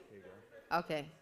Here you go. Okay.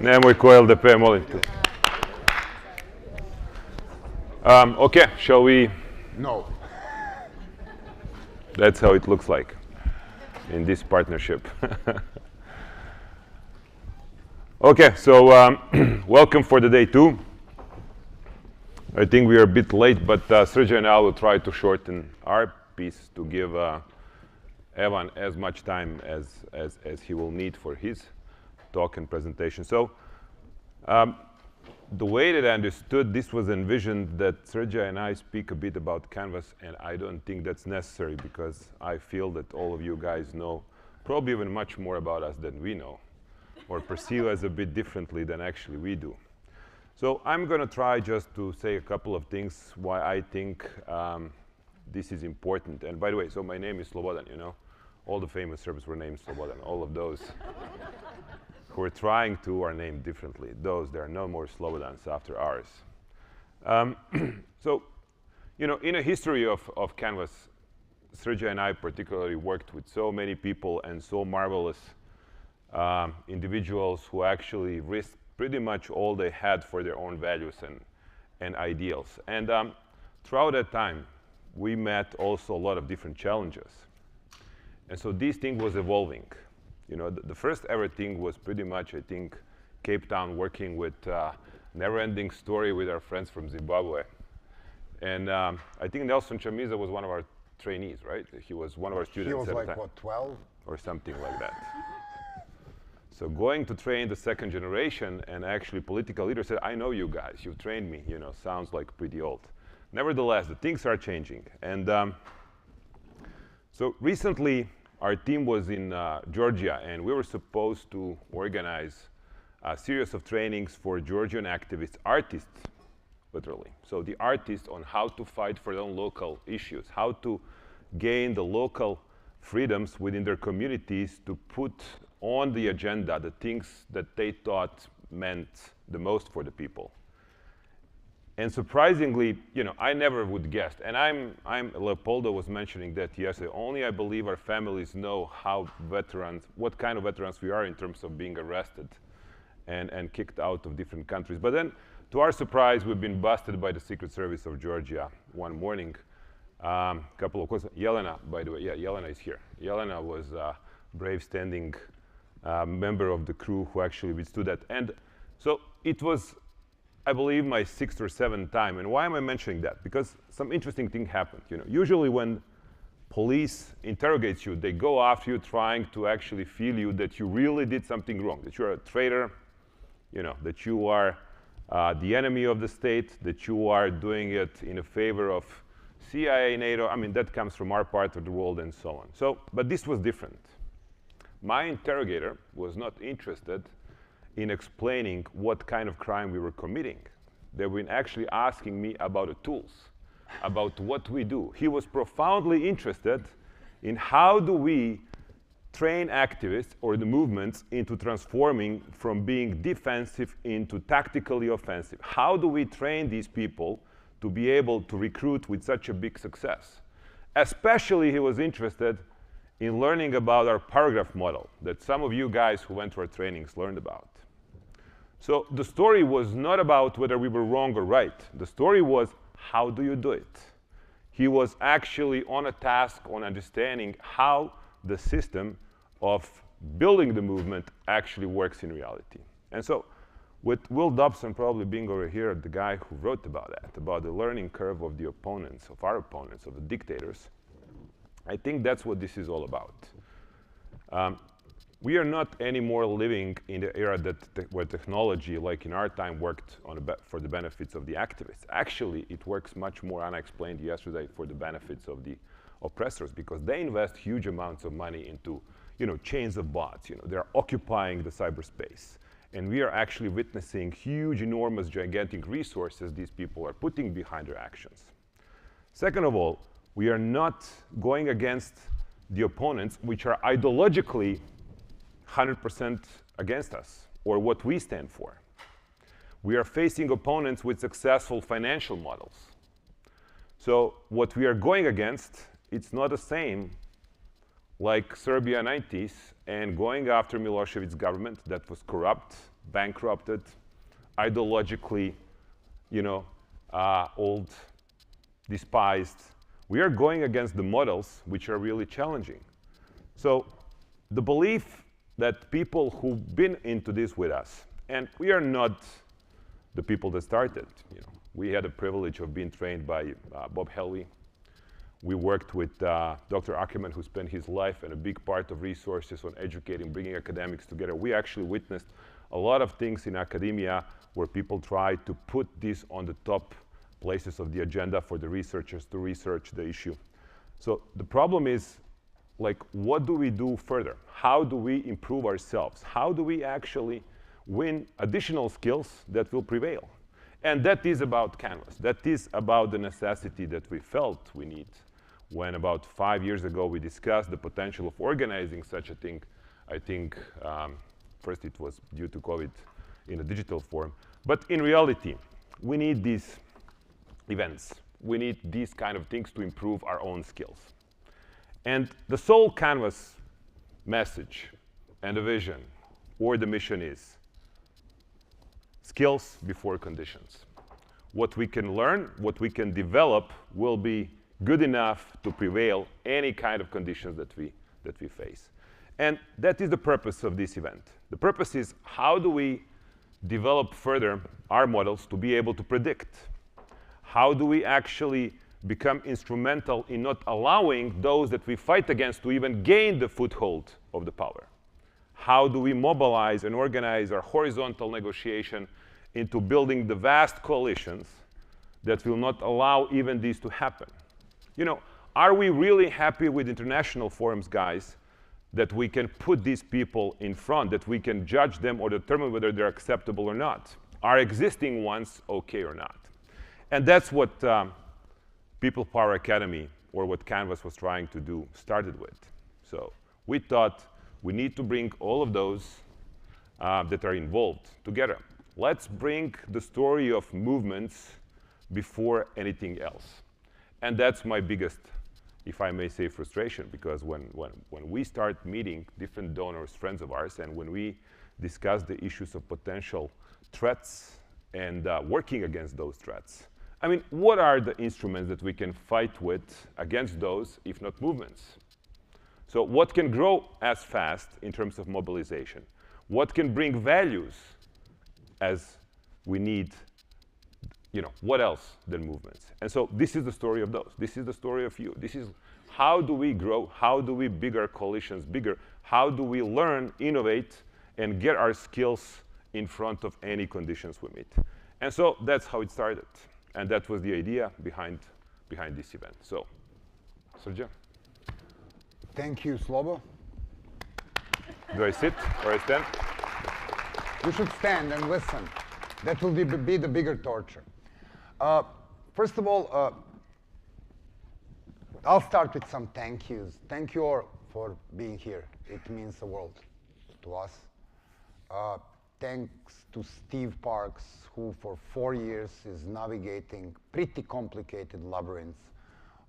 Nemoj ko LDP, molim te. Okay, shall we? No. That's how it looks like in this partnership. Okay, so welcome for the day 2. I think we are a bit late, but Sergey and I will try to shorten our piece to give Evan as much time as he will need for his talk and presentation. So the way that I understood this was envisioned that Sergey and I speak a bit about Canvas, and I don't think that's necessary because I feel that all of you guys know probably even much more about us than we know, or perceive us a bit differently than actually we do. So I'm going to try just to say a couple of things why I think this is important. And by the way, so my name is Slobodan, you know. All the famous Serbs were named Slobodan. All of those who are trying to are named differently. There are no more Slobodans after ours. So, you know, in a history of Canvas, Sergey and I particularly worked with so many people and so marvelous individuals who actually risked pretty much all they had for their own values and ideals. And throughout that time, we met also a lot of different challenges. And so this thing was evolving. You know, the first ever thing was pretty much, I think, Cape Town working with Never-Ending Story with our friends from Zimbabwe. And I think Nelson Chamiza was one of our trainees, right? He was one of our students. He was at the like, time. what, 12? Or something like that. So going to train the second generation, and actually political leaders said, I know you guys, you've trained me, you know, sounds like pretty old. Nevertheless, the things are changing. And so recently, our team was in Georgia, and we were supposed to organize a series of trainings for Georgian activists, artists, literally. So the artists on how to fight for their own local issues, how to gain the local freedoms within their communities to put on the agenda the things that they thought meant the most for the people. And surprisingly, you know, I never would guess, and Leopoldo was mentioning that yesterday, only I believe our families know how veterans, what kind of veterans we are in terms of being arrested and kicked out of different countries. But then, to our surprise, we've been busted by the Secret Service of Georgia one morning. Couple of questions. Yelena, by the way, yeah, Yelena is here. Yelena was a brave standing member of the crew who actually withstood that. And so it was, I believe, my 6th or 7th time. And why am I mentioning that? Because some interesting thing happened. You know, usually when police interrogates you, they go after you trying to actually feel you that you really did something wrong, that you're a traitor, you know, that you are the enemy of the state, that you are doing it in a favor of CIA, NATO. I mean, that comes from our part of the world and so on. So, but this was different. My interrogator was not interested in explaining what kind of crime we were committing. They were actually asking me about the tools, about what we do. He was profoundly interested in how do we train activists or the movements into transforming from being defensive into tactically offensive. How do we train these people to be able to recruit with such a big success? Especially he was interested in learning about our paragraph model that some of you guys who went to our trainings learned about. So the story was not about whether we were wrong or right. The story was, how do you do it? He was actually on a task on understanding how the system of building the movement actually works in reality. And so with Will Dobson probably being over here, the guy who wrote about that, about the learning curve of the opponents, of our opponents, of the dictators, I think that's what this is all about. We are not anymore living in the era where technology, like in our time, worked for the benefits of the activists. Actually, it works much more, and I explained yesterday, for the benefits of the oppressors, because they invest huge amounts of money into, you know, chains of bots. You know, they're occupying the cyberspace. And we are actually witnessing huge, enormous, gigantic resources these people are putting behind their actions. Second of all, we are not going against the opponents, which are ideologically 100% against us, or what we stand for. We are facing opponents with successful financial models. So what we are going against, it's not the same like Serbia 90s and going after Milosevic's government that was corrupt, bankrupted, ideologically, old, despised. We are going against the models which are really challenging. So the belief that people who've been into this with us, and we are not the people that started. We had the privilege of being trained by Bob Helvey. We worked with Dr. Ackerman, who spent his life and a big part of resources on educating, bringing academics together. We actually witnessed a lot of things in academia where people try to put this on the top places of the agenda for the researchers to research the issue. So the problem is, what do we do further? How do we improve ourselves? How do we actually win additional skills that will prevail? And that is about Canvas. That is about the necessity that we felt we need when about 5 years ago we discussed the potential of organizing such a thing. I think first it was due to COVID in a digital form. But in reality, we need these events. We need these kind of things to improve our own skills. And the sole Canvas message and the vision or the mission is skills before conditions. What we can learn, what we can develop will be good enough to prevail any kind of conditions that we face. And that is the purpose of this event. The purpose is how do we develop further our models to be able to predict? How do we actually become instrumental in not allowing those that we fight against to even gain the foothold of the power? How do we mobilize and organize our horizontal negotiation into building the vast coalitions that will not allow even this to happen? Are we really happy with international forums, guys, that we can put these people in front, that we can judge them or determine whether they're acceptable or not? Are existing ones okay or not? And that's what People Power Academy, or what Canvas was trying to do, started with. So we thought we need to bring all of those that are involved together. Let's bring the story of movements before anything else. And that's my biggest, if I may say, frustration, because when we start meeting different donors, friends of ours, and when we discuss the issues of potential threats and working against those threats, I mean, what are the instruments that we can fight with against those, if not movements? So what can grow as fast in terms of mobilization? What can bring values as we need, what else than movements? And so this is the story of those. This is the story of you. This is how do we grow? How do we make our coalitions bigger? How do we learn, innovate, and get our skills in front of any conditions we meet? And so that's how it started. And that was the idea behind this event. So, Sergio. Thank you, Slobo. Do I sit or I stand? You should stand and listen. That will be the bigger torture. First of all, I'll start with some thank yous. Thank you all for being here. It means the world to us. Thanks to Steve Parks, who for 4 years is navigating pretty complicated labyrinths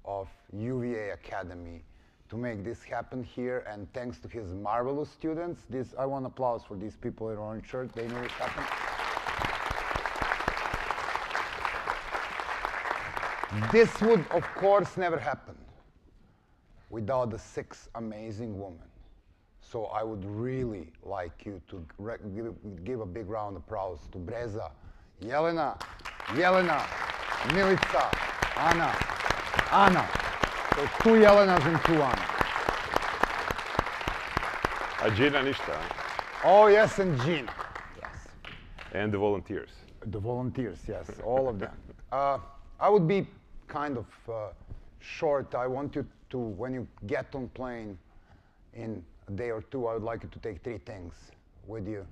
of UVA Academy to make this happen here. And thanks to his marvelous students. I want applause for these people in orange shirt. They knew it happened. This would, of course, never happen without the 6 amazing women. So I would really like you to give a big round of applause to Breza, Jelena, Milica, Ana. So 2 Jelenas and 2 Ana. A Gina ništa. Oh, yes, and Gina. Yes. And the volunteers. The volunteers, yes, all of them. I would be kind of short. I want you to, when you get on plane in a day or 2, I would like you to take 3 things with you.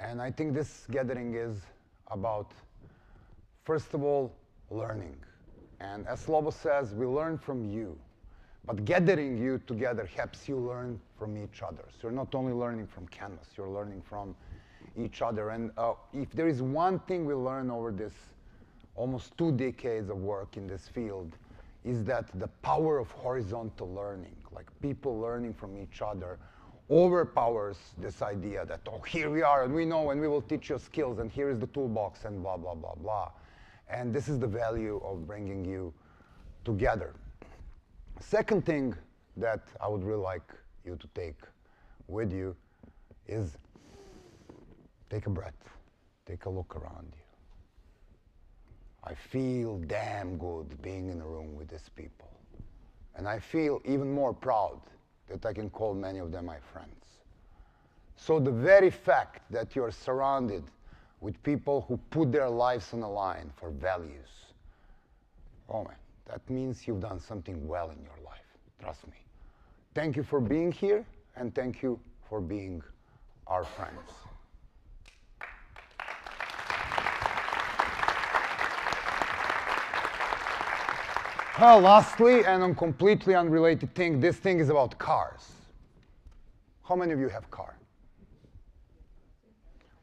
And I think this gathering is about, first of all, learning. And as Slobo says, we learn from you. But gathering you together helps you learn from each other. So you're not only learning from Canvas, you're learning from each other. And if there is one thing we learn over this almost 2 decades of work in this field, is that the power of horizontal learning, like people learning from each other, overpowers this idea that, oh, here we are, and we know, and we will teach you skills, and here is the toolbox, and blah, blah, blah, blah. And this is the value of bringing you together. Second thing that I would really like you to take with you is take a breath, take a look around you. I feel damn good being in a room with these people. And I feel even more proud that I can call many of them my friends. So the very fact that you're surrounded with people who put their lives on the line for values, oh man, that means you've done something well in your life. Trust me. Thank you for being here, and thank you for being our friends. Lastly, and a completely unrelated thing, this thing is about cars. How many of you have a car?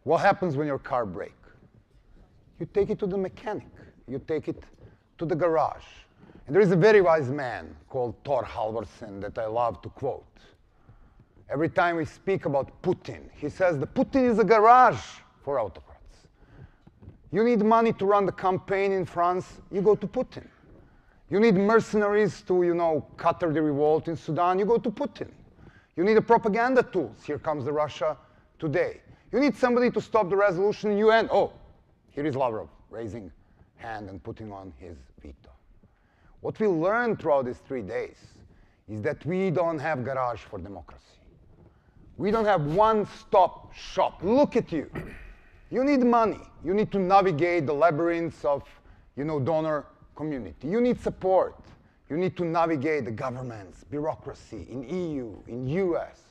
What happens when your car breaks? You take it to the mechanic. You take it to the garage. And there is a very wise man called Thor Halvorsen that I love to quote. Every time we speak about Putin, he says the Putin is a garage for autocrats. You need money to run the campaign in France, you go to Putin. You need mercenaries to, cutter the revolt in Sudan, you go to Putin. You need a propaganda tools, here comes the Russia today. You need somebody to stop the resolution in UN, oh, here is Lavrov raising hand and putting on his veto. What we learned throughout these 3 days is that we don't have garage for democracy. We don't have one-stop shop. Look at you. You need money. You need to navigate the labyrinths of, donor community. You need support. You need to navigate the governments, bureaucracy in EU, in US.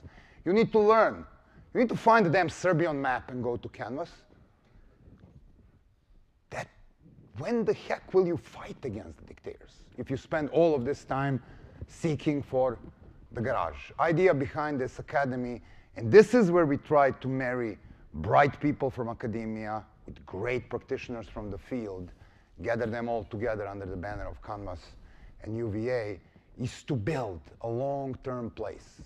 You need to learn. You need to find the damn Serbian map and go to Canvas. When the heck will you fight against the dictators if you spend all of this time seeking for the garage? Idea behind this academy, and this is where we try to marry bright people from academia with great practitioners from the field, gather them all together under the banner of Canvas and UVA, is to build a long-term place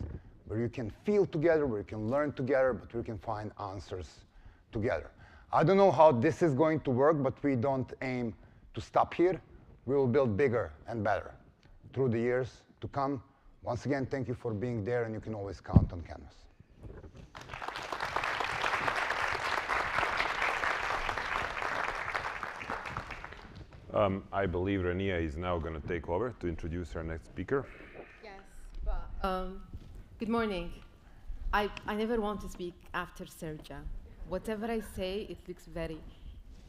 where you can feel together, where you can learn together, but where you can find answers together. I don't know how this is going to work, but we don't aim to stop here. We will build bigger and better through the years to come. Once again, thank you for being there, and you can always count on Canvas. I believe Rania is now going to take over to introduce our next speaker. Yes, well, good morning. I never want to speak after Serja. Whatever I say, it looks very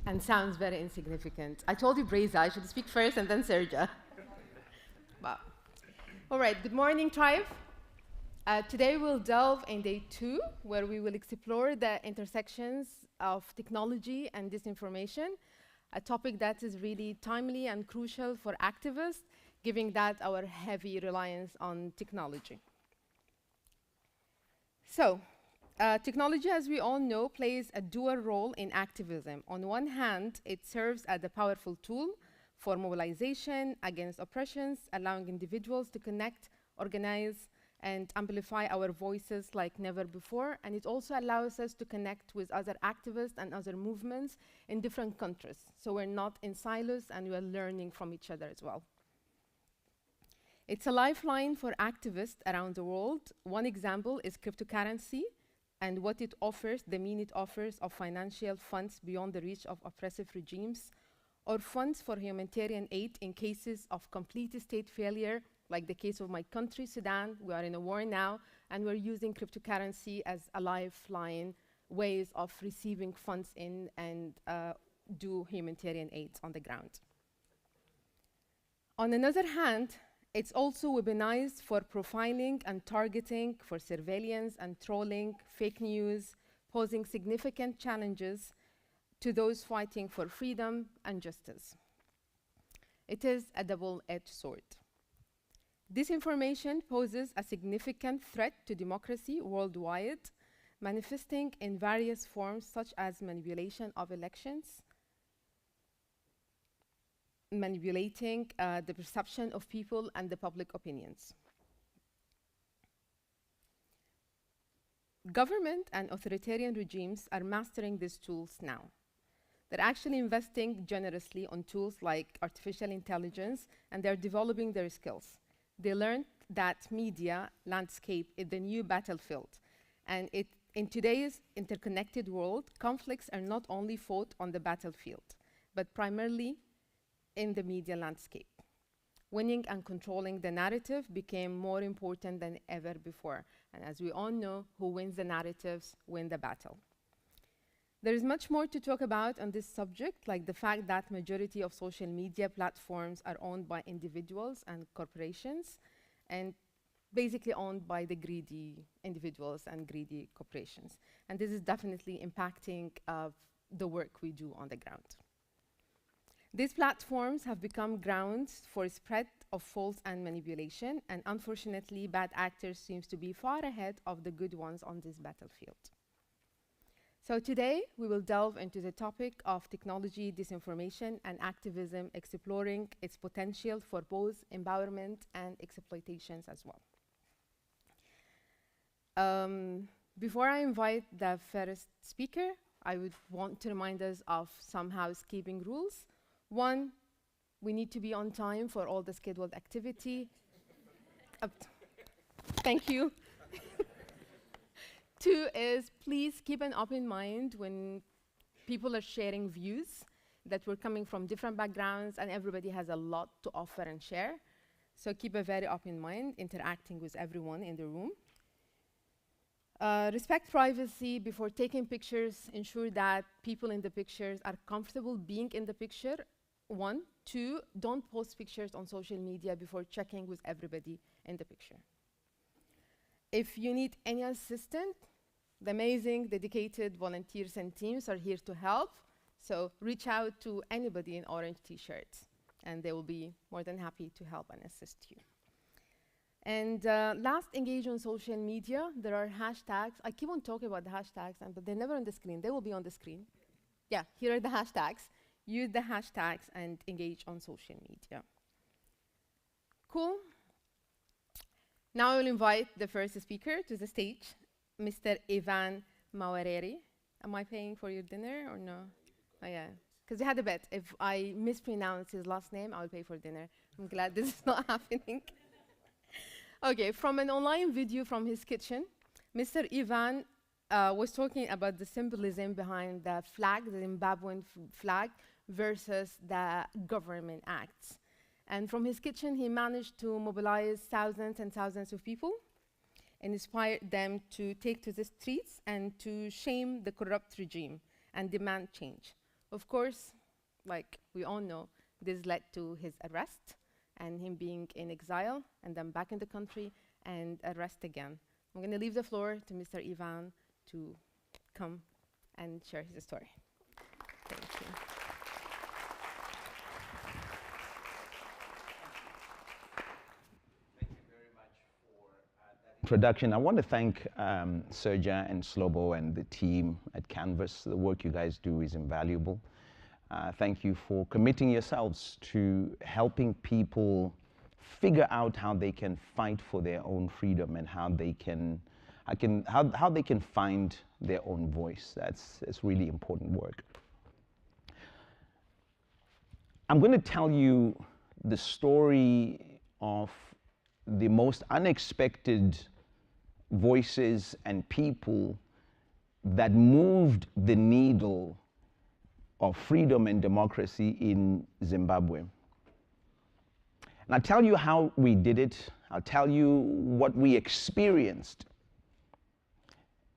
and sounds very insignificant. I told you, Breza, I should speak first and then Serja. Wow. All right, good morning, tribe. Today we'll delve in day 2, where we will explore the intersections of technology and disinformation, a topic that is really timely and crucial for activists, given that our heavy reliance on technology. So, technology, as we all know, plays a dual role in activism. On one hand, it serves as a powerful tool for mobilization against oppressions, allowing individuals to connect, organize, and amplify our voices like never before. And it also allows us to connect with other activists and other movements in different countries. So we're not in silos, and we're learning from each other as well. It's a lifeline for activists around the world. One example is cryptocurrency, and what it offers, the mean it offers of financial funds beyond the reach of oppressive regimes, or funds for humanitarian aid in cases of complete state failure, like the case of my country, Sudan. We are in a war now, and we're using cryptocurrency as a lifeline, ways of receiving funds in and do humanitarian aid on the ground. On another hand, it's also weaponized for profiling and targeting, for surveillance and trolling, fake news, posing significant challenges to those fighting for freedom and justice. It is a double-edged sword. Disinformation poses a significant threat to democracy worldwide, manifesting in various forms such as manipulation of elections, manipulating the perception of people and the public opinions. Government and authoritarian regimes are mastering these tools now. They're actually investing generously on tools like artificial intelligence, and they're developing their skills. They learned that media landscape is the new battlefield. And in today's interconnected world, conflicts are not only fought on the battlefield, but primarily in the media landscape. Winning and controlling the narrative became more important than ever before. And as we all know, who wins the narratives win the battle. There is much more to talk about on this subject, like the fact that majority of social media platforms are owned by individuals and corporations, and basically owned by the greedy individuals and greedy corporations. And this is definitely impacting the work we do on the ground. These platforms have become grounds for spread of false and manipulation, and unfortunately, bad actors seems to be far ahead of the good ones on this battlefield. So today, we will delve into the topic of technology, disinformation, and activism, exploring its potential for both empowerment and exploitations as well. Before I invite the first speaker, I would want to remind us of some housekeeping rules. One, we need to be on time for all the scheduled activity. Thank you. Two is, please keep an open mind when people are sharing views, that we're coming from different backgrounds and everybody has a lot to offer and share. So keep a very open mind, interacting with everyone in the room. Respect privacy before taking pictures. Ensure that people in the pictures are comfortable being in the picture. One. Two, don't post pictures on social media before checking with everybody in the picture. If you need any assistance, the amazing, dedicated volunteers and teams are here to help. So reach out to anybody in orange t-shirts, and they will be more than happy to help and assist you. And last, engage on social media. There are hashtags. I keep on talking about the hashtags, but they're never on the screen. They will be on the screen. Yeah, here are the hashtags. Use the hashtags and engage on social media. Cool. Now I will invite the first speaker to the stage, Mr. Ivan Mawarire. Am I paying for your dinner or no? Oh yeah, because we had a bet. If I mispronounce his last name, I will pay for dinner. I'm glad this is not happening. Okay, from an online video from his kitchen, Mr. Ivan was talking about the symbolism behind the flag, the Zimbabwean flag, versus the government acts. And from his kitchen, he managed to mobilize thousands and thousands of people and inspire them to take to the streets and to shame the corrupt regime and demand change. Of course, like we all know, this led to his arrest and him being in exile and then back in the country and arrest again. I'm going to leave the floor to Mr. Ivan to come and share his story. Thank you. Introduction. I want to thank Serja and Slobo and the team at Canvas. The work you guys do is invaluable. Thank you for committing yourselves to helping people figure out how they can fight for their own freedom and how they can find their own voice. That's really important work. I'm going to tell you the story of the most unexpected voices and people that moved the needle of freedom and democracy in Zimbabwe. And I'll tell you how we did it. I'll tell you what we experienced.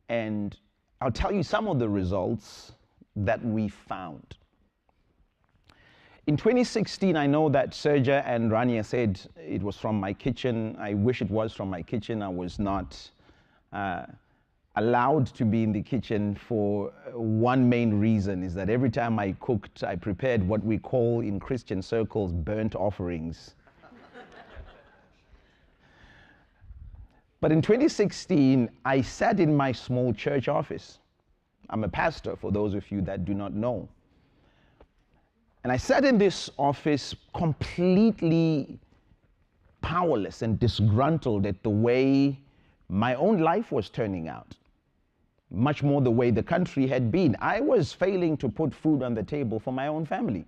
And I'll tell you some of the results that we found. In 2016, I know that Serja and Rania said it was from my kitchen. I wish it was from my kitchen. I was not allowed to be in the kitchen for one main reason, is that every time I cooked, I prepared what we call in Christian circles burnt offerings. But in 2016, I sat in my small church office. I'm a pastor, for those of you that do not know. And I sat in this office completely powerless and disgruntled at the way my own life was turning out. much more the way the country had been. I was failing to put food on the table for my own family.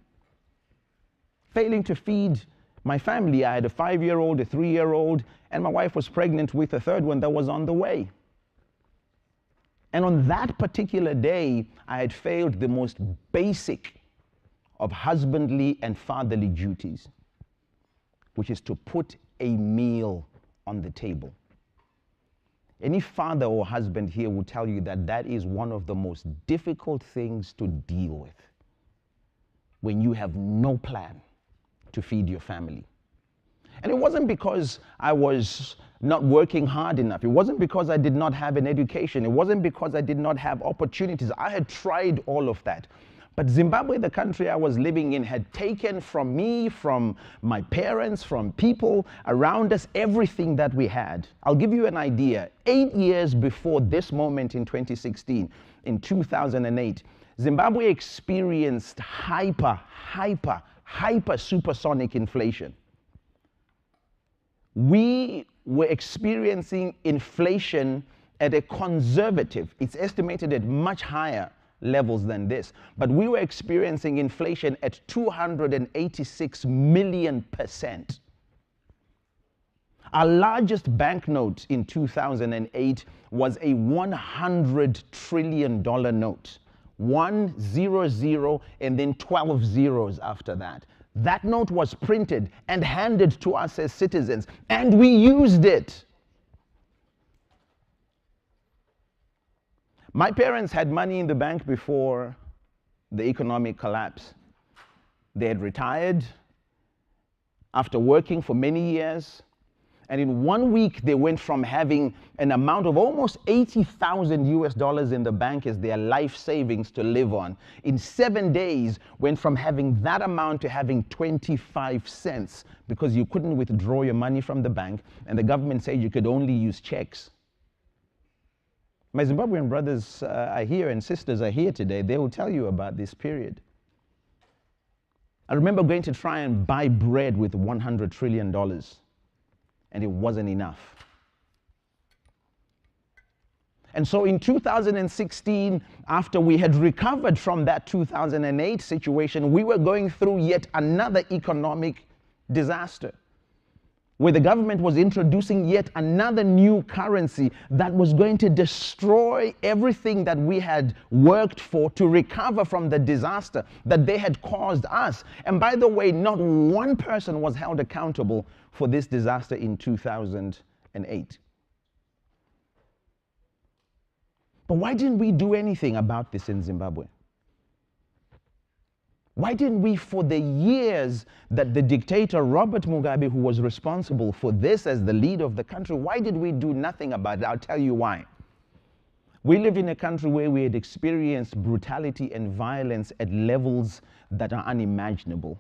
Failing to feed my family. I had a 5-year-old, a 3-year-old, and my wife was pregnant with a third one that was on the way. And on that particular day, I had failed the most basic of husbandly and fatherly duties, which is to put a meal on the table. Any father or husband here will tell you that that is one of the most difficult things to deal with when you have no plan to feed your family. And it wasn't because I was not working hard enough. It wasn't because I did not have an education. It wasn't because I did not have opportunities. I had tried all of that. But Zimbabwe, the country I was living in, had taken from me, from my parents, from people around us, everything that we had. I'll give you an idea. 8 years before this moment in 2016, in 2008, Zimbabwe experienced hyper supersonic inflation. We were experiencing inflation at a conservative, it's estimated at much higher levels than this, but we were experiencing inflation at 286 million%. Our largest banknote in 2008 was a $100 trillion note. 100 and then 12 zeros after that. That note was printed and handed to us as citizens, and we used it. My parents had money in the bank before the economic collapse. They had retired after working for many years. And in 1 week, they went from having an amount of almost $80,000 in the bank as their life savings to live on. In 7 days, went from having that amount to having 25 cents because you couldn't withdraw your money from the bank, and the government said you could only use checks. My Zimbabwean brothers are here and sisters are here today. They will tell you about this period. I remember going to try and buy bread with $100 trillion. And it wasn't enough. And so in 2016, after we had recovered from that 2008 situation, we were going through yet another economic disaster, where the government was introducing yet another new currency that was going to destroy everything that we had worked for to recover from the disaster that they had caused us. And by the way, not one person was held accountable for this disaster in 2008. But why didn't we do anything about this in Zimbabwe? Why didn't we, for the years that the dictator Robert Mugabe, who was responsible for this as the leader of the country, why did we do nothing about it? I'll tell you why. We live in a country where we had experienced brutality and violence at levels that are unimaginable.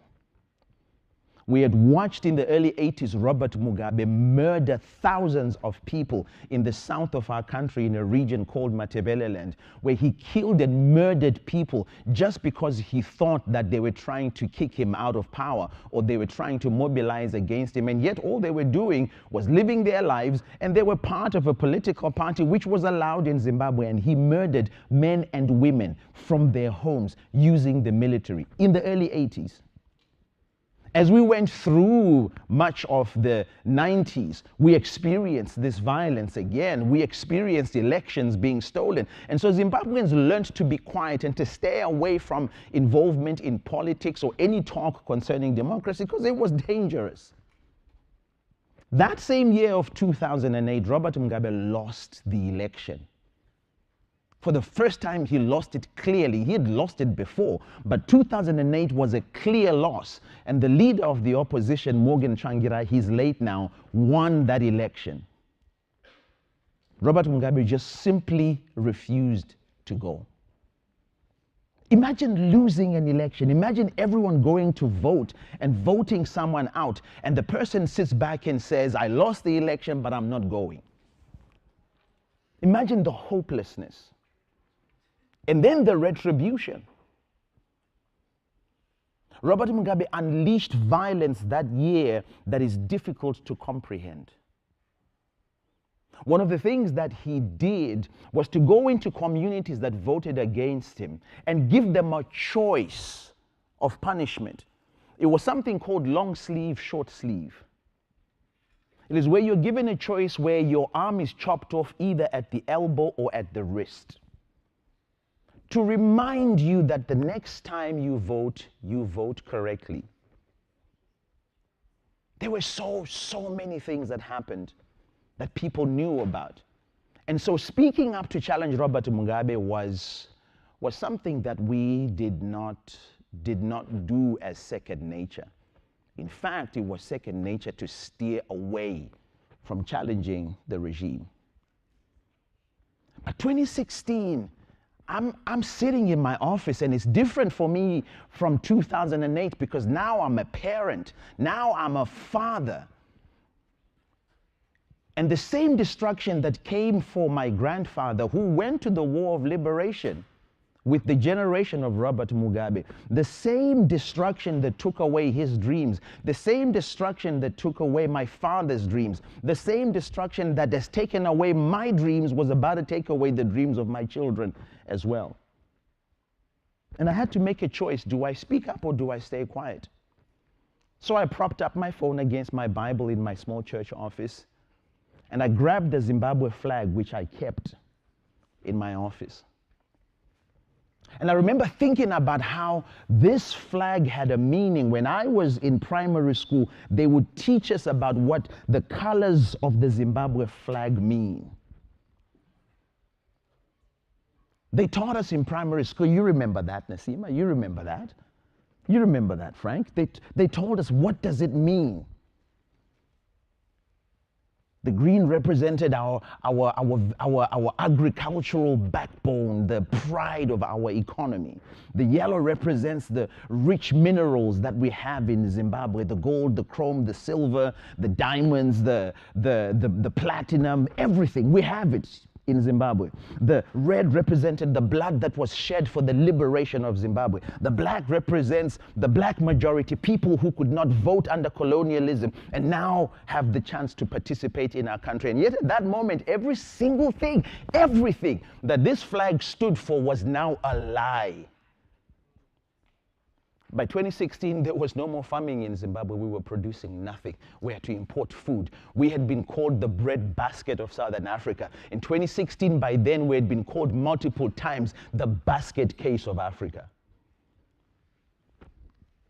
We had watched in the early 80s Robert Mugabe murder thousands of people in the south of our country in a region called Matebeleland, where he killed and murdered people just because he thought that they were trying to kick him out of power or they were trying to mobilize against him. And yet all they were doing was living their lives, and they were part of a political party which was allowed in Zimbabwe. And he murdered men and women from their homes using the military in the early 80s. As we went through much of the 90s, we experienced this violence again. We experienced elections being stolen. And so Zimbabweans learned to be quiet and to stay away from involvement in politics or any talk concerning democracy because it was dangerous. That same year of 2008, Robert Mugabe lost the election. For the first time, he lost it clearly. He had lost it before, but 2008 was a clear loss. And the leader of the opposition, Morgan Tsvangirai, he's late now, won that election. Robert Mugabe just simply refused to go. Imagine losing an election. Imagine everyone going to vote and voting someone out, and the person sits back and says, I lost the election, but I'm not going. Imagine the hopelessness. And then the retribution. Robert Mugabe unleashed violence that year that is difficult to comprehend. One of the things that he did was to go into communities that voted against him and give them a choice of punishment. It was something called long sleeve, short sleeve. It is where you're given a choice where your arm is chopped off either at the elbow or at the wrist, to remind you that the next time you vote correctly. There were so many things that happened that people knew about. And so speaking up to challenge Robert Mugabe was something that we did not do as second nature. In fact, it was second nature to steer away from challenging the regime. But 2016, I'm sitting in my office, and it's different for me from 2008 because now I'm a parent, now I'm a father. And the same destruction that came for my grandfather, who went to the War of Liberation with the generation of Robert Mugabe, the same destruction that took away his dreams, the same destruction that took away my father's dreams, the same destruction that has taken away my dreams was about to take away the dreams of my children as well. And I had to make a choice. Do I speak up or do I stay quiet? So I propped up my phone against my Bible in my small church office, and I grabbed the Zimbabwe flag, which I kept in my office. And I remember thinking about how this flag had a meaning. When I was in primary school, they would teach us about what the colors of the Zimbabwe flag mean. They taught us in primary school. You remember that, Nasima? You remember that? You remember that, Frank? They told us, what does it mean? The green represented our agricultural backbone, the pride of our economy. The yellow represents the rich minerals that we have in Zimbabwe, the gold, the chrome, the silver, the diamonds, the platinum, everything. We have it in Zimbabwe. The red represented the blood that was shed for the liberation of Zimbabwe. The black represents the black majority, people who could not vote under colonialism and now have the chance to participate in our country. And yet at that moment, every single thing, everything that this flag stood for was now a lie. By 2016, there was no more farming in Zimbabwe. We were producing nothing. We had to import food. We had been called the bread basket of Southern Africa. In 2016, by then, we had been called multiple times the basket case of Africa.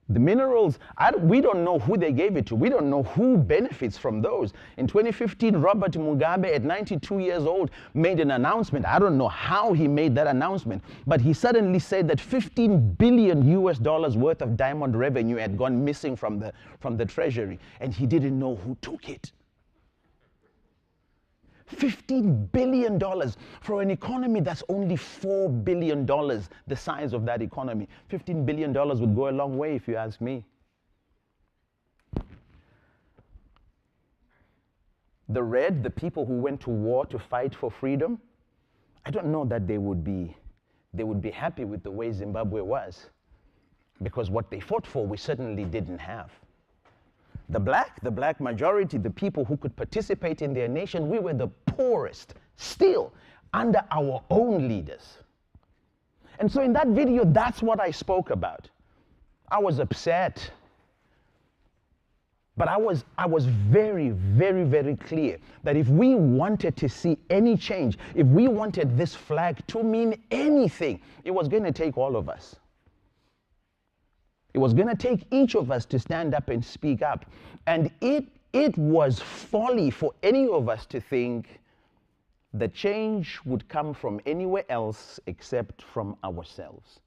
The minerals, we don't know who they gave it to. We don't know who benefits from those. In 2015, Robert Mugabe, at 92 years old, made an announcement. I don't know how he made that announcement, but he suddenly said that $15 billion worth of diamond revenue had gone missing from the treasury, and he didn't know who took it. $15 billion for an economy that's only $4 billion, the size of that economy. $15 billion would go a long way, if you ask me. The red, the people who went to war to fight for freedom, I don't know that they would be happy with the way Zimbabwe was, because what they fought for, we certainly didn't have. The black majority, the people who could participate in their nation, we were the poorest, still, under our own leaders. And so in that video, that's what I spoke about. I was upset, but I was very, very, very clear that if we wanted to see any change, if we wanted this flag to mean anything, it was going to take all of us. It was going to take each of us to stand up and speak up. And it was folly for any of us to think the change would come from anywhere else except from ourselves.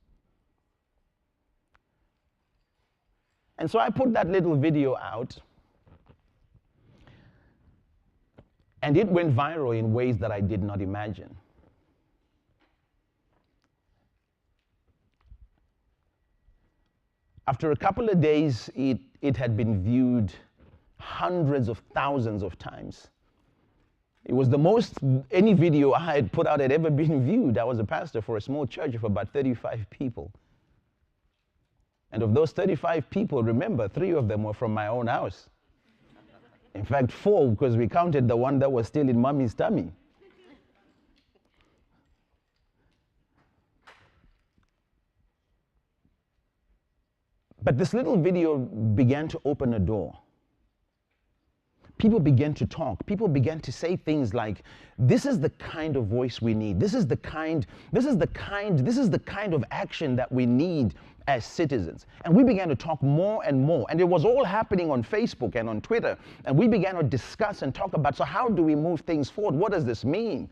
And so I put that little video out, and it went viral in ways that I did not imagine. After a couple of days, it had been viewed hundreds of thousands of times. It was the most any video I had put out had ever been viewed. I was a pastor for a small church of about 35 people. And of those 35 people, remember, 3 of them were from my own house. In fact, 4, because we counted the one that was still in mommy's tummy. But this little video began to open a door. People began to talk. People began to say things like, this is the kind of voice we need. This is the kind of action that we need as citizens. And we began to talk more and more. And it was all happening on Facebook and on Twitter. And we began to discuss and talk about, so how do we move things forward? What does this mean?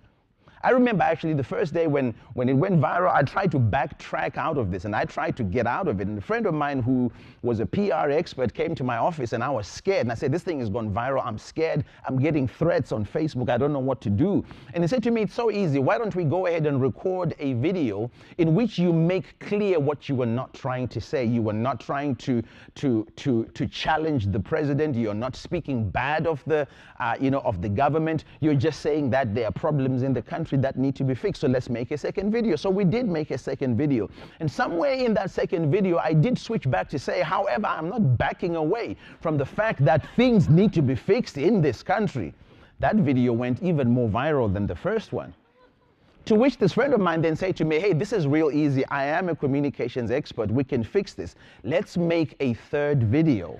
I remember actually the first day when it went viral, I tried to backtrack out of this and I tried to get out of it. And a friend of mine who was a PR expert came to my office and I was scared. And I said, this thing has gone viral. I'm scared. I'm getting threats on Facebook. I don't know what to do. And he said to me, it's so easy. Why don't we go ahead and record a video in which you make clear what you were not trying to say. You were not trying to challenge the president. You're not speaking bad of the, of the government. You're just saying that there are problems in the country that need to be fixed, so let's make a second video. So we did make a second video. And somewhere in that second video, I did switch back to say, however, I'm not backing away from the fact that things need to be fixed in this country. That video went even more viral than the first one. To which this friend of mine then said to me, hey, this is real easy. I am a communications expert. We can fix this. Let's make a third video.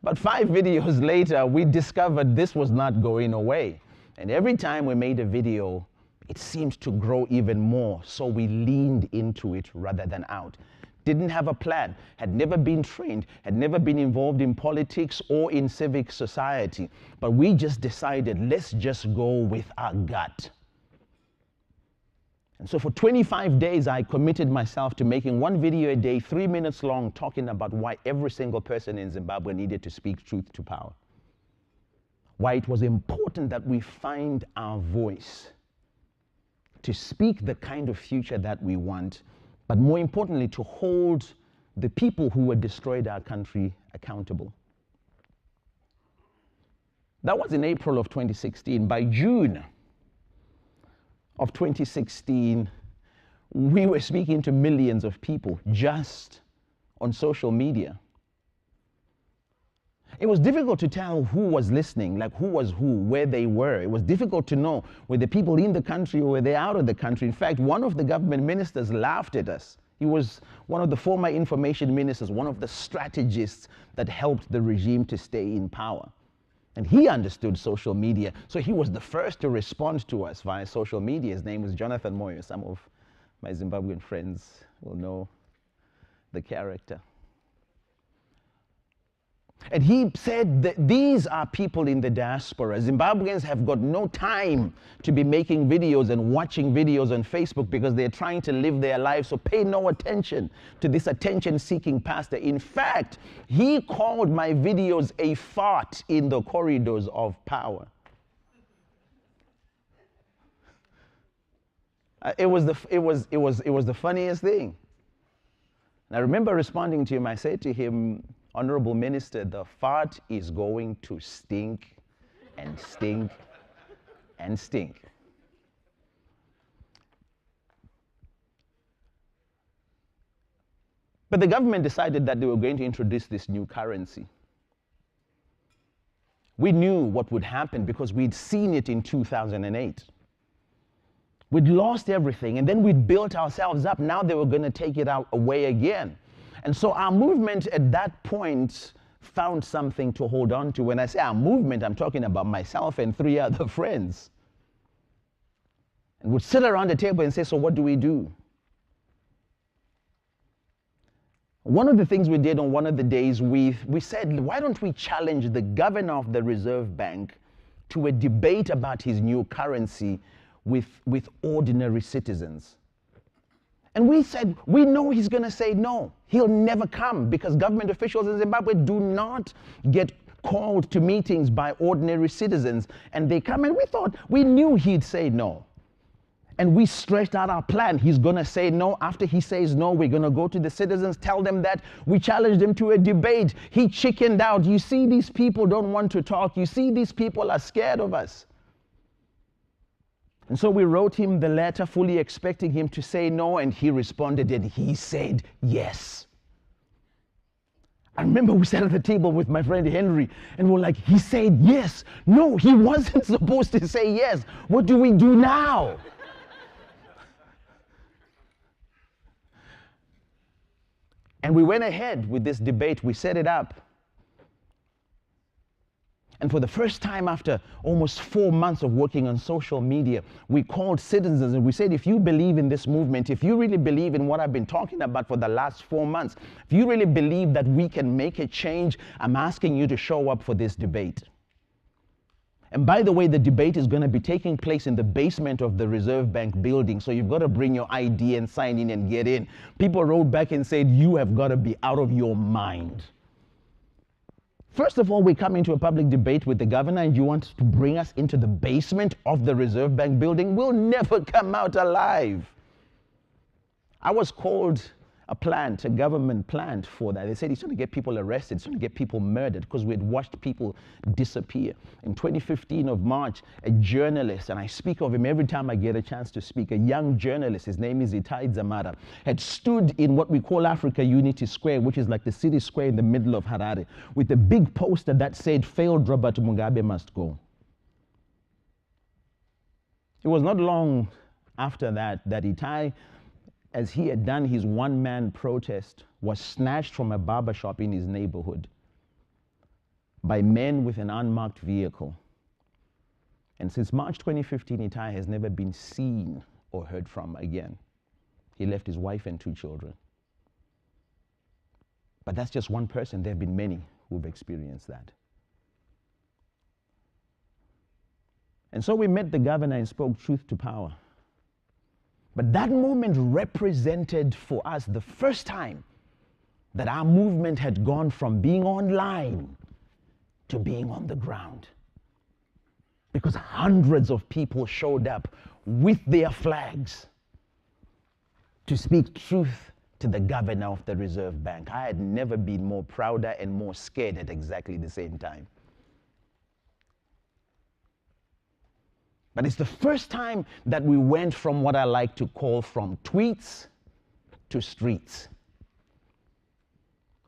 But 5 videos later, we discovered this was not going away. And every time we made a video, it seemed to grow even more. So we leaned into it rather than out. Didn't have a plan, had never been trained, had never been involved in politics or in civic society. But we just decided, let's just go with our gut. And so for 25 days, I committed myself to making 1 video a day, 3 minutes long, talking about why every single person in Zimbabwe needed to speak truth to power. Why it was important that we find our voice to speak the kind of future that we want, but more importantly, to hold the people who had destroyed our country accountable. That was in April of 2016. By June of 2016, we were speaking to millions of people just on social media. It was difficult to tell who was listening, like who was who, where they were. It was difficult to know were the people in the country or were they out of the country. In fact, one of the government ministers laughed at us. He was one of the former information ministers, one of the strategists that helped the regime to stay in power. And he understood social media, so he was the first to respond to us via social media. His name was Jonathan Moyo. Some of my Zimbabwean friends will know the character. And he said that these are people in the diaspora. Zimbabweans have got no time to be making videos and watching videos on Facebook because they're trying to live their lives, so pay no attention to this attention-seeking pastor. In fact, he called my videos a fart in the corridors of power. It was the funniest thing. And I remember responding to him. I said to him, Honorable Minister, the fart is going to stink and stink and stink. But the government decided that they were going to introduce this new currency. We knew what would happen because we'd seen it in 2008. We'd lost everything, and then we'd built ourselves up. Now they were going to take it away again. And so our movement at that point found something to hold on to. When I say our movement, I'm talking about myself and 3 other friends. And we'd sit around the table and say, so what do we do? One of the things we did on one of the days, we said, why don't we challenge the governor of the Reserve Bank to a debate about his new currency with ordinary citizens? And we said, we know he's going to say no. He'll never come because government officials in Zimbabwe do not get called to meetings by ordinary citizens. And they come, and we knew he'd say no. And we stretched out our plan. He's going to say no. After he says no, we're going to go to the citizens, tell them that we challenged him to a debate. He chickened out. You see, these people don't want to talk. You see, these people are scared of us. And so we wrote him the letter, fully expecting him to say no, and he responded and he said yes. I remember we sat at the table with my friend Henry, and we're like, he said yes. No, he wasn't supposed to say yes. What do we do now? And we went ahead with this debate. We set it up. And for the first time after almost 4 months of working on social media, we called citizens and we said, if you believe in this movement, if you really believe in what I've been talking about for the last 4 months, if you really believe that we can make a change, I'm asking you to show up for this debate. And by the way, the debate is going to be taking place in the basement of the Reserve Bank building, so you've got to bring your ID and sign in and get in. People wrote back and said, you have got to be out of your mind. First of all, we come into a public debate with the governor and you want to bring us into the basement of the Reserve Bank building? We'll never come out alive. I was called a government plant for that. They said it's going to get people arrested, it's going to get people murdered because we had watched people disappear. In 2015 of March, a journalist, and I speak of him every time I get a chance to speak, a young journalist, his name is Itai Zamara, had stood in what we call Africa Unity Square, which is like the city square in the middle of Harare, with a big poster that said, failed Robert Mugabe must go. It was not long after that Itai, as he had done his one-man protest, was snatched from a barbershop in his neighborhood by men with an unmarked vehicle. And since March 2015, Itai has never been seen or heard from again. He left his wife and 2 children. But that's just one person. There have been many who've experienced that. And so we met the governor and spoke truth to power. But that moment represented for us the first time that our movement had gone from being online to being on the ground. Because hundreds of people showed up with their flags to speak truth to the governor of the Reserve Bank. I had never been more prouder and more scared at exactly the same time. But it's the first time that we went from what I like to call from tweets to streets,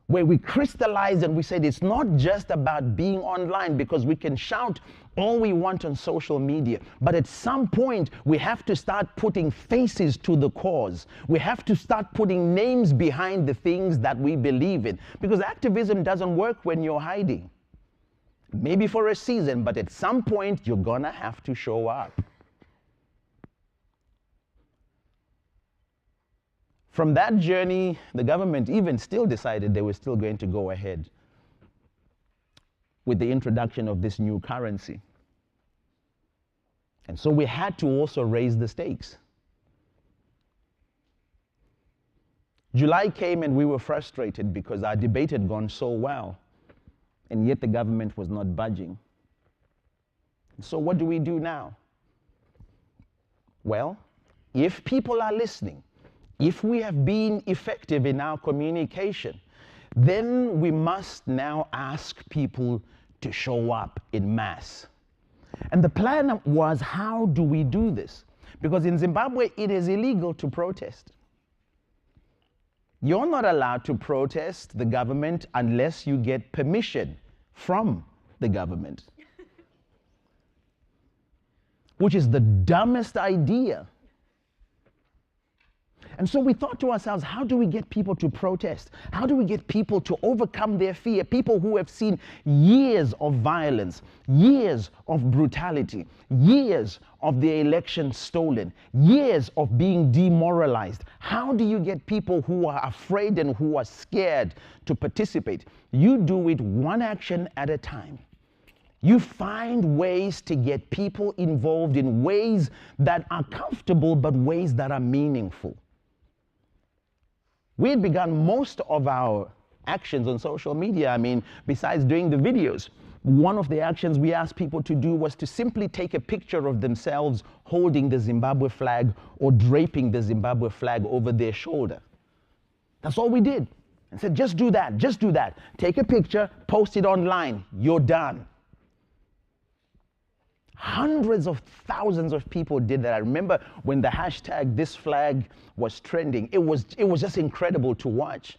where we crystallized and we said it's not just about being online, because we can shout all we want on social media, but at some point we have to start putting faces to the cause. We have to start putting names behind the things that we believe in, because activism doesn't work when you're hiding. Maybe for a season, but at some point you're gonna have to show up. From that journey, the government even still decided they were still going to go ahead with the introduction of this new currency. And so we had to also raise the stakes. July came and we were frustrated because our debate had gone so well, and yet the government was not budging. So what do we do now? Well, if people are listening, if we have been effective in our communication, then we must now ask people to show up in mass. And the plan was, how do we do this? Because in Zimbabwe, it is illegal to protest. You're not allowed to protest the government unless you get permission from the government, which is the dumbest idea. And so we thought to ourselves, how do we get people to protest? How do we get people to overcome their fear? People who have seen years of violence, years of brutality, years of their election stolen, years of being demoralized. How do you get people who are afraid and who are scared to participate? You do it one action at a time. You find ways to get people involved in ways that are comfortable, but ways that are meaningful. We had begun most of our actions on social media. I mean, besides doing the videos, one of the actions we asked people to do was to simply take a picture of themselves holding the Zimbabwe flag or draping the Zimbabwe flag over their shoulder. That's all we did. And said, just do that, just do that. Take a picture, post it online, you're done. Hundreds of thousands of people did that. I remember when the hashtag #ThisFlag was trending, it was just incredible to watch.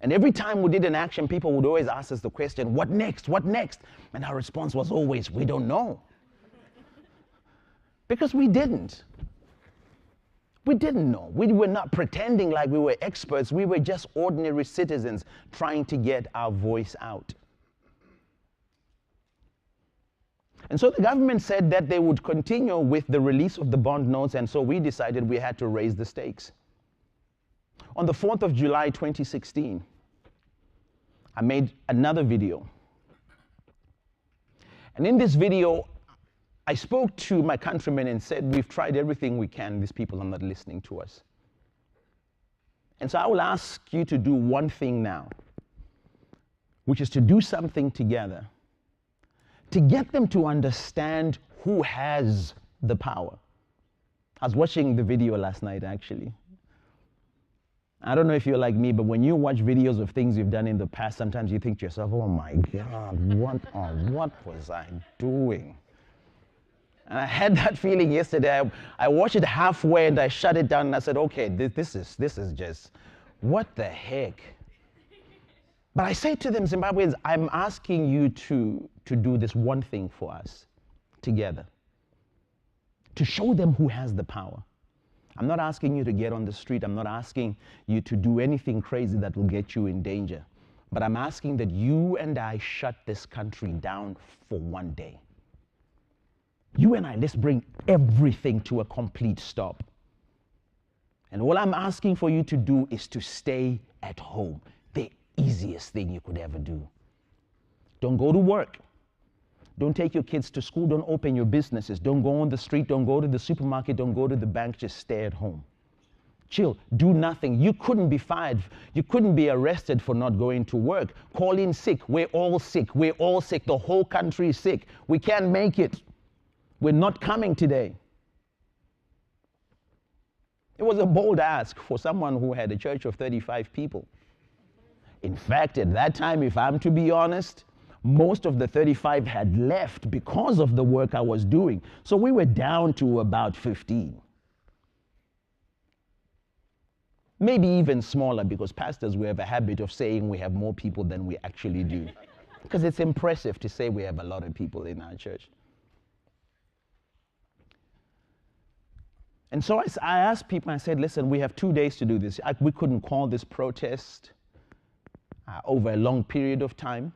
And every time we did an action, people would always ask us the question, what next? What next? And our response was always, we don't know. Because we didn't. We didn't know. We were not pretending like we were experts. We were just ordinary citizens trying to get our voice out. And so the government said that they would continue with the release of the bond notes, and so we decided we had to raise the stakes. On the 4th of July 2016, I made another video. And in this video, I spoke to my countrymen and said, we've tried everything we can. These people are not listening to us. And so I will ask you to do one thing now, which is to do something together to get them to understand who has the power. I was watching the video last night, actually. I don't know if you're like me, but when you watch videos of things you've done in the past, sometimes you think to yourself, oh my God, what was I doing? And I had that feeling yesterday. I watched it halfway and I shut it down and I said, okay, this is just, what the heck? But I say to them, Zimbabweans, I'm asking you to do this one thing for us together, to show them who has the power. I'm not asking you to get on the street. I'm not asking you to do anything crazy that will get you in danger. But I'm asking that you and I shut this country down for one day. You and I, let's bring everything to a complete stop. And all I'm asking for you to do is to stay at home. The easiest thing you could ever do. Don't go to work. Don't take your kids to school. Don't open your businesses. Don't go on the street. Don't go to the supermarket. Don't go to the bank. Just stay at home. Chill. Do nothing. You couldn't be fired. You couldn't be arrested for not going to work. Call in sick. We're all sick. We're all sick. The whole country is sick. We can't make it. We're not coming today. It was a bold ask for someone who had a church of 35 people. In fact, at that time, if I'm to be honest, most of the 35 had left because of the work I was doing. So we were down to about 15. Maybe even smaller, because pastors, we have a habit of saying we have more people than we actually do. Because it's impressive to say we have a lot of people in our church. And so I asked people, I said, listen, we have 2 days to do this. We couldn't call this protest over a long period of time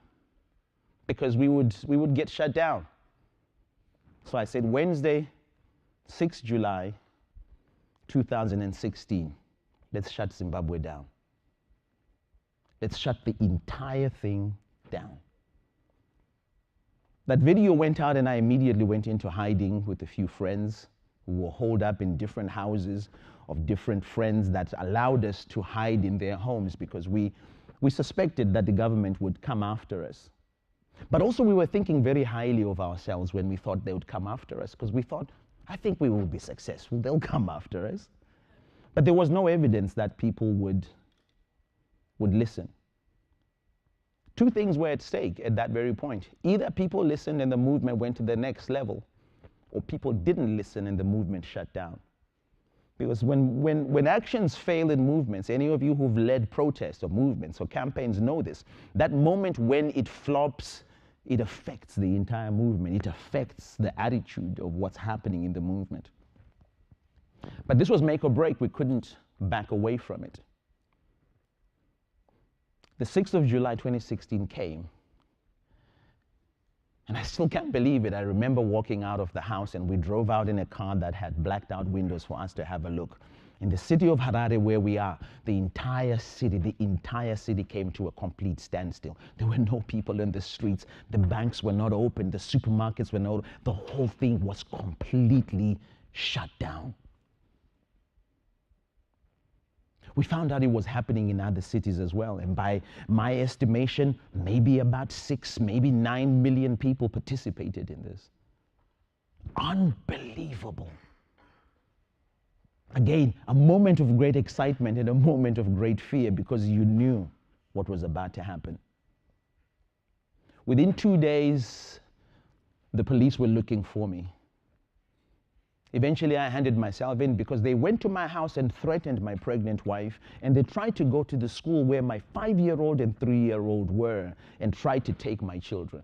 because we would get shut down. So I said, Wednesday, 6 July, 2016, let's shut Zimbabwe down. Let's shut the entire thing down. That video went out and I immediately went into hiding with a few friends who were holed up in different houses of different friends that allowed us to hide in their homes because we suspected that the government would come after us. But also we were thinking very highly of ourselves when we thought they would come after us because we thought, I think we will be successful, they'll come after us. But there was no evidence that people would listen. Two things were at stake at that very point. Either people listened and the movement went to the next level, or people didn't listen and the movement shut down. Because when actions fail in movements, any of you who've led protests or movements or campaigns know this, that moment when it flops, it affects the entire movement. It affects the attitude of what's happening in the movement. But this was make or break. We couldn't back away from it. The 6th of July 2016 came. And I still can't believe it. I remember walking out of the house and we drove out in a car that had blacked out windows for us to have a look. In the city of Harare where we are, the entire city came to a complete standstill. There were no people in the streets. The banks were not open. The supermarkets were not open. The whole thing was completely shut down. We found out it was happening in other cities as well. And by my estimation, maybe about 6, maybe 9 million people participated in this. Unbelievable. Again, a moment of great excitement and a moment of great fear because you knew what was about to happen. Within 2 days, the police were looking for me. Eventually, I handed myself in because they went to my house and threatened my pregnant wife, and they tried to go to the school where my 5-year-old and 3-year-old were and tried to take my children.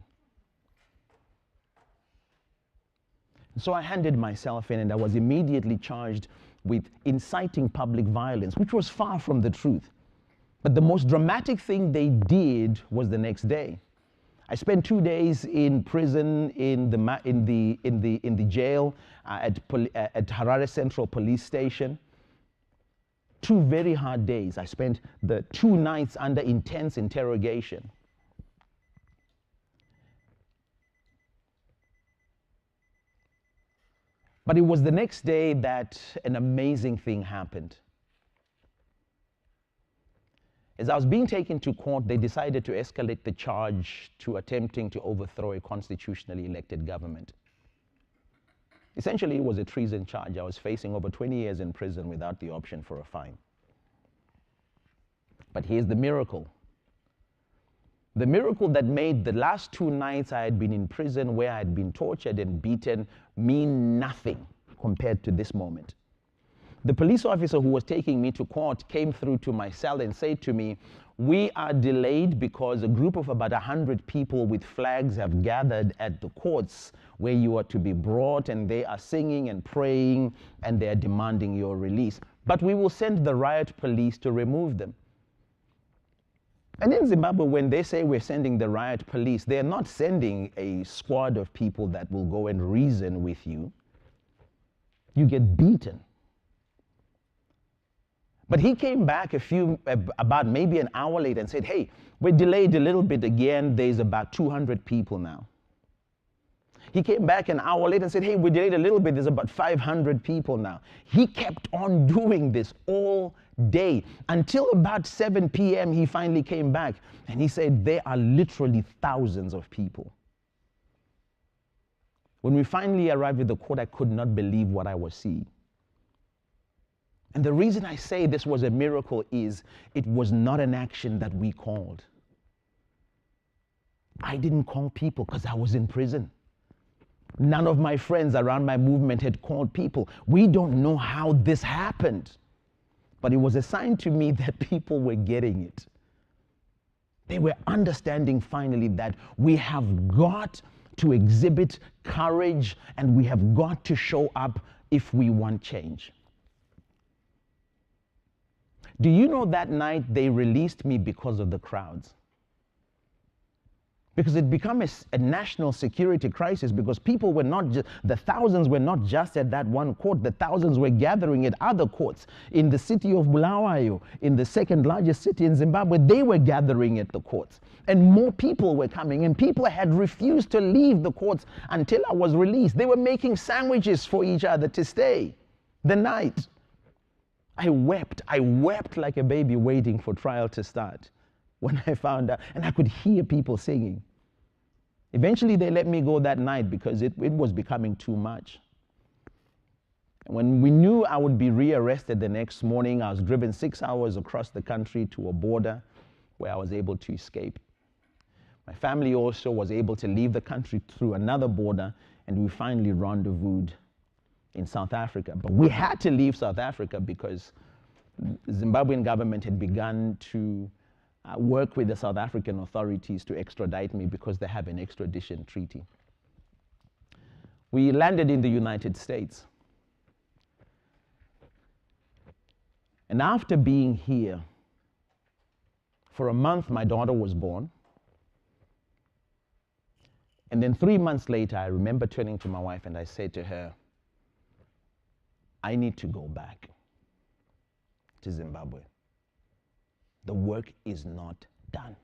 So I handed myself in, and I was immediately charged with inciting public violence, which was far from the truth. But the most dramatic thing they did was the next day. I spent 2 days in prison in the jail at Harare Central Police Station. 2 very hard days. I spent the 2 nights under intense interrogation. But it was the next day that an amazing thing happened. As I was being taken to court, they decided to escalate the charge to attempting to overthrow a constitutionally elected government. Essentially, it was a treason charge. I was facing over 20 years in prison without the option for a fine. But here's the miracle. The miracle that made the last 2 nights I had been in prison, where I had been tortured and beaten, mean nothing compared to this moment. The police officer who was taking me to court came through to my cell and said to me, "We are delayed because a group of about 100 people with flags have gathered at the courts where you are to be brought, and they are singing and praying, and they are demanding your release. But we will send the riot police to remove them." And in Zimbabwe, when they say we're sending the riot police, they're not sending a squad of people that will go and reason with you. You get beaten. But he came back about maybe an hour later and said, "Hey, we're delayed a little bit again. There's about 200 people now." He came back an hour later and said, "Hey, we're delayed a little bit. There's about 500 people now." He kept on doing this all day until about 7 p.m. He finally came back and he said, "There are literally thousands of people." When we finally arrived at the court, I could not believe what I was seeing. And the reason I say this was a miracle is it was not an action that we called. I didn't call people because I was in prison. None of my friends around my movement had called people. We don't know how this happened, but it was a sign to me that people were getting it. They were understanding finally that we have got to exhibit courage and we have got to show up if we want change. Do you know that night they released me because of the crowds? Because it became a national security crisis, because people were not just, the thousands were not just at that one court, the thousands were gathering at other courts. In the city of Bulawayo, in the second largest city in Zimbabwe, they were gathering at the courts. And more people were coming, and people had refused to leave the courts until I was released. They were making sandwiches for each other to stay the night. I wept like a baby waiting for trial to start when I found out, and I could hear people singing. Eventually they let me go that night because it was becoming too much. And when we knew I would be rearrested the next morning, I was driven 6 hours across the country to a border where I was able to escape. My family also was able to leave the country through another border, and we finally rendezvoused in South Africa. But we had to leave South Africa because the Zimbabwean government had begun to work with the South African authorities to extradite me because they have an extradition treaty. We landed in the United States. And after being here for a month, my daughter was born. And then 3 months later, I remember turning to my wife and I said to her, "I need to go back to Zimbabwe. The work is not done."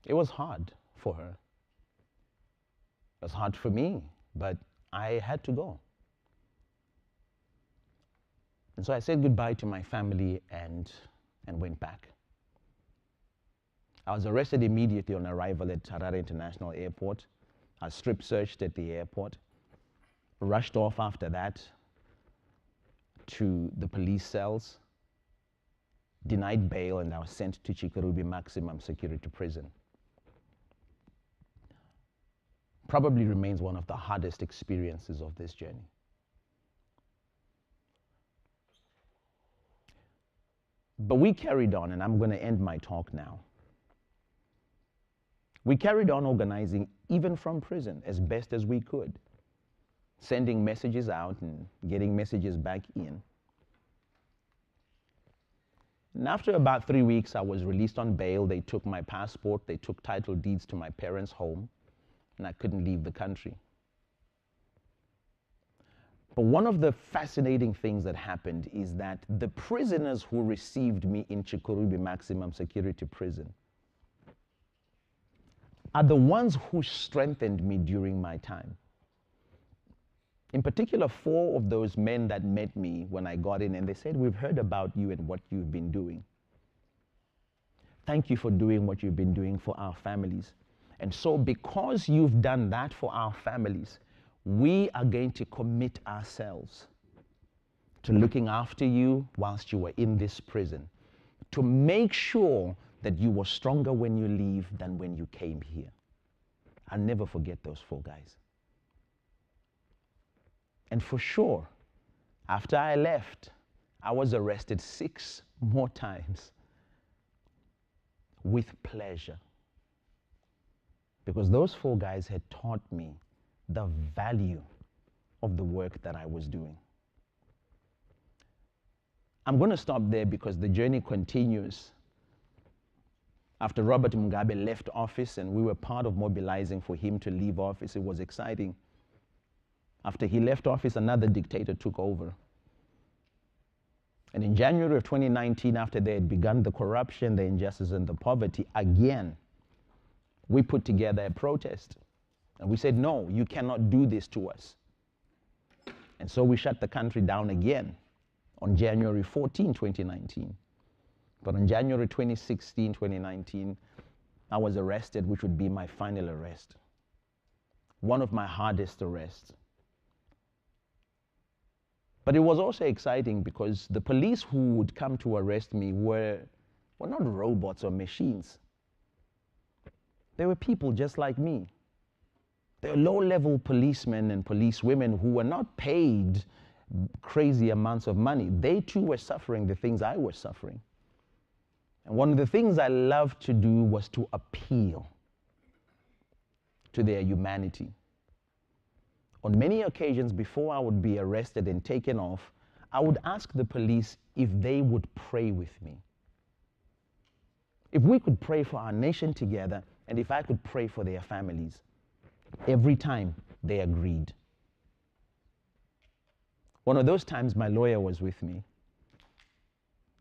It was hard for her. It was hard for me, but I had to go. And so I said goodbye to my family and went back. I was arrested immediately on arrival at Harare International Airport. I was strip searched at the airport. Rushed off after that to the police cells, denied bail, and I was sent to Chirikova maximum security prison. probably remains one of the hardest experiences of this journey. But we carried on, and I'm going to end my talk now. We carried on organizing even from prison as best as we could, sending messages out and getting messages back in. And after about 3 weeks, I was released on bail. They took my passport, they took title deeds to my parents' home, and I couldn't leave the country. But one of the fascinating things that happened is that the prisoners who received me in Chikurubi Maximum Security Prison are the ones who strengthened me during my time. In particular, 4 of those men that met me when I got in, and they said, "We've heard about you and what you've been doing. Thank you for doing what you've been doing for our families. And so because you've done that for our families, we are going to commit ourselves to looking after you whilst you were in this prison, to make sure that you were stronger when you leave than when you came here." I'll never forget those 4 guys. And for sure, after I left, I was arrested 6 more times with pleasure, because those 4 guys had taught me the value of the work that I was doing. I'm going to stop there because the journey continues. After Robert Mugabe left office and we were part of mobilizing for him to leave office, it was exciting. After he left office, another dictator took over. And in January of 2019, after they had begun the corruption, the injustice, and the poverty, again, we put together a protest. And we said, "No, you cannot do this to us." And so we shut the country down again on January 14, 2019. But on January 2016, 2019, I was arrested, which would be my final arrest. One of my hardest arrests. But it was also exciting because the police who would come to arrest me were not robots or machines. They were people just like me. They were low-level policemen and policewomen who were not paid crazy amounts of money. They too were suffering the things I was suffering. And one of the things I loved to do was to appeal to their humanity. On many occasions before I would be arrested and taken off, I would ask the police if they would pray with me. If we could pray for our nation together, and if I could pray for their families. Every time they agreed. One of those times my lawyer was with me.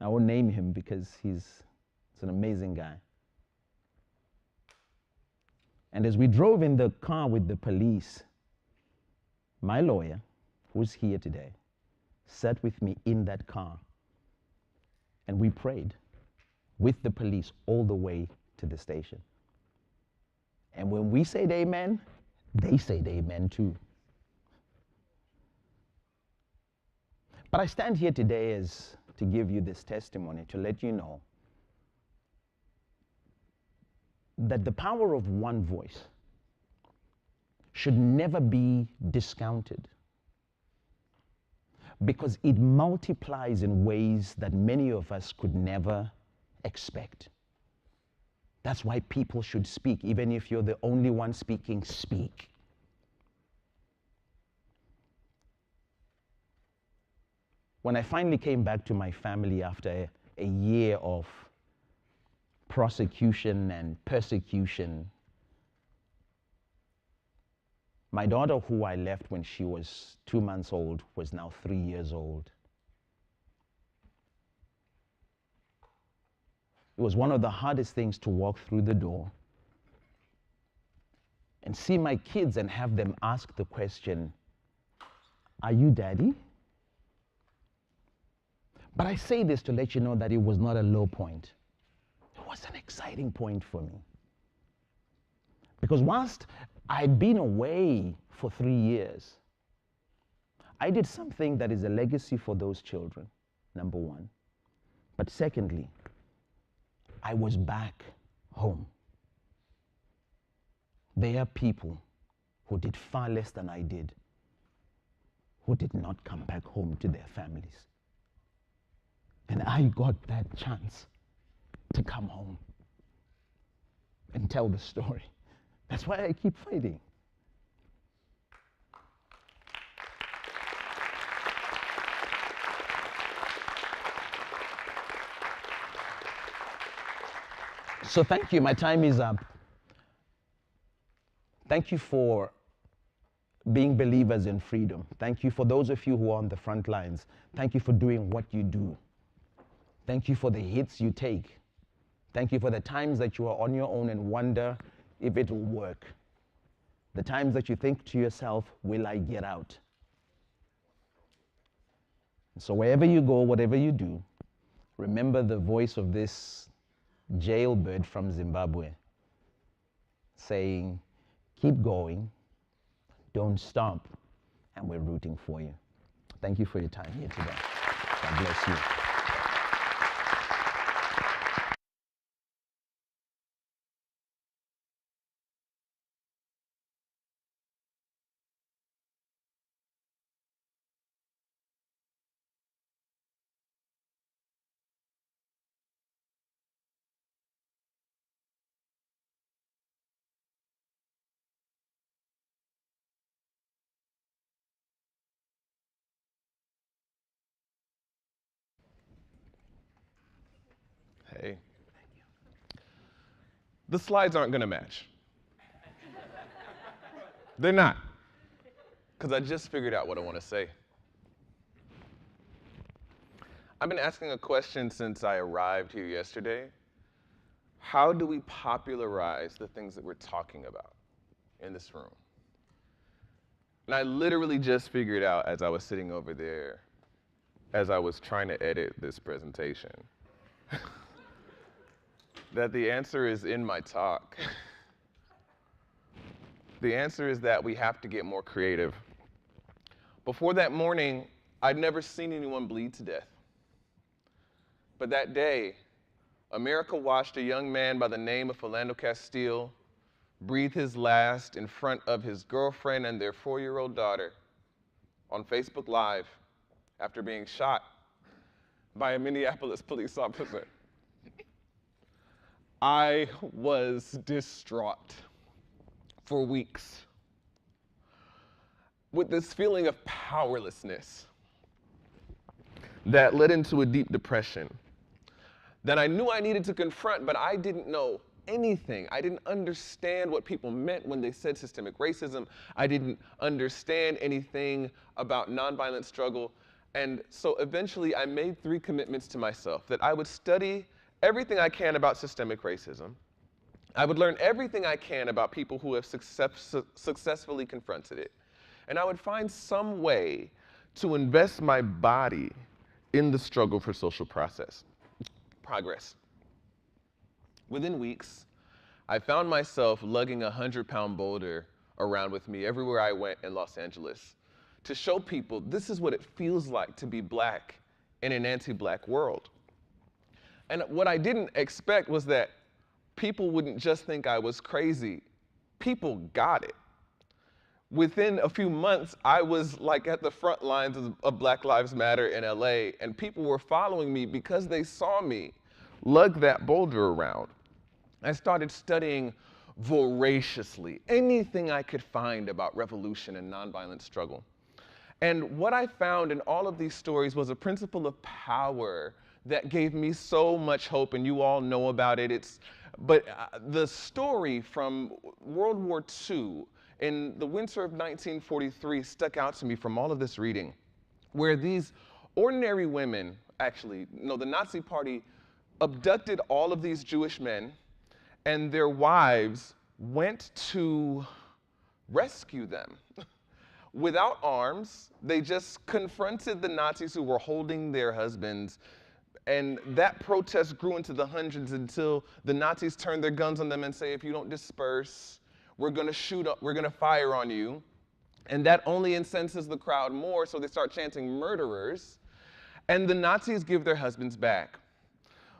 I won't name him because he's an amazing guy. And as we drove in the car with the police, my lawyer, who's here today, sat with me in that car. And we prayed with the police all the way to the station. And when we said amen, they said amen too. But I stand here today as to give you this testimony, to let you know that the power of one voice should never be discounted, because it multiplies in ways that many of us could never expect. That's why people should speak. Even if you're the only one speaking, speak. When I finally came back to my family after a year of prosecution and persecution, my daughter, who I left when she was 2 months old, was now 3 years old. It was one of the hardest things to walk through the door and see my kids and have them ask the question, "Are you daddy?" But I say this to let you know that it was not a low point. It was an exciting point for me. Because whilst I'd been away for 3 years, I did something that is a legacy for those children, number one. But secondly, I was back home. They are people who did far less than I did, who did not come back home to their families. And I got that chance to come home and tell the story. That's why I keep fighting. So thank you, my time is up. Thank you for being believers in freedom. Thank you for those of you who are on the front lines. Thank you for doing what you do. Thank you for the hits you take. Thank you for the times that you are on your own and wonder if it will work. The times that you think to yourself, will I get out? So wherever you go, whatever you do, remember the voice of this jailbird from Zimbabwe saying, keep going, don't stop, and we're rooting for you. Thank you for your time here today. God bless you. Hey. The slides aren't going to match. They're not. Because I just figured out what I want to say. I've been asking a question since I arrived here yesterday. How do we popularize the things that we're talking about in this room? And I literally just figured out as I was sitting over there, as I was trying to edit this presentation, that the answer is in my talk. The answer is that we have to get more creative. Before that morning, I'd never seen anyone bleed to death. But that day, America watched a young man by the name of Philando Castile breathe his last in front of his girlfriend and their 4-year-old daughter on Facebook Live after being shot by a Minneapolis police officer. I was distraught for weeks with this feeling of powerlessness that led into a deep depression that I knew I needed to confront, but I didn't know anything. I didn't understand what people meant when they said systemic racism. I didn't understand anything about nonviolent struggle. And so eventually I made 3 commitments to myself: that I would study everything I can about systemic racism. I would learn everything I can about people who have successfully confronted it. And I would find some way to invest my body in the struggle for social progress. Within weeks, I found myself lugging a 100-pound boulder around with me everywhere I went in Los Angeles to show people this is what it feels like to be black in an anti-black world. And what I didn't expect was that people wouldn't just think I was crazy. People got it. Within a few months, I was like at the front lines of Black Lives Matter in LA, and people were following me because they saw me lug that boulder around. I started studying voraciously anything I could find about revolution and nonviolent struggle. And what I found in all of these stories was a principle of power that gave me so much hope, and you all know about it. But the story from World War II in the winter of 1943 stuck out to me from all of this reading, where these ordinary women, actually, no, the Nazi Party abducted all of these Jewish men, and their wives went to rescue them. Without arms, they just confronted the Nazis who were holding their husbands, and that protest grew into the hundreds until the Nazis turned their guns on them and say, if you don't disperse, we're gonna fire on you. And that only incenses the crowd more, so they start chanting murderers, and the Nazis give their husbands back.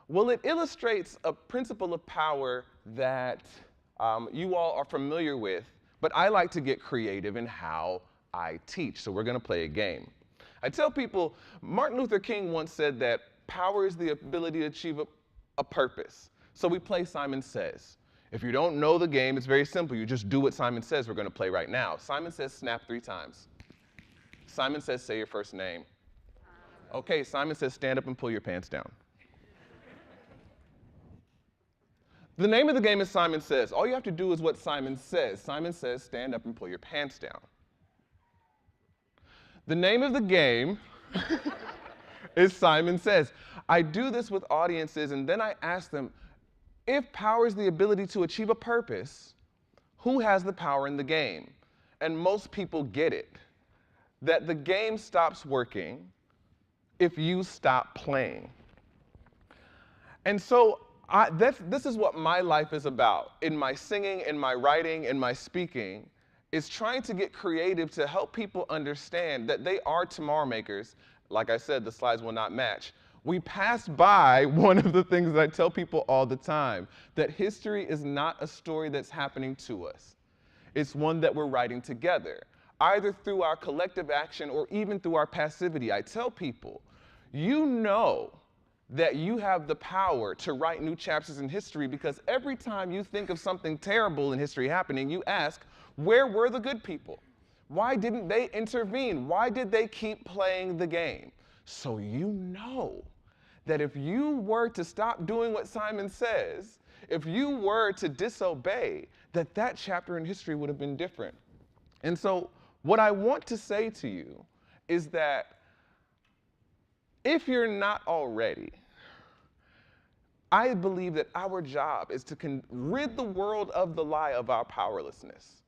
Well, it illustrates a principle of power that you all are familiar with, but I like to get creative in how I teach. So we're going to play a game. I tell people, Martin Luther King once said that power is the ability to achieve a purpose. So we play Simon Says. If you don't know the game, it's very simple. You just do what Simon says. We're going to play right now. Simon says snap 3 times. Simon says say your first name. Okay, Simon says stand up and pull your pants down. The name of the game is Simon Says. All you have to do is what Simon says. Simon says stand up and pull your pants down. The name of the game is Simon Says. I do this with audiences, and then I ask them, if power is the ability to achieve a purpose, who has the power in the game? And most people get it, that the game stops working if you stop playing. And so this is what my life is about. In my singing, in my writing, in my speaking, is trying to get creative to help people understand that they are tomorrow makers. Like I said, the slides will not match. We passed by one of the things that I tell people all the time, that history is not a story that's happening to us. It's one that we're writing together, either through our collective action or even through our passivity. I tell people, you know that you have the power to write new chapters in history because every time you think of something terrible in history happening, you ask, where were the good people? Why didn't they intervene? Why did they keep playing the game? So you know that if you were to stop doing what Simon says, if you were to disobey, that chapter in history would have been different. And so what I want to say to you is that if you're not already, I believe that our job is to rid the world of the lie of our powerlessness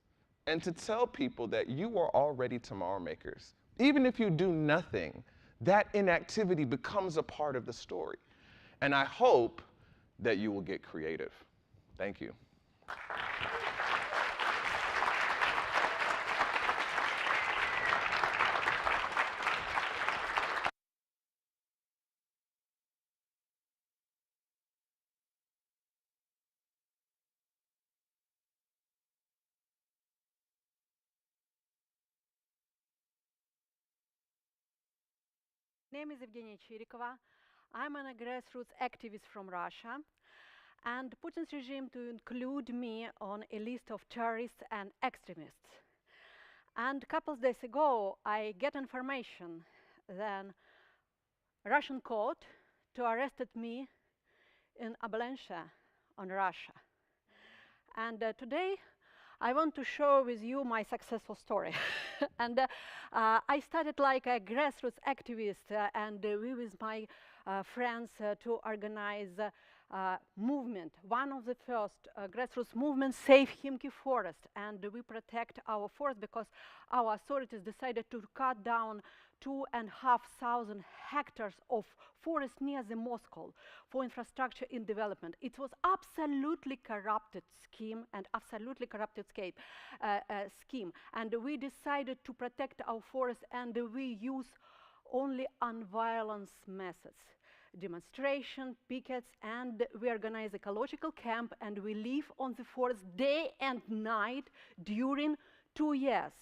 and to tell people that you are already tomorrow makers. Even if you do nothing, that inactivity becomes a part of the story. And I hope that you will get creative. Thank you. My name is Yevgeniya Chirikova. I'm a grassroots activist from Russia, and Putin's regime to include me on a list of terrorists and extremists. And a couple of days ago, I get information that Russian court to arrested me in Ablanche on Russia. And today, I want to share with you my successful story. And I started like a grassroots activist, and we with my friends to organize movement. One of the first grassroots movements, Save Khimki Forest, and we protect our forest because our authorities decided to cut down 2,500 hectares of forest near the Moscow for infrastructure in development. It was absolutely corrupted scheme and absolutely corrupted scheme. And we decided to protect our forest, and we use only non-violence methods. Demonstration, pickets, and we organize ecological camp, and we live on the forest day and night during 2 years.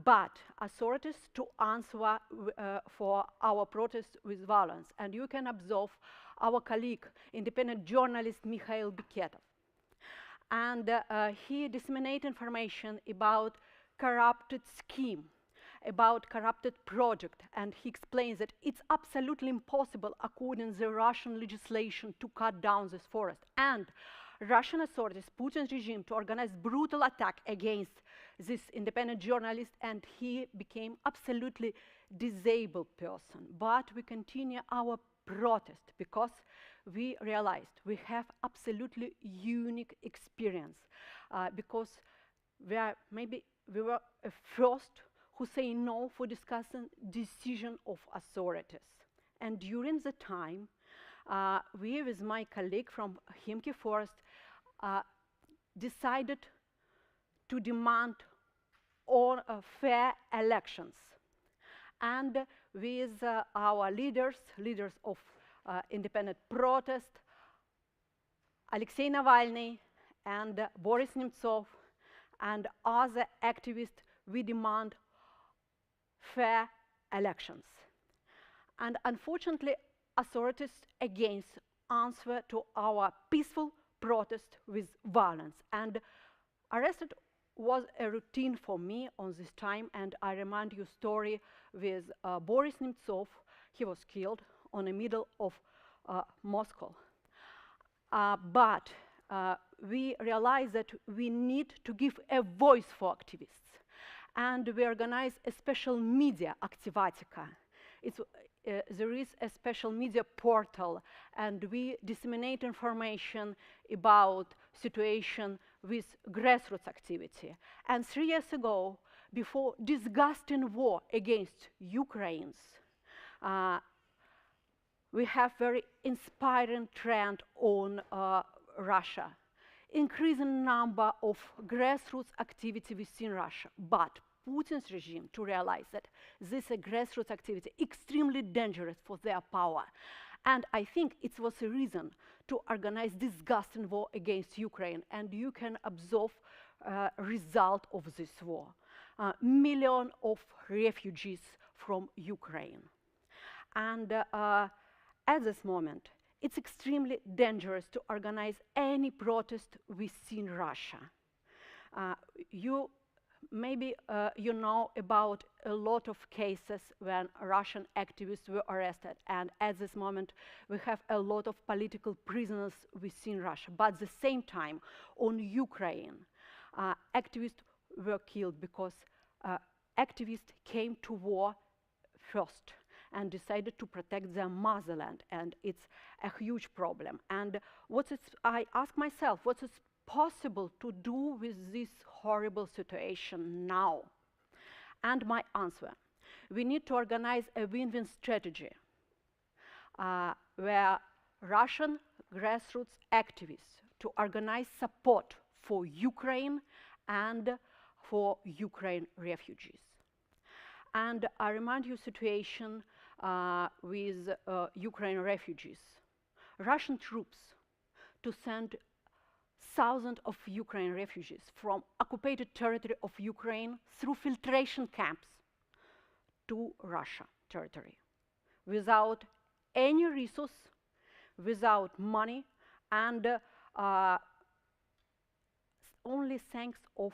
But authorities to answer for our protest with violence. And you can observe our colleague, independent journalist Mikhail Beketov. And he disseminated information about corrupted scheme, about corrupted project, and he explains that it's absolutely impossible according to the Russian legislation to cut down this forest. And Russian authorities, Putin's regime, to organize brutal attack against this independent journalist, and he became absolutely disabled person. But we continue our protest because we realized we have absolutely unique experience because we were a first who say no for discussing decision of authorities. And during the time, we with my colleague from Khimki Forest decided to demand on fair elections. And with our leaders of independent protest, Alexei Navalny and Boris Nemtsov, and other activists, we demand fair elections. And unfortunately, authorities again answer to our peaceful protest with violence. And arrested was a routine for me on this time, and I remind you story with Boris Nemtsov. He was killed on the middle of Moscow. But we realized that we need to give a voice for activists. And we organized a special media, Aktivatika. There is a special media portal, and we disseminate information about situation with grassroots activity. And 3 years ago, before disgusting war against Ukraine, we have very inspiring trend on Russia. Increasing number of grassroots activity within Russia, but Putin's regime to realize that this grassroots activity extremely dangerous for their power. And I think it was a reason to organize disgusting war against Ukraine, and you can observe result of this war. Millions of refugees from Ukraine. And at this moment, it's extremely dangerous to organize any protest within Russia. Maybe you know about a lot of cases when Russian activists were arrested, and at this moment we have a lot of political prisoners within Russia. But at the same time, on Ukraine, activists were killed because activists came to war first and decided to protect their motherland, and it's a huge problem. And I ask myself, what is possible to do with this horrible situation now? And my answer, we need to organize a win-win strategy where Russian grassroots activists to organize support for Ukraine and for Ukraine refugees. And I remind you situation with Ukraine refugees. Russian troops to send thousands of Ukraine refugees from occupied territory of Ukraine through filtration camps to Russia territory without any resource, without money, and only thanks of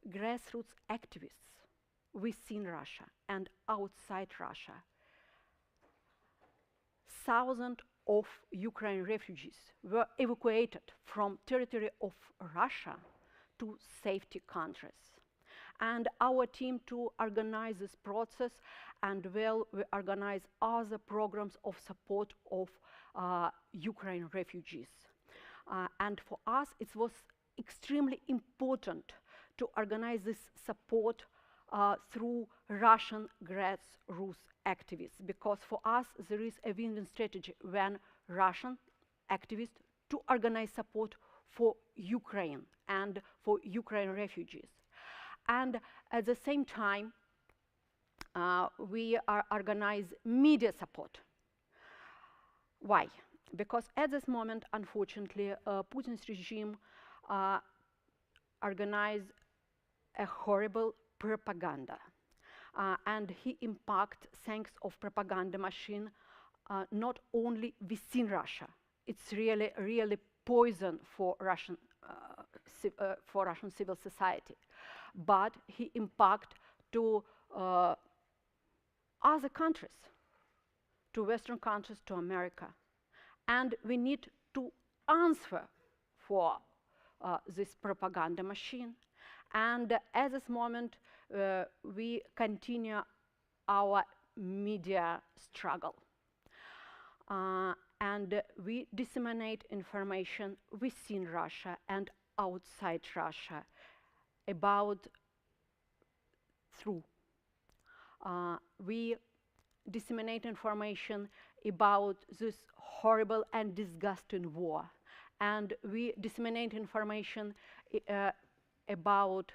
grassroots activists within Russia and outside Russia. Thousands of Ukraine refugees were evacuated from territory of Russia to safety countries. And our team to organize this process, and well, we organize other programs of support of Ukraine refugees. And for us, it was extremely important to organize this support through Russian grassroots activists, because for us there is a win-win strategy when Russian activists to organize support for Ukraine and for Ukraine refugees. And at the same time, we are organize media support. Why? Because at this moment, unfortunately, Putin's regime organized a horrible propaganda. And he impact thanks of propaganda machine not only within Russia. It's really poison for Russian civil society, but he impact to other countries, to Western countries, to America, and we need to answer for this propaganda machine. And at this moment, we continue our media struggle. And we disseminate information within Russia and outside Russia about we disseminate information about this horrible and disgusting war. And we disseminate information about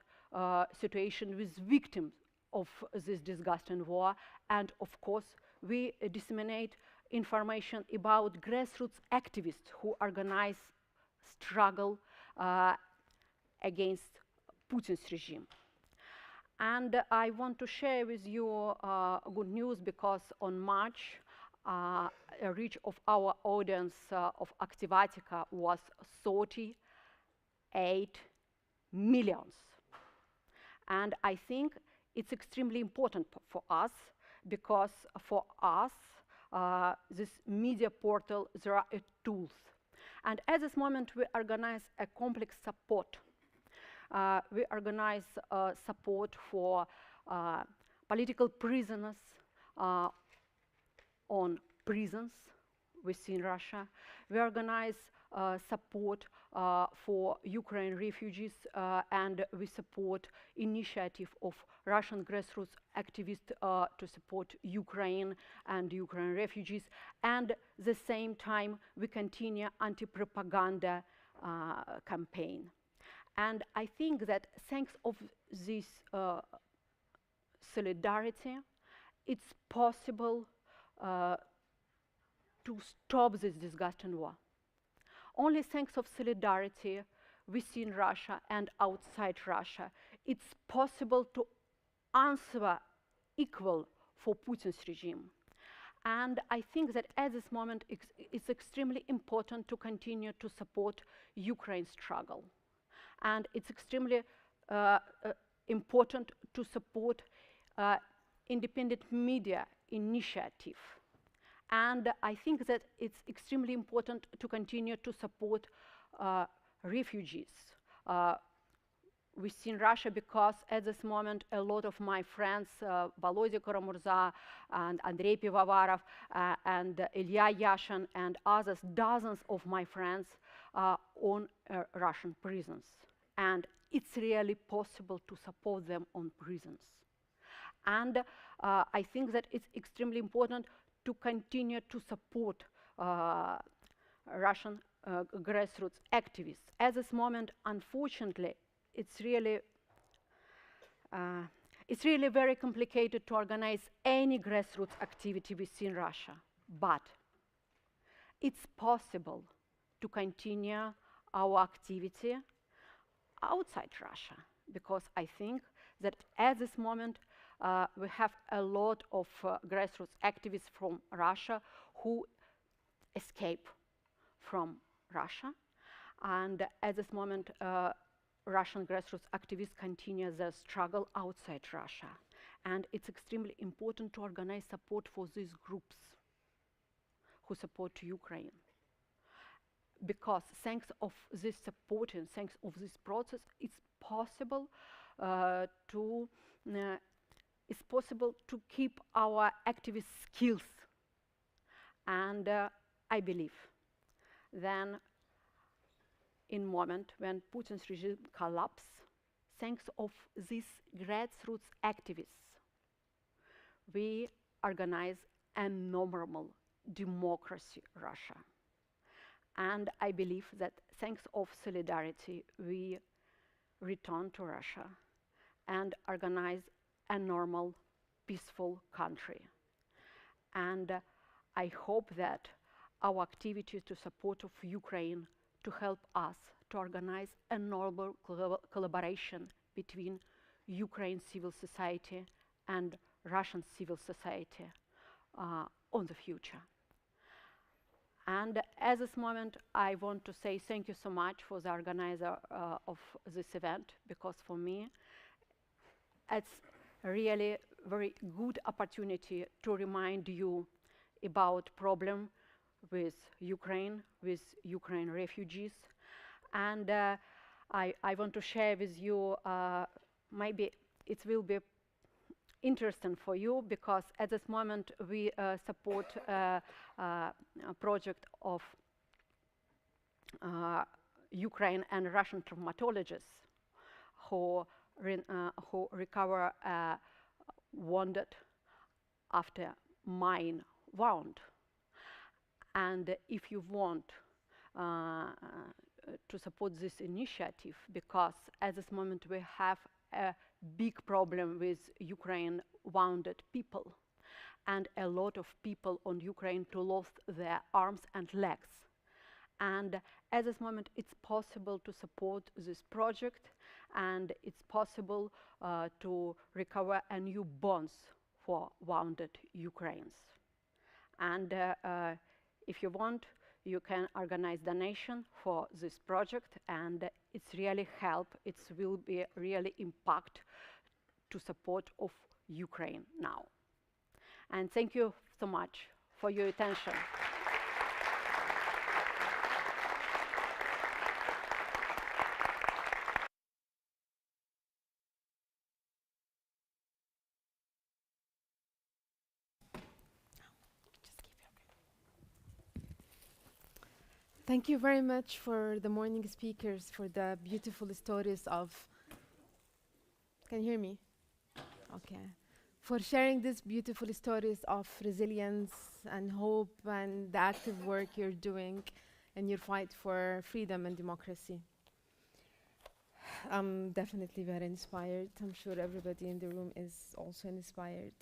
situation with victims of this disgusting war. And of course, we disseminate information about grassroots activists who organize struggle against Putin's regime. And I want to share with you good news, because on March, a reach of our audience of Activatica was 38 millions. And I think it's extremely important for us, because for us, this media portal, there are tools. And at this moment, we organize a complex support. We organize support for political prisoners on prisons within Russia. We organize support for Ukraine refugees, and we support initiative of Russian grassroots activists to support Ukraine and Ukraine refugees. And at the same time, we continue anti-propaganda campaign. And I think that thanks of this solidarity, it's possible to stop this disgusting war. Only thanks of solidarity within Russia and outside Russia, it's possible to answer equal for Putin's regime. And I think that at this moment, it's extremely important to continue to support Ukraine's struggle. And it's extremely important to support independent media initiative. And I think that it's extremely important to continue to support refugees within Russia, because at this moment a lot of my friends, Volodya Karamurza and Andrei Pivovarov and Ilya Yashin and others, dozens of my friends are on Russian prisons. And it's really possible to support them on prisons. And I think that it's extremely important to continue to support Russian grassroots activists. At this moment, unfortunately, it's really very complicated to organize any grassroots activity within Russia. But it's possible to continue our activity outside Russia, because I think that at this moment we have a lot of grassroots activists from Russia who escape from Russia. And at this moment, Russian grassroots activists continue their struggle outside Russia. And it's extremely important to organize support for these groups who support Ukraine. Because thanks of this support and thanks of this process, it's possible to keep our activist skills. And I believe then in moment when Putin's regime collapses, thanks of these grassroots activists, we organize a normal democracy Russia. And I believe that thanks of solidarity, we return to Russia and organize a normal, peaceful country. And I hope that our activity to support of Ukraine to help us to organize a normal collaboration between Ukraine civil society and Russian civil society on the future. And at this moment, I want to say thank you so much for the organizer of this event, because for me, it's really very good opportunity to remind you about problem with Ukraine refugees. And I want to share with you, maybe it will be interesting for you, because at this moment we support a project of Ukraine and Russian traumatologists who recover wounded after mine wound. And if you want to support this initiative, because at this moment we have a big problem with Ukraine wounded people, and a lot of people on Ukraine to lost their arms and legs. And at this moment, it's possible to support this project, and it's possible to recover a new bonds for wounded Ukrainians. And if you want, you can organize donation for this project, and it's really help. It will be really impact to support of Ukraine now. And thank you so much for your attention. Thank you very much for the morning speakers, for the beautiful stories of, can you hear me? Okay. For sharing these beautiful stories of resilience and hope and the active work you're doing in your fight for freedom and democracy. I'm definitely very inspired. I'm sure everybody in the room is also inspired.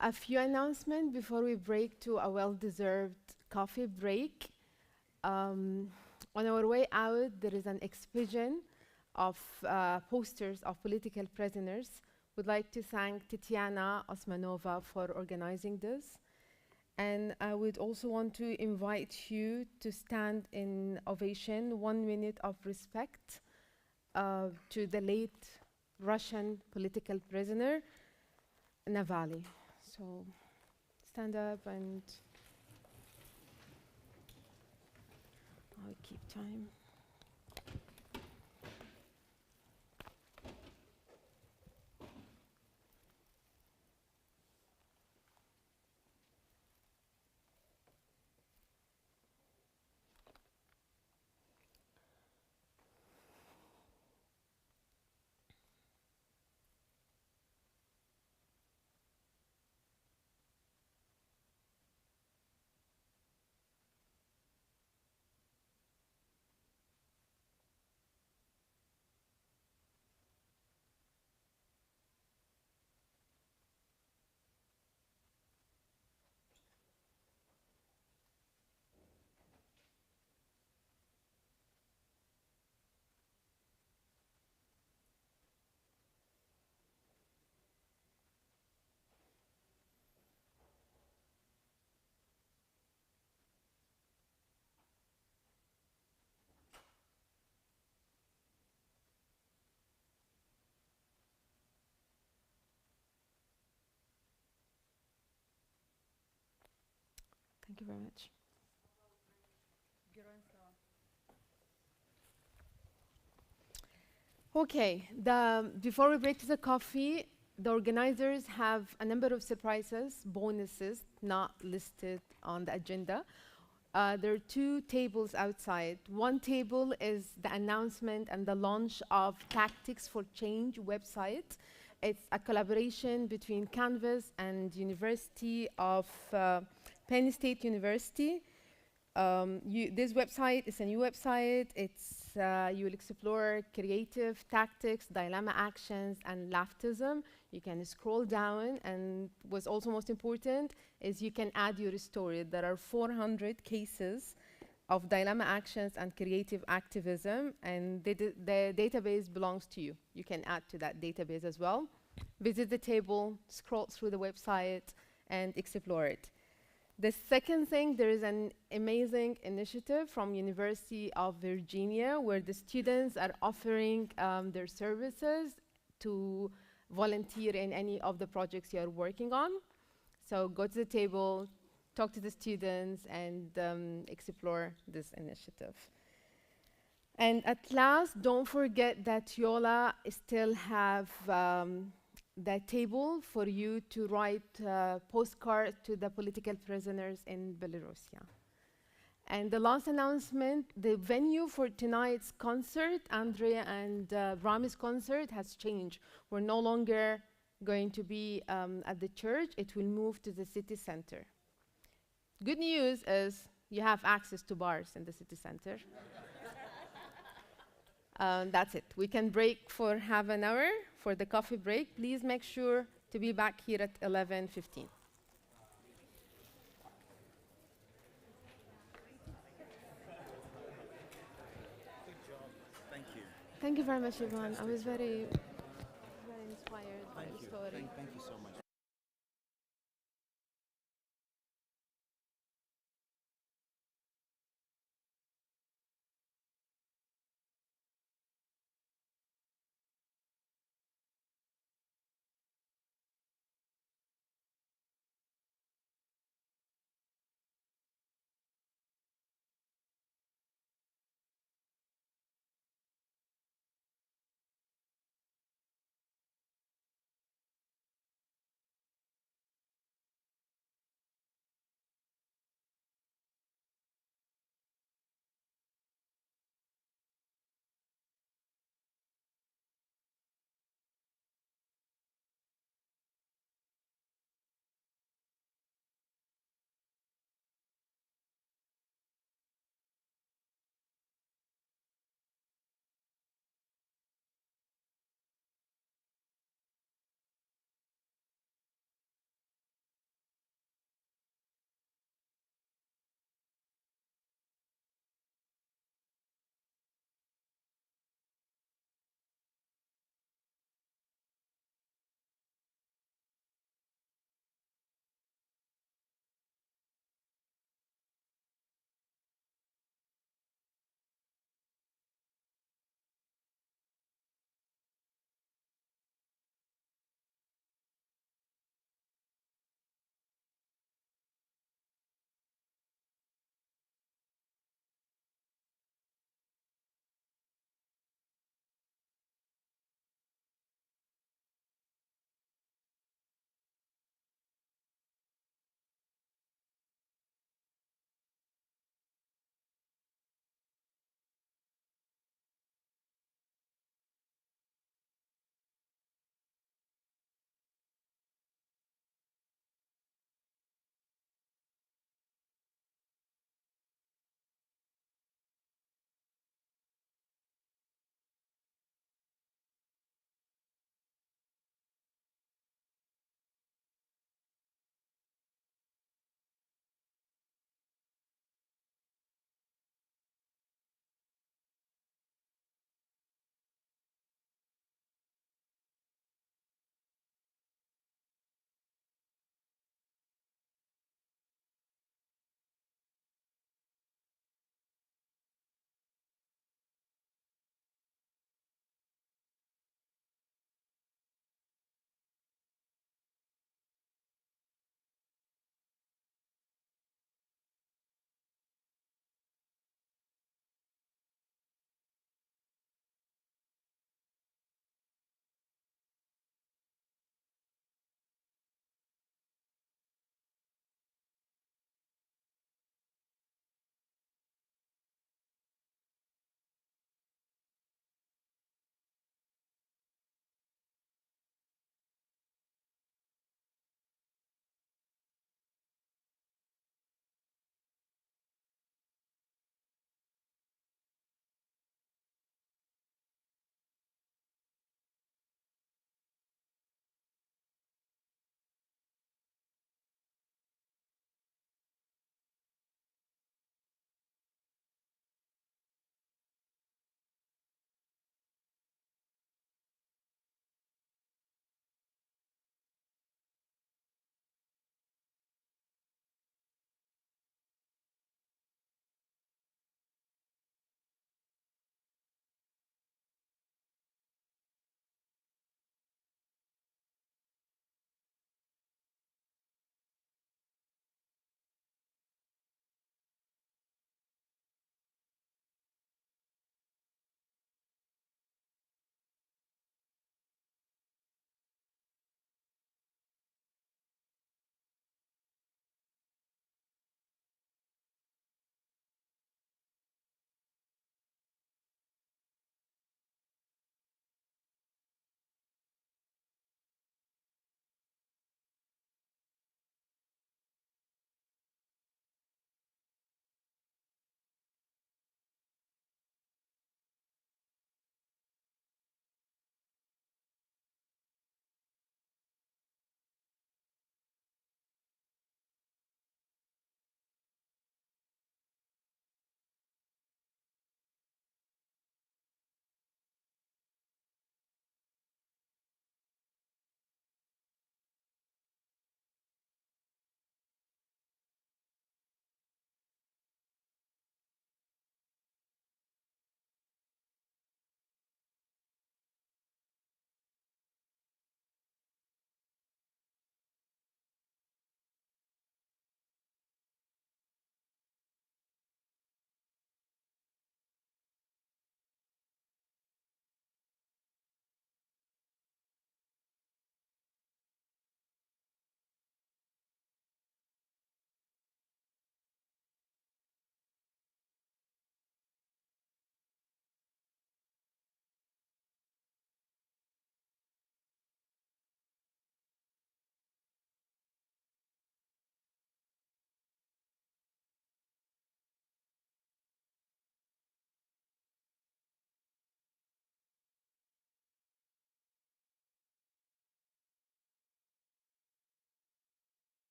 A few announcements before we break to a well-deserved coffee break. On our way out, there is an exhibition of posters of political prisoners. Would like to thank Tatiana Osmanova for organizing this. And I would also want to invite you to stand in ovation, 1 minute of respect to the late Russian political prisoner, Navalny. So stand up and I'll keep time. Thank you very much. Okay, before we break to the coffee, the organizers have a number of surprises, bonuses, not listed on the agenda. There are 2 tables outside. One table is the announcement and the launch of Tactics for Change website. It's a collaboration between Canvas and University of Penn State University. This website is a new website. You will explore creative tactics, dilemma actions, and leftism. You can scroll down, and what's also most important is you can add your story. There are 400 cases of dilemma actions and creative activism, and the database belongs to you. You can add to that database as well. Visit the table, scroll through the website, and explore it. The second thing, there is an amazing initiative from University of Virginia where the students are offering their services to volunteer in any of the projects you're working on. So go to the table, talk to the students, and explore this initiative. And at last, don't forget that Yola still have that table for you to write postcards to the political prisoners in Belarus. And the last announcement, the venue for tonight's concert, Andrea and Rami's concert, has changed. We're no longer going to be at the church. It will move to the city center. Good news is you have access to bars in the city center. That's it. We can break for half an hour for the coffee break. Please make sure to be back here at 11:15. Thank you very much, Ivan. I was very, very inspired by your story. Thank you so much.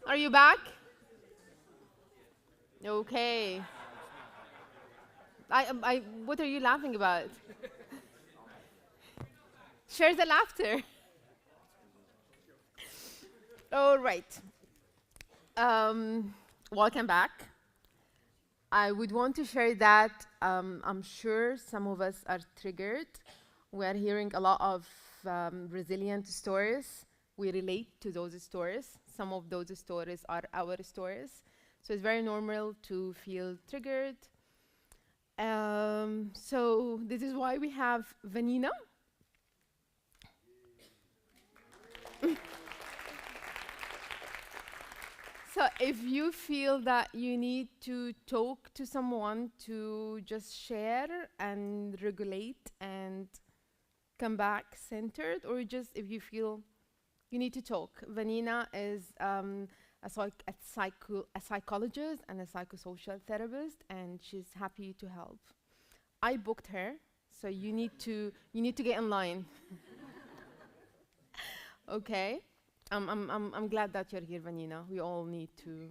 Are you back? Okay. What are you laughing about? Share the laughter. All right. Welcome back. I would want to share that I'm sure some of us are triggered. We are hearing a lot of resilient stories. We relate to those stories. Some of those stories are our stories. So it's very normal to feel triggered. So this is why we have Vanina. So if you feel that you need to talk to someone to just share and regulate and come back centered, or just if you feel you need to talk, Vanina is a psychologist and a psychosocial therapist, and she's happy to help. I booked her, so you need to get in line. Okay. I'm glad that you're here, Vanina. We all need to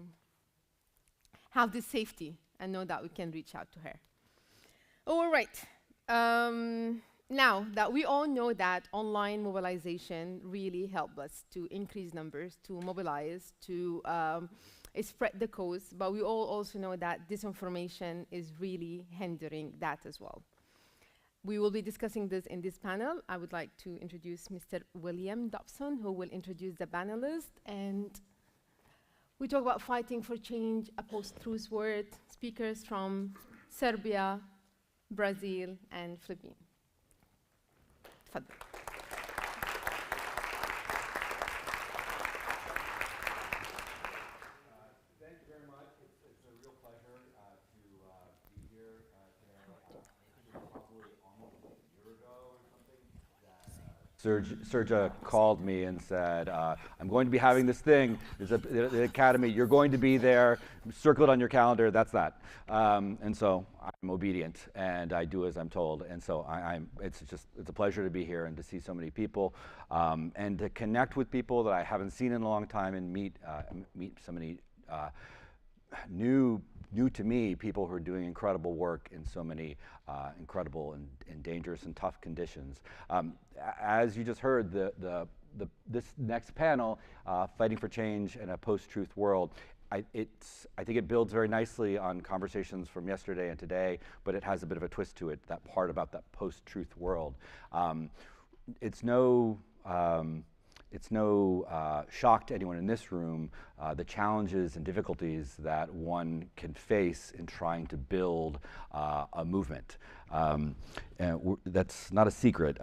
have this safety and know that we can reach out to her. All right. Now that we all know that online mobilization really helped us to increase numbers, to mobilize, to spread the cause, but we all also know that disinformation is really hindering that as well. We will be discussing this in this panel. I would like to introduce Mr. William Dobson, who will introduce the panelists. And we talk about fighting for change, a post-truth world, speakers from Serbia, Brazil, and Philippines. تفضل. Thank you very much. It's a real pleasure to be here today. Probably almost a year ago or something, Serja called me and said, I'm going to be having this thing. There's the Academy. You're going to be there. Circle it on your calendar. That's that. And so I'm obedient, and I do as I'm told. And so it's a pleasure to be here and to see so many people, and to connect with people that I haven't seen in a long time, and meet so many new to me people who are doing incredible work in so many incredible and dangerous and tough conditions. As you just heard, this next panel, Fighting for Change in a Post-Truth World, I think it builds very nicely on conversations from yesterday and today, but it has a bit of a twist to it, that part about that post-truth world. It's no shock to anyone in this room the challenges and difficulties that one can face in trying to build a movement. And that's not a secret.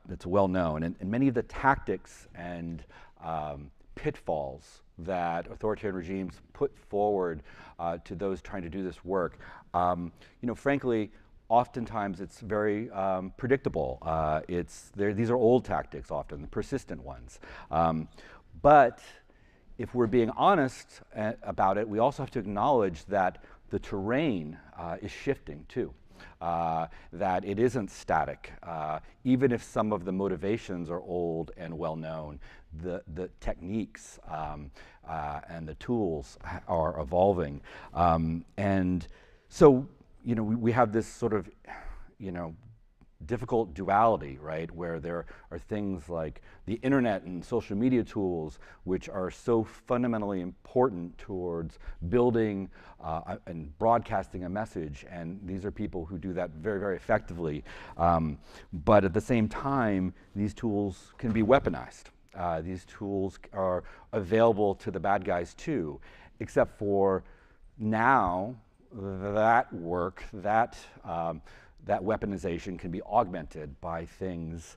It's well known. And many of the tactics and pitfalls that authoritarian regimes put forward to those trying to do this work, frankly, oftentimes it's very predictable. These are old tactics, often the persistent ones. But if we're being honest about it, we also have to acknowledge that the terrain is shifting too. That it isn't static. Even if some of the motivations are old and well known, the techniques and the tools are evolving. And so, we have this sort of, difficult duality, right, where there are things like the internet and social media tools, which are so fundamentally important towards building and broadcasting a message, and these are people who do that very, very effectively. But at the same time, these tools can be weaponized. These tools are available to the bad guys too, except for now that work, that weaponization can be augmented by things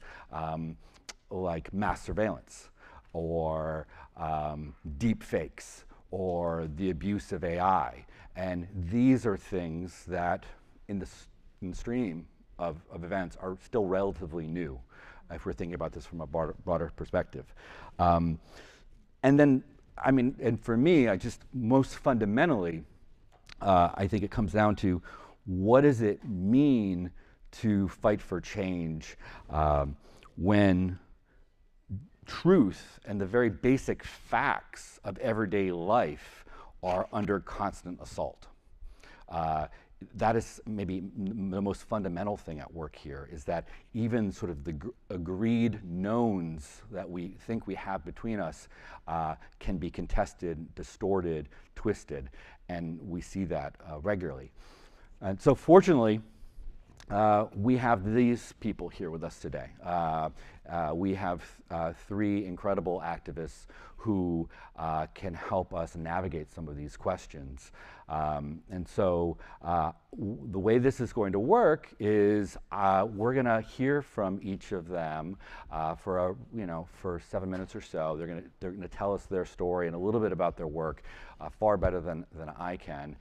like mass surveillance, or deep fakes, or the abuse of AI. And these are things that in the stream of events are still relatively new, if we're thinking about this from a broader perspective. And then, and for me, most fundamentally, I think it comes down to, what does it mean to fight for change when truth and the very basic facts of everyday life are under constant assault. That is maybe the most fundamental thing at work here, is that even sort of the agreed knowns that we think we have between us can be contested, distorted, twisted, and we see that regularly. And so fortunately, we have these people here with us today. We have three incredible activists who can help us navigate some of these questions. And so the way this is going to work is we're going to hear from each of them for 7 minutes or so. They're going to tell us their story and a little bit about their work, far better than I can.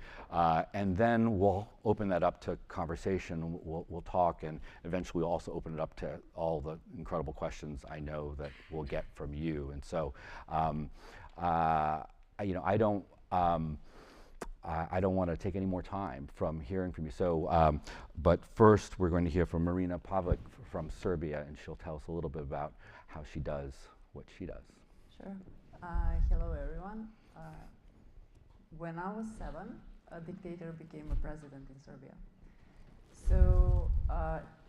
And then we'll open that up to conversation. We'll talk, and eventually we'll also open it up to all the incredible questions I know that we'll get from you. And so, I don't want to take any more time from hearing from you. So, but first we're going to hear from Marina Pavlik from Serbia, and she'll tell us a little bit about how she does what she does. Sure. Hello, everyone. When I was 7, a dictator became a president in Serbia. So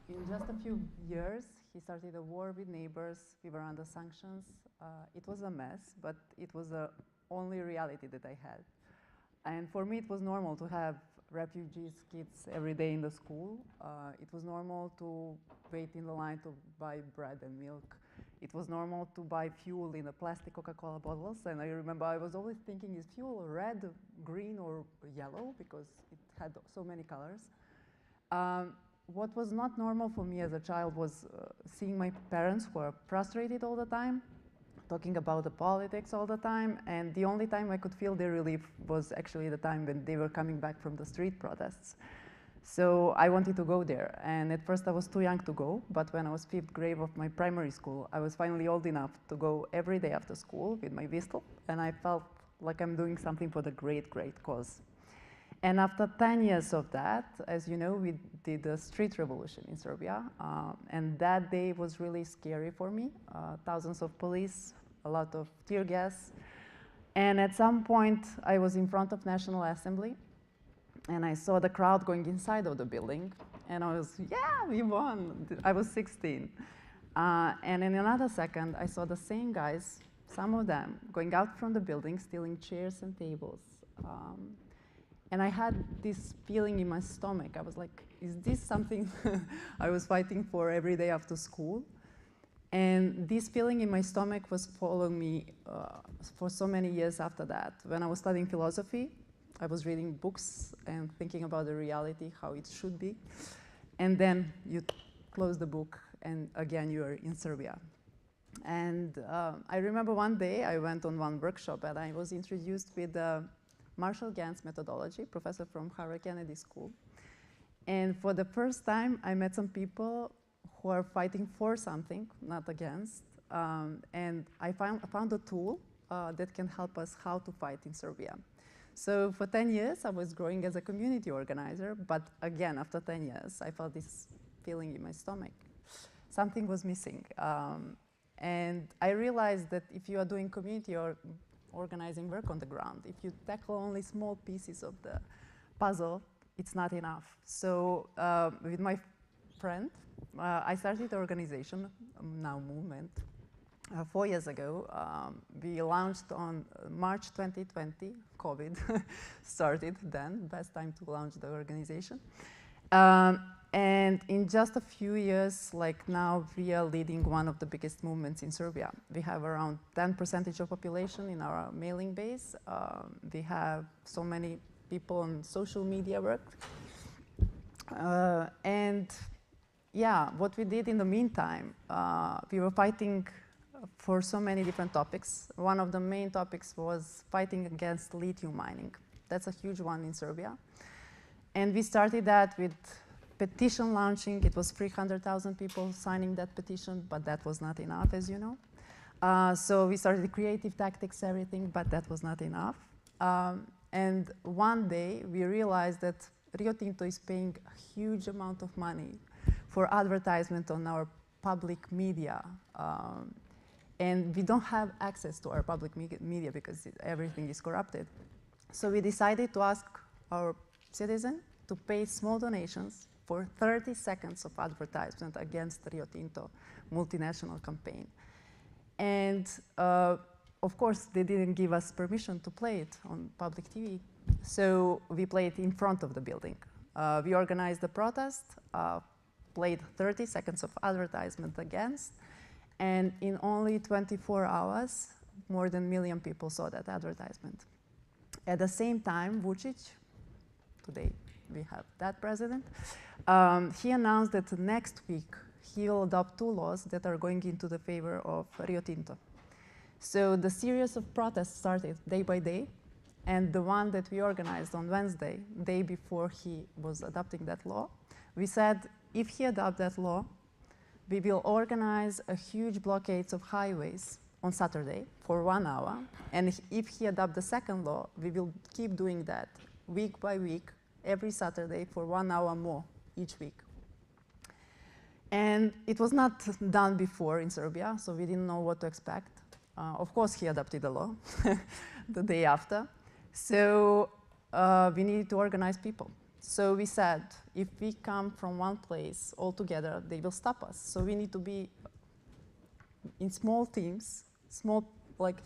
in just a few years, he started a war with neighbors. We were under sanctions. It was a mess, but it was the only reality that I had. And for me, it was normal to have refugees kids every day in the school. It was normal to wait in the line to buy bread and milk. It was normal to buy fuel in a plastic Coca-Cola bottles. And I remember I was always thinking, is fuel red, green, or yellow? Because it had so many colors. What was not normal for me as a child was seeing my parents who were frustrated all the time, talking about the politics all the time, and the only time I could feel their relief was actually the time when they were coming back from the street protests. So I wanted to go there, and at first I was too young to go, but when I was 5th grade of my primary school, I was finally old enough to go every day after school with my whistle, and I felt like I'm doing something for the great, great cause. And after 10 years of that, as you know, we did a street revolution in Serbia. And that day was really scary for me. Thousands of police, a lot of tear gas. And at some point, I was in front of National Assembly. And I saw the crowd going inside of the building. And I was, yeah, we won. I was 16. And in another second, I saw the same guys, some of them, going out from the building, stealing chairs and tables. And I had this feeling in my stomach. I was like, is this something I was fighting for every day after school? And this feeling in my stomach was following me for so many years after that. When I was studying philosophy, I was reading books and thinking about the reality, how it should be. And then you close the book, and again, you're in Serbia. And I remember one day I went on one workshop, and I was introduced with Marshall Gant's methodology, professor from Harvard Kennedy School. And for the first time, I met some people who are fighting for something, not against. And I found a tool that can help us how to fight in Serbia. So for 10 years, I was growing as a community organizer. But again, after 10 years, I felt this feeling in my stomach. Something was missing. And I realized that if you are doing community or organizing work on the ground, if you tackle only small pieces of the puzzle, it's not enough. So with my friend, I started the organization, now movement, 4 years ago. We launched on March 2020, COVID started then, best time to launch the organization. And in just a few years, like now, we are leading one of the biggest movements in Serbia. We have around 10% of population in our mailing base. We have so many people on social media work. And yeah, what we did in the meantime, we were fighting for so many different topics. One of the main topics was fighting against lithium mining. That's a huge one in Serbia. And we started that with petition launching. It was 300,000 people signing that petition, but that was not enough, as you know. So we started creative tactics, everything, but that was not enough. And one day, we realized that Rio Tinto is paying a huge amount of money for advertisement on our public media. And we don't have access to our public media because everything is corrupted. So we decided to ask our citizens to pay small donations for 30 seconds of advertisement against Rio Tinto multinational campaign. And of course, they didn't give us permission to play it on public TV. So we played it in front of the building. We organized the protest, played 30 seconds of advertisement against, and in only 24 hours, more than 1 million people saw that advertisement. At the same time, Vučić, today we have that president, he announced that next week he will adopt 2 laws that are going into the favor of Rio Tinto. So the series of protests started day by day, and the one that we organized on Wednesday, day before he was adopting that law, we said if he adopts that law, we will organize a huge blockades of highways on Saturday for 1 hour, and if he adopts the second law, we will keep doing that week by week, every Saturday for 1 hour more each week. And it was not done before in Serbia, so we didn't know what to expect. Of course, he adopted the law the day after. So we needed to organize people. So we said, if we come from one place all together, they will stop us. So we need to be in small teams, like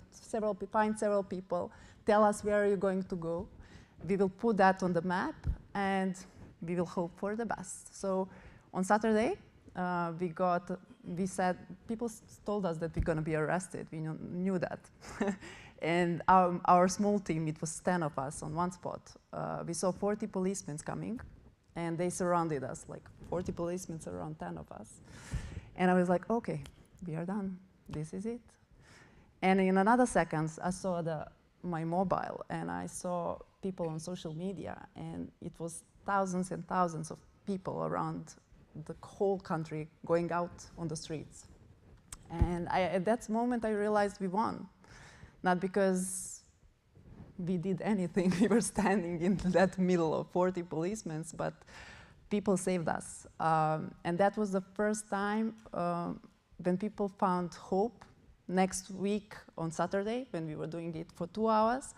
find several people, tell us where you're going to go. We will put that on the map, and we will hope for the best. So on Saturday, we said, people told us that we're going to be arrested. We knew that. And our small team, it was 10 of us on one spot. We saw 40 policemen coming, and they surrounded us, like 40 policemen around 10 of us. And I was like, okay, we are done. This is it. And in another seconds, I saw my mobile, and I saw people on social media, and it was thousands and thousands of people around the whole country going out on the streets. And at that moment, I realized we won. Not because we did anything, we were standing in that middle of 40 policemen, but people saved us. And that was the first time when people found hope. Next week on Saturday, when we were doing it for 2 hours,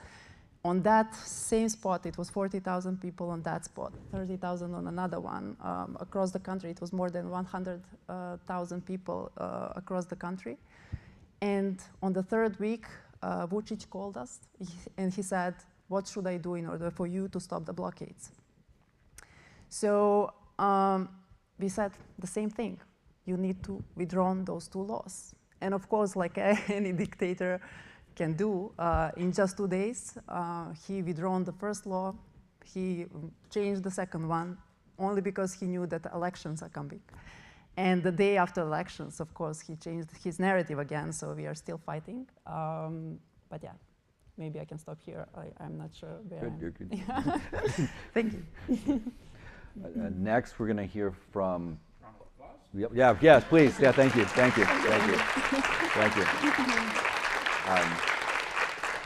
on that same spot, it was 40,000 people on that spot, 30,000 on another one. Across the country, it was more than 100,000 people across the country. And on the third week, Vučić called us, and he said, what should I do in order for you to stop the blockades? So we said the same thing. You need to withdraw those 2 laws. And of course, like any dictator can do, in just 2 days, he withdrawn the first law, he changed the second one, only because he knew that elections are coming. And the day after elections, of course, he changed his narrative again, so we are still fighting. But yeah, maybe I can stop here. I'm not sure where Good, you're good. Thank you. Next, we're going to hear from. Yeah, yes, please. Yeah, thank you, thank you, thank you, thank you.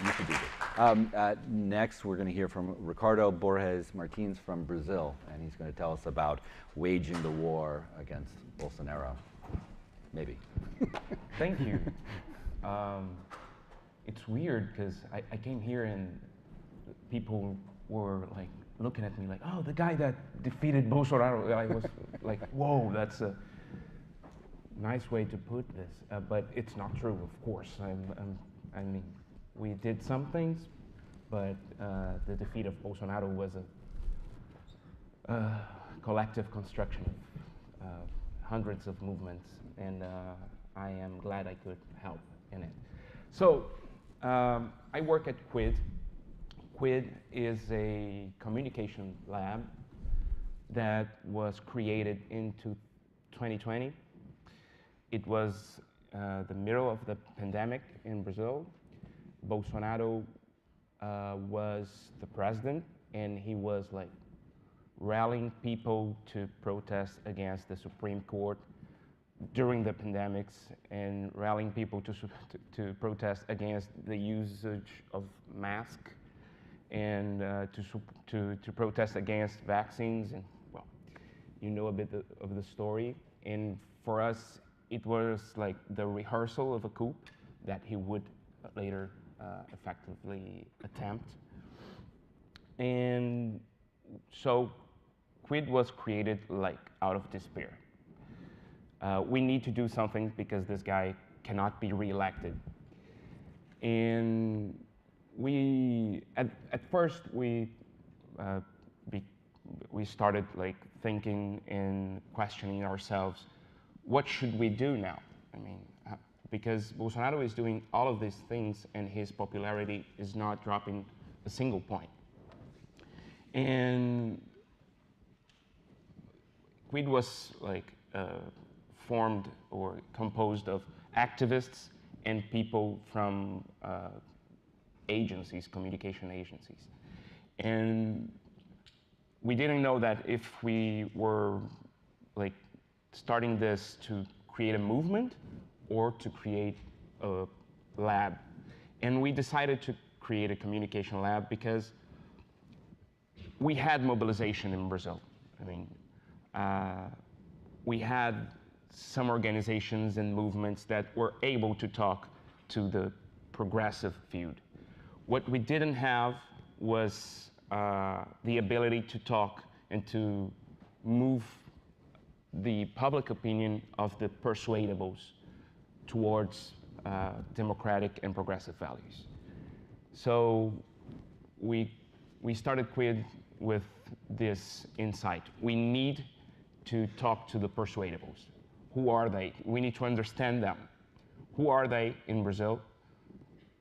You should do this. Next, we're going to hear from Ricardo Borges Martins from Brazil, and he's going to tell us about waging the war against Bolsonaro. Maybe. Thank you. It's weird because I came here and people were like looking at me like, oh, the guy that defeated Bolsonaro. I was like, whoa, that's a nice way to put this. But it's not true, of course. I mean, we did some things, but the defeat of Bolsonaro was a collective construction of hundreds of movements, and I am glad I could help in it. So I work at QUID. QUID is a communication lab that was created into 2020. It was the middle of the pandemic in Brazil. Bolsonaro was the president, and he was like rallying people to protest against the Supreme Court during the pandemics, and rallying people to protest against the usage of masks, and to protest against vaccines. And well, you know a bit of the story. And for us, it was like the rehearsal of a coup that he would later effectively attempt. And so Quid was created like out of despair. We need to do something because this guy cannot be reelected. And we, at first, we started like thinking and questioning ourselves, what should we do now? I mean, because Bolsonaro is doing all of these things and his popularity is not dropping a single point. And Quid was like formed or composed of activists and people from agencies, communication agencies. And we didn't know that if we were like starting this to create a movement or to create a lab. And we decided to create a communication lab because we had mobilization in Brazil. I mean, we had some organizations and movements that were able to talk to the progressive field. What we didn't have was the ability to talk and to move the public opinion of the persuadables towards democratic and progressive values. So we started Quid with this insight. We need to talk to the persuadables. Who are they? We need to understand them. Who are they in Brazil?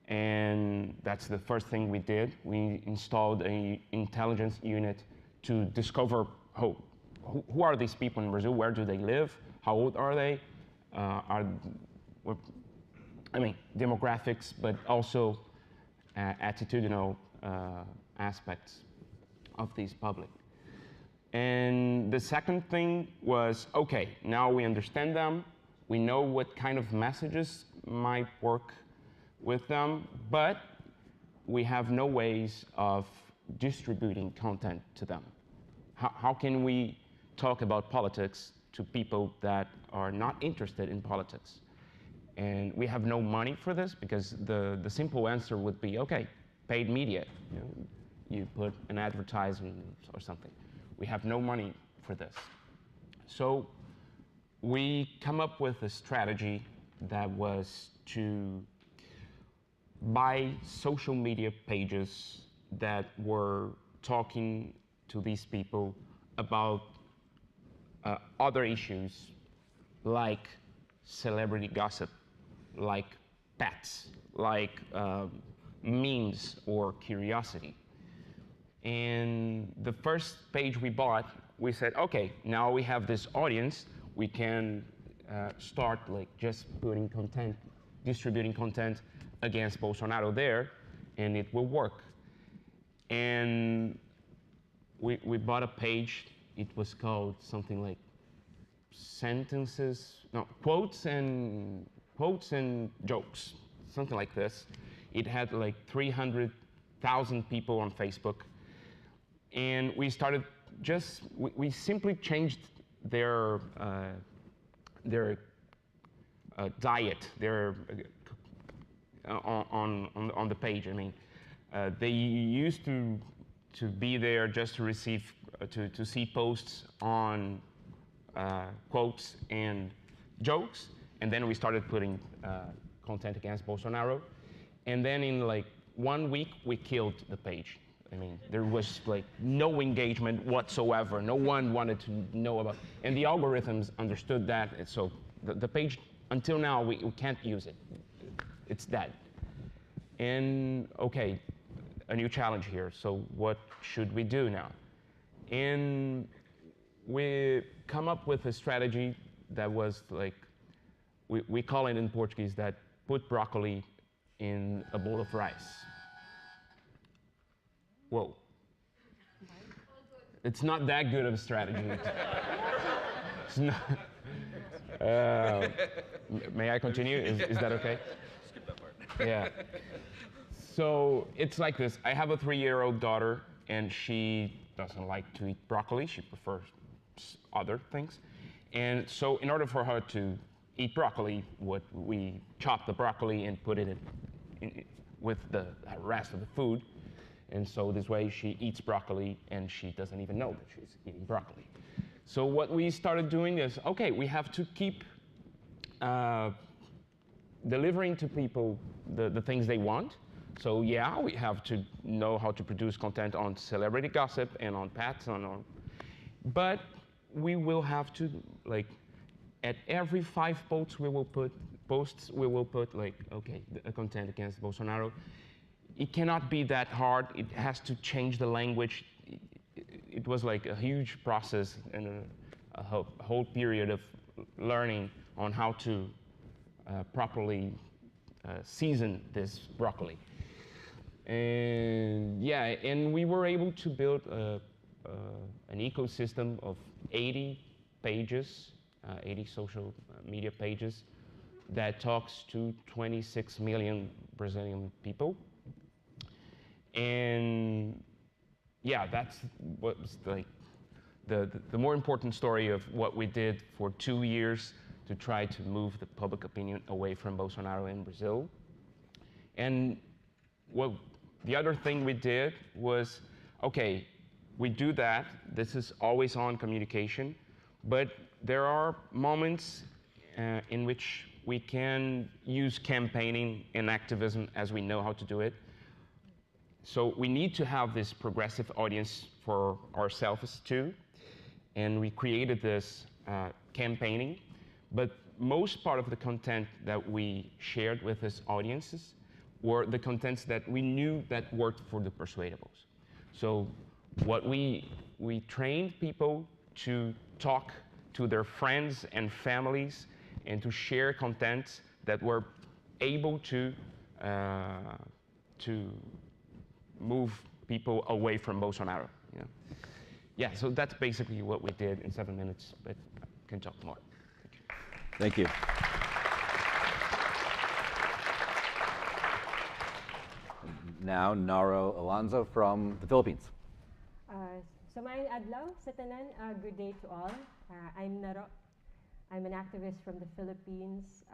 And that's the first thing we did. We installed an intelligence unit to discover who are these people in Brazil? Where do they live? How old are they? Demographics, but also attitudinal aspects of these public. And the second thing was, okay, now we understand them. We know what kind of messages might work with them, but we have no ways of distributing content to them. How can we talk about politics to people that are not interested in politics? And we have no money for this because the simple answer would be, okay, paid media. You put an advertisement or something. We have no money for this. So we come up with a strategy that was to buy social media pages that were talking to these people about other issues like celebrity gossip, like pets, like memes or curiosity. And the first page we bought, we said, okay, now we have this audience, we can start like just putting content, distributing content against Bolsonaro there, and it will work. And we bought a page, it was called something like quotes and jokes, something like this. It had like 300,000 people on Facebook. And we started we simply changed their diet, on the page. I mean, they used to be there just to receive, to see posts on quotes and jokes, and then we started putting content against Bolsonaro. And then in like 1 week, we killed the page. I mean, there was like no engagement whatsoever. No one wanted to know about, and the algorithms understood that, and so the page, until now, we can't use it. It's dead. And okay, a new challenge here. So what should we do now? And we come up with a strategy that was like, we call it in Portuguese that put broccoli in a bowl of rice. Whoa. It's not that good of a strategy. It's not, may I continue? Is that okay? Skip that part. Yeah. So it's like this. I have a 3-year-old daughter, and she doesn't like to eat broccoli. She prefers other things. And so in order for her to eat broccoli, we chop the broccoli and put it with the rest of the food. And so this way she eats broccoli and she doesn't even know that she's eating broccoli. So what we started doing is, okay, we have to keep delivering to people the things they want. So yeah, we have to know how to produce content on celebrity gossip and on pets, but we will have to, like, at every 5 posts we will put like, okay, the content against Bolsonaro. It cannot be that hard. It has to change the language. It was like a huge process and a whole period of learning on how to properly season this broccoli. And yeah, and we were able to build an ecosystem of 80 pages, 80 social media pages that talks to 26 million Brazilian people. And yeah, that's what's like the more important story of what we did for 2 years to try to move the public opinion away from Bolsonaro in Brazil. And the other thing we did was, okay, we do that. This is always on communication, but there are moments in which we can use campaigning and activism as we know how to do it. So we need to have this progressive audience for ourselves too. And we created this campaigning, but most part of the content that we shared with these audiences were the contents that we knew that worked for the persuadables. So what we trained people to talk to their friends and families and to share content that were able to move people away from Bolsonaro. Yeah. Yeah, so that's basically what we did in 7 minutes, but I can talk more. Thank you. Now, Naro Alonzo from the Philippines. So maayong adlaw sa tanan, good day to all. I'm Naro. I'm an activist from the Philippines,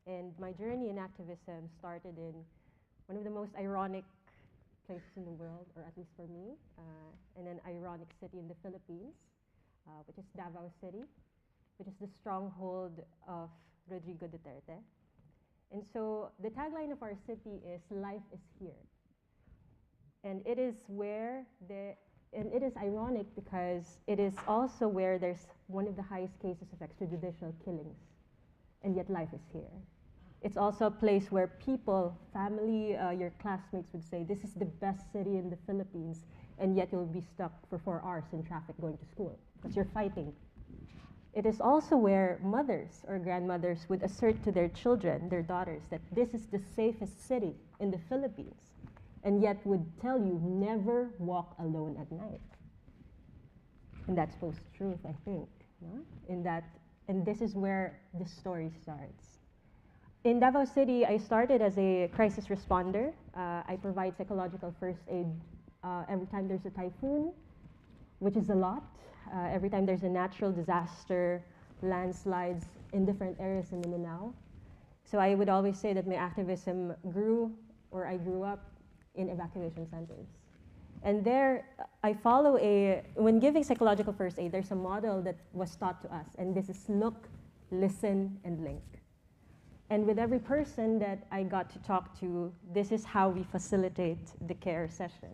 and my journey in activism started in one of the most ironic places in the world, or at least for me, in an ironic city in the Philippines, which is Davao City, which is the stronghold of Rodrigo Duterte. And so the tagline of our city is "Life is here," and it is ironic because it is also where there's one of the highest cases of extrajudicial killings, and yet life is here. It's also a place where people, family, your classmates would say, this is the best city in the Philippines, and yet you'll be stuck for 4 hours in traffic going to school because you're fighting. It is also where mothers or grandmothers would assert to their children, their daughters, that this is the safest city in the Philippines, and yet would tell you, never walk alone at night. And that's post-truth, I think. No? And this is where the story starts. In Davao City, I started as a crisis responder. I provide psychological first aid every time there's a typhoon, which is a lot. Every time there's a natural disaster, landslides in different areas in Mindanao. So I would always say that my activism I grew up in evacuation centers. And there, I follow when giving psychological first aid, there's a model that was taught to us, and this is look, listen, and link. And with every person that I got to talk to, this is how we facilitate the care session.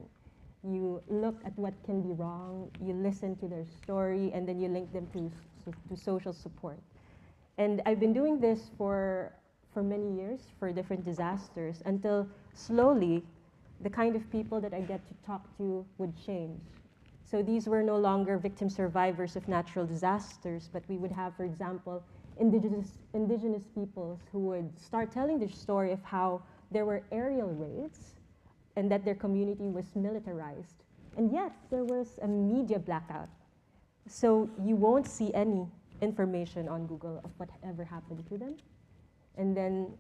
You look at what can be wrong, you listen to their story, and then you link them to social support. And I've been doing this for many years, for different disasters, until slowly, the kind of people that I get to talk to would change. So these were no longer victim survivors of natural disasters, but we would have, for example, indigenous peoples who would start telling their story of how there were aerial raids and that their community was militarized. And yet, there was a media blackout. So you won't see any information on Google of whatever happened to them. And then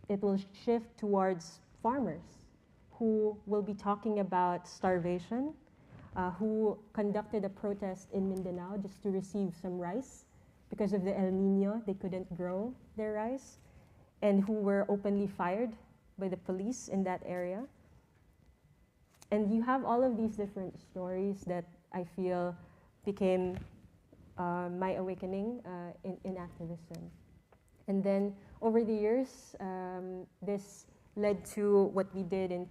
it will shift towards farmers who will be talking about starvation, who conducted a protest in Mindanao just to receive some rice because of the El Nino, they couldn't grow their rice, and who were openly fired by the police in that area. And you have all of these different stories that I feel became my awakening in activism. And then over the years, this led to what we did in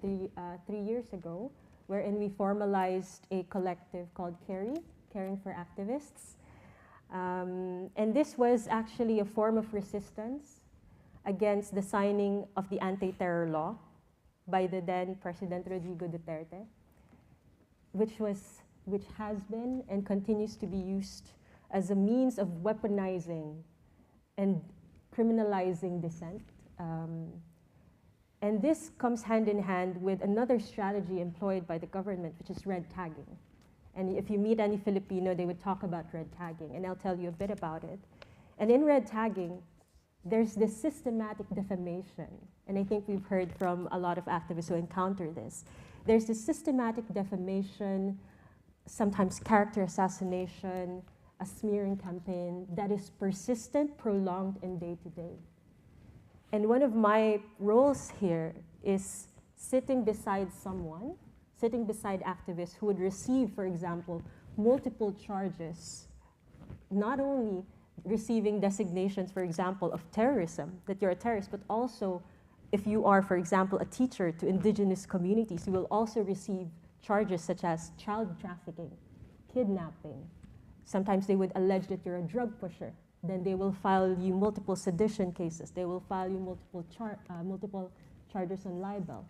3 years ago, wherein we formalized a collective called Caring for Activists. And this was actually a form of resistance against the signing of the anti-terror law by the then President Rodrigo Duterte, which has been and continues to be used as a means of weaponizing and criminalizing dissent. And this comes hand in hand with another strategy employed by the government, which is red tagging. And if you meet any Filipino, they would talk about red tagging, and I'll tell you a bit about it. And in red tagging, there's this systematic defamation, and I think we've heard from a lot of activists who encounter this. There's this systematic defamation, sometimes character assassination, a smearing campaign that is persistent, prolonged, and day-to-day. And one of my roles here is sitting beside someone, sitting beside activists who would receive, for example, multiple charges, not only receiving designations, for example, of terrorism, that you're a terrorist, but also if you are, for example, a teacher to indigenous communities, you will also receive charges such as child trafficking, kidnapping. Sometimes they would allege that you're a drug pusher. Then they will file you multiple sedition cases. They will file you multiple charges on libel.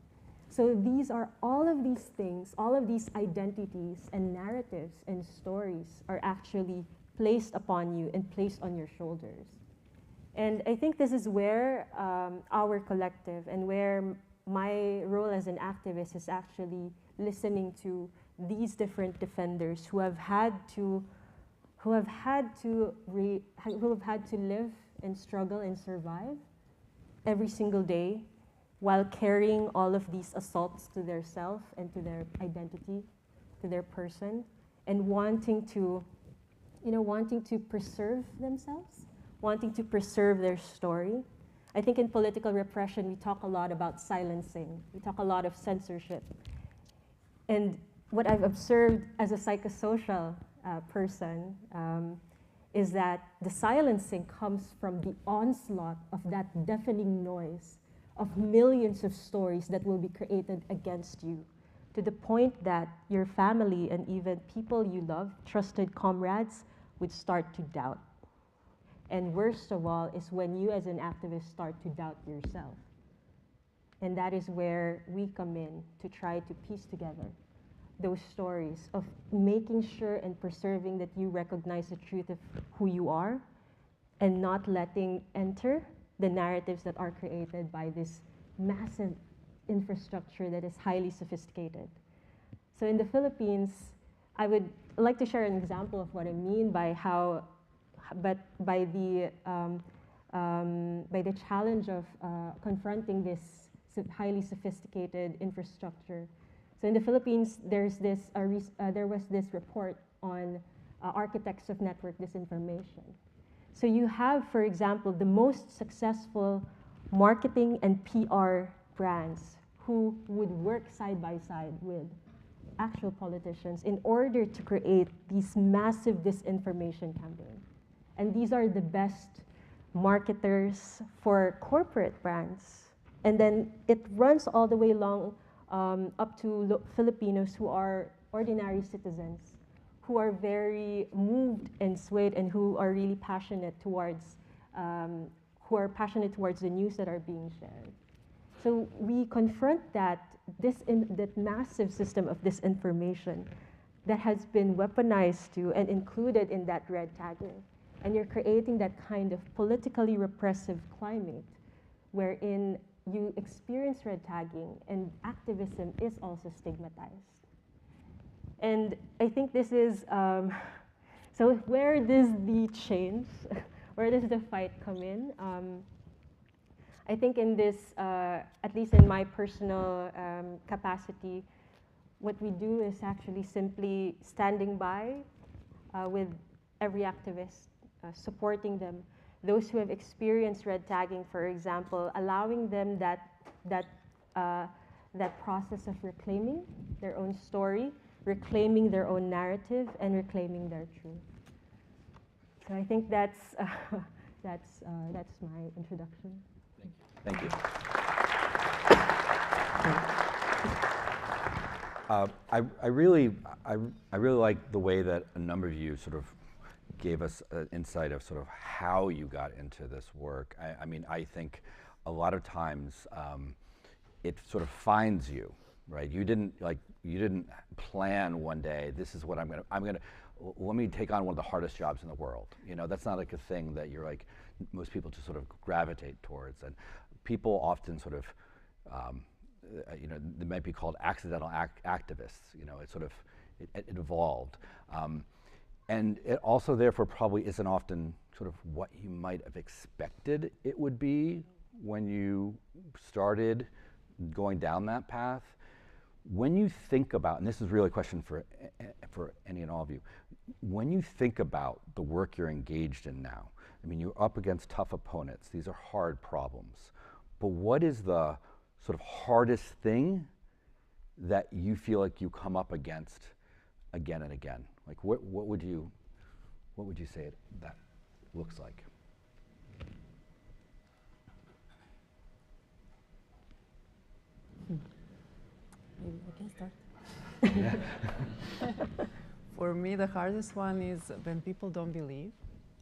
So these are all of these things, all of these identities and narratives and stories are actually placed upon you and placed on your shoulders. And I think this is where our collective and where my role as an activist is actually listening to these different defenders who have had to live and struggle and survive every single day while carrying all of these assaults to their self and to their identity, to their person, and wanting to preserve themselves, wanting to preserve their story. I think in political repression, we talk a lot about silencing. We talk a lot of censorship. And what I've observed as a psychosocial person is that the silencing comes from the onslaught of that deafening noise of millions of stories that will be created against you, to the point that your family and even people you love, trusted comrades, would start to doubt. And worst of all is when you as an activist start to doubt yourself. And that is where we come in to try to piece together those stories of making sure and preserving that you recognize the truth of who you are and not letting enter the narratives that are created by this massive infrastructure that is highly sophisticated. So in the Philippines, I would like to share an example of what I mean by by the challenge of confronting this highly sophisticated infrastructure. So in the Philippines, there was this report on architects of network disinformation. So you have, for example, the most successful marketing and PR brands who would work side by side with actual politicians in order to create these massive disinformation campaigns. And these are the best marketers for corporate brands. And then it runs all the way along up to Filipinos who are ordinary citizens, who are very moved and swayed and who are really passionate towards, the news that are being shared. So we confront that massive system of disinformation that has been weaponized to and included in that red tagging. And you're creating that kind of politically repressive climate wherein you experience red tagging and activism is also stigmatized. And I think this is, so where does the change, where does the fight come in? I think in this, at least in my personal capacity, what we do is actually simply standing by with every activist supporting them. Those who have experienced red tagging, for example, allowing them that process of reclaiming their own story, reclaiming their own narrative, and reclaiming their truth. So I think that's my introduction. Thank you. I really like the way that a number of you sort of gave us an insight of sort of how you got into this work. I mean, I think a lot of times it sort of finds you, right? You didn't plan one day, this is what I'm gonna, let me take on one of the hardest jobs in the world. You know, that's not like a thing that you're like, most people just sort of gravitate towards. And people often sort of, you know, they might be called accidental activists. You know, it sort of, it evolved. And it also therefore probably isn't often sort of what you might have expected it would be when you started going down that path. When you think about, and this is really a question for any and all of you, when you think about the work you're engaged in now, I mean, you're up against tough opponents. These are hard problems. But what is the sort of hardest thing that you feel like you come up against again and again? Like, what would you say that looks like? Maybe I can start. For me, the hardest one is when people don't believe.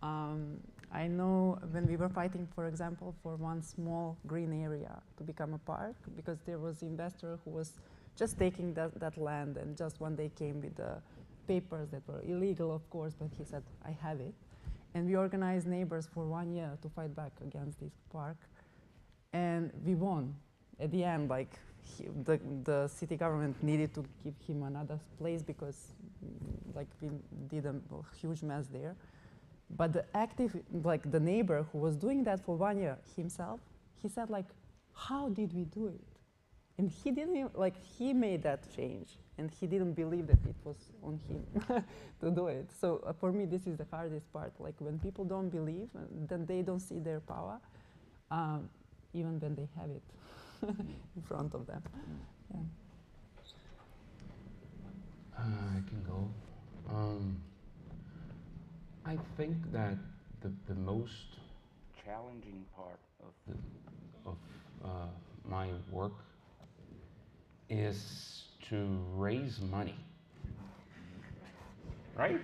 I know when we were fighting, for example, for one small green area to become a park, because there was an investor who was just taking that land and just one day came with the papers that were illegal, of course, but he said, I have it. And we organized neighbors for 1 year to fight back against this park. And we won. At the end, like, the city government needed to give him another place because like we did a huge mess there. But the neighbor who was doing that for 1 year himself, he said like, how did we do it? And he didn't, like, he made that change and he didn't believe that it was on him to do it. So for me, this is the hardest part. Like when people don't believe, then they don't see their power, even when they have it in front of them. Yeah. I can go. I think that the most challenging part of my work is to raise money, right?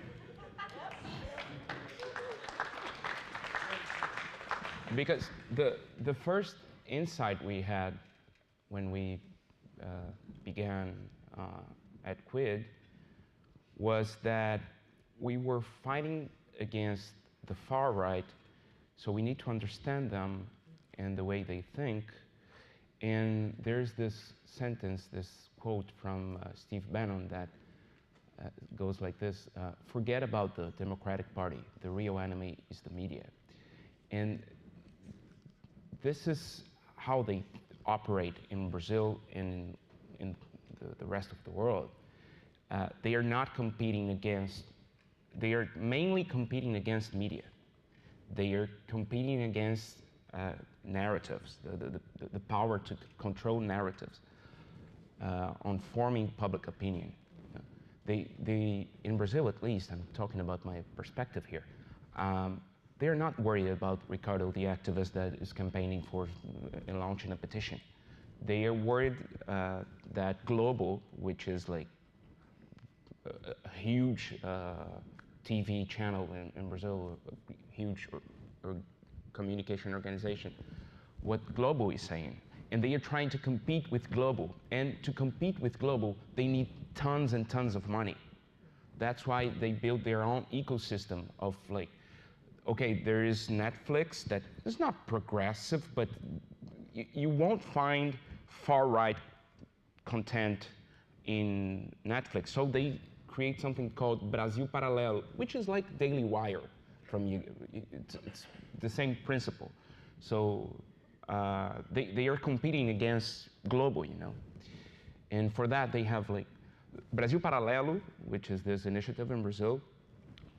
Because the first insight we had when we began at QUID was that we were fighting against the far right, so we need to understand them and the way they think. And there's this sentence, this quote from Steve Bannon that goes like this: forget about the Democratic Party, the real enemy is the media. And this is how they operate in Brazil and in the rest of the world. They are not competing against, they are mainly competing against media. They are competing against narratives, the power to control narratives on forming public opinion. They, in Brazil at least, I'm talking about my perspective here, they're not worried about Ricardo, the activist that is campaigning for and launching a petition. They are worried that Globo, which is like a huge TV channel in Brazil, a huge communication organization, what Globo is saying. And they are trying to compete with Globo. And to compete with Globo, they need tons and tons of money. That's why they build their own ecosystem of like, okay, there is Netflix that is not progressive, but you won't find far-right content in Netflix. So they create something called Brasil Paralelo, which is like Daily Wire from you. It's the same principle. So they are competing against Globo, you know. And for that, they have like Brasil Paralelo, which is this initiative in Brazil,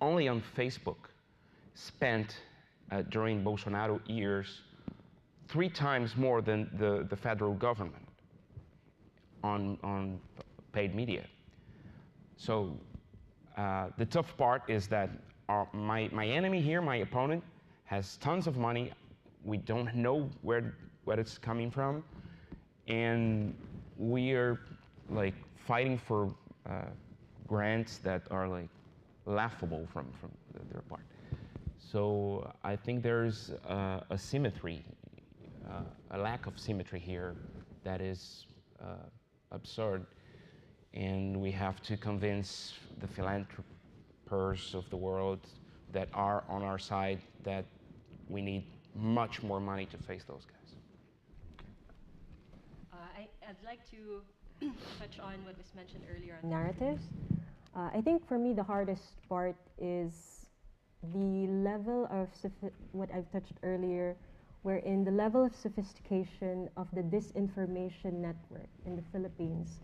only on Facebook. spent during Bolsonaro years 3 times more than the federal government on paid media. So the tough part is that my enemy here, my opponent, has tons of money. We don't know where it's coming from, and we are like fighting for grants that are like laughable from their part. So I think there's a symmetry, a lack of symmetry here that is absurd, and we have to convince the philanthropists of the world that are on our side that we need much more money to face those guys. I'd like to touch on what was mentioned earlier on narratives. I think for me the hardest part is the level of what I've touched earlier, wherein the level of sophistication of the disinformation network in the Philippines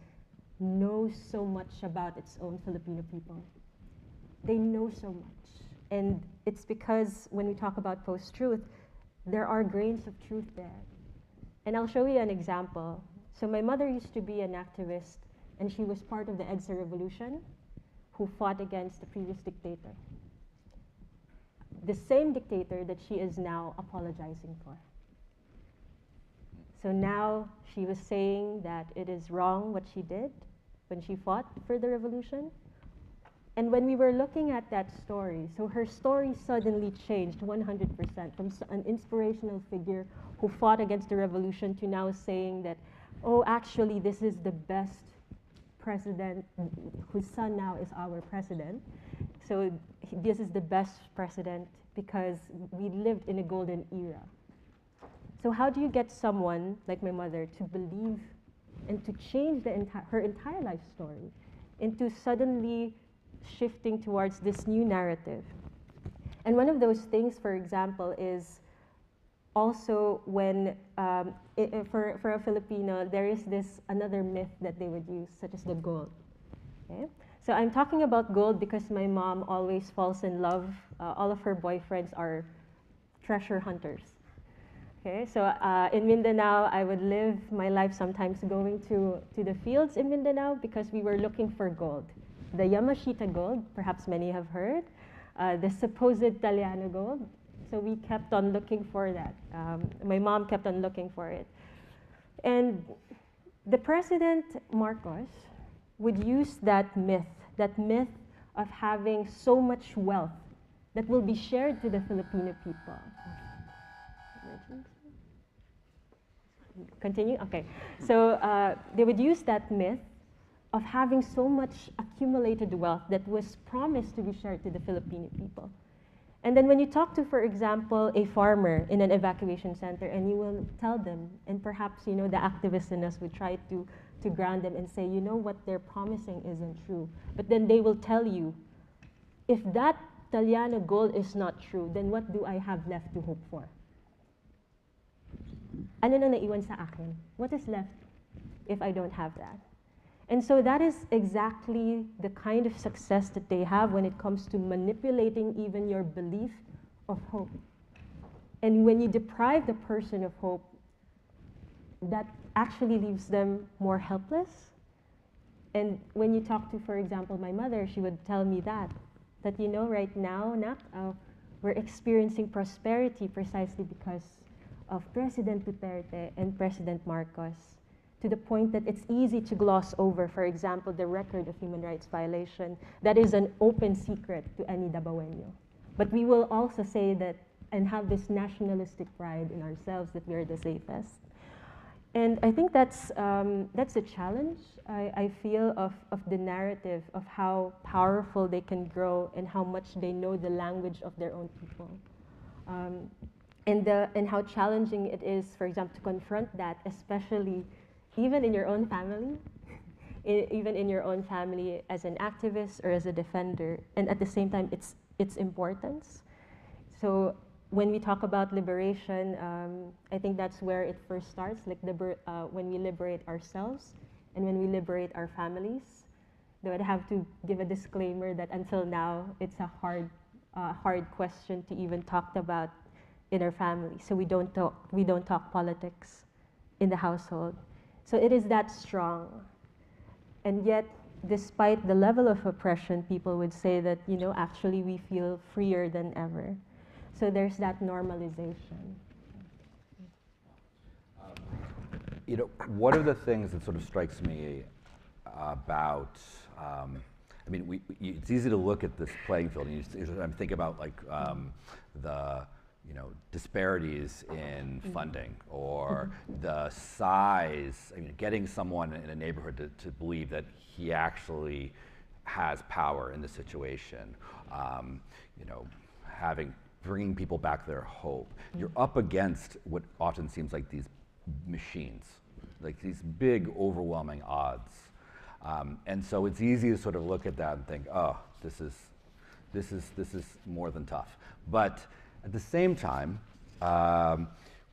knows so much about its own Filipino people. They know so much. And it's because when we talk about post-truth, there are grains of truth there. And I'll show you an example. So my mother used to be an activist, and she was part of the EDSA revolution who fought against the previous dictator. The same dictator that she is now apologizing for. So now she was saying that it is wrong what she did when she fought for the revolution. And when we were looking at that story, so her story suddenly changed 100% from an inspirational figure who fought against the revolution to now saying that, oh, actually, this is the best president, whose son now is our president. So this is the best president because we lived in a golden era. So how do you get someone like my mother to believe and to change her entire life story into suddenly shifting towards this new narrative? And one of those things, for example, is also when, for a Filipino, there is this another myth that they would use, such as the gold. Okay? So I'm talking about gold because my mom always falls in love. All of her boyfriends are treasure hunters. Okay, so in Mindanao, I would live my life sometimes going to the fields in Mindanao because we were looking for gold. The Yamashita gold, perhaps many have heard, the supposed Italiano gold. So we kept on looking for that. My mom kept on looking for it. And the President Marcos would use that myth of having so much wealth that will be shared to the Filipino people. Continue? Okay. So they would use that myth of having so much accumulated wealth that was promised to be shared to the Filipino people. And then when you talk to, for example, a farmer in an evacuation center, and you will tell them, and perhaps, you know, the activists in us would try to ground them and say, you know, what they're promising isn't true. But then they will tell you, if that Italiano gold is not true, then what do I have left to hope for? Ano na naiwan sa akin? What is left if I don't have that? And so that is exactly the kind of success that they have when it comes to manipulating even your belief of hope. And when you deprive the person of hope, that actually leaves them more helpless. And when you talk to, for example, my mother, she would tell me that you know, right now, Nak, we're experiencing prosperity precisely because of President Duterte and President Marcos, to the point that it's easy to gloss over, for example, the record of human rights violation that is an open secret to any Dabawenyo. But we will also say that and have this nationalistic pride in ourselves that we are the safest. And I think that's a challenge, I feel, of the narrative, of how powerful they can grow and how much they know the language of their own people. And how challenging it is, for example, to confront that, especially even in your own family, even in your own family as an activist or as a defender, and at the same time, its importance. So when we talk about liberation, I think that's where it first starts, like when we liberate ourselves and when we liberate our families. Though I'd have to give a disclaimer that until now, it's a hard hard question to even talk about in our family. So we don't talk politics in the household. So it is that strong. And yet, despite the level of oppression, people would say that, you know, actually we feel freer than ever. So there's that normalization. You know, one of the things that sort of strikes me about, I mean, it's easy to look at this playing field, and I'm thinking about like the, you know, disparities in funding, or the size. I mean, getting someone in a neighborhood to believe that he actually has power in the situation. You know, bringing people back their hope. You're up against what often seems like these machines, like these big, overwhelming odds. And so it's easy to sort of look at that and think, oh, this is more than tough. But at the same time,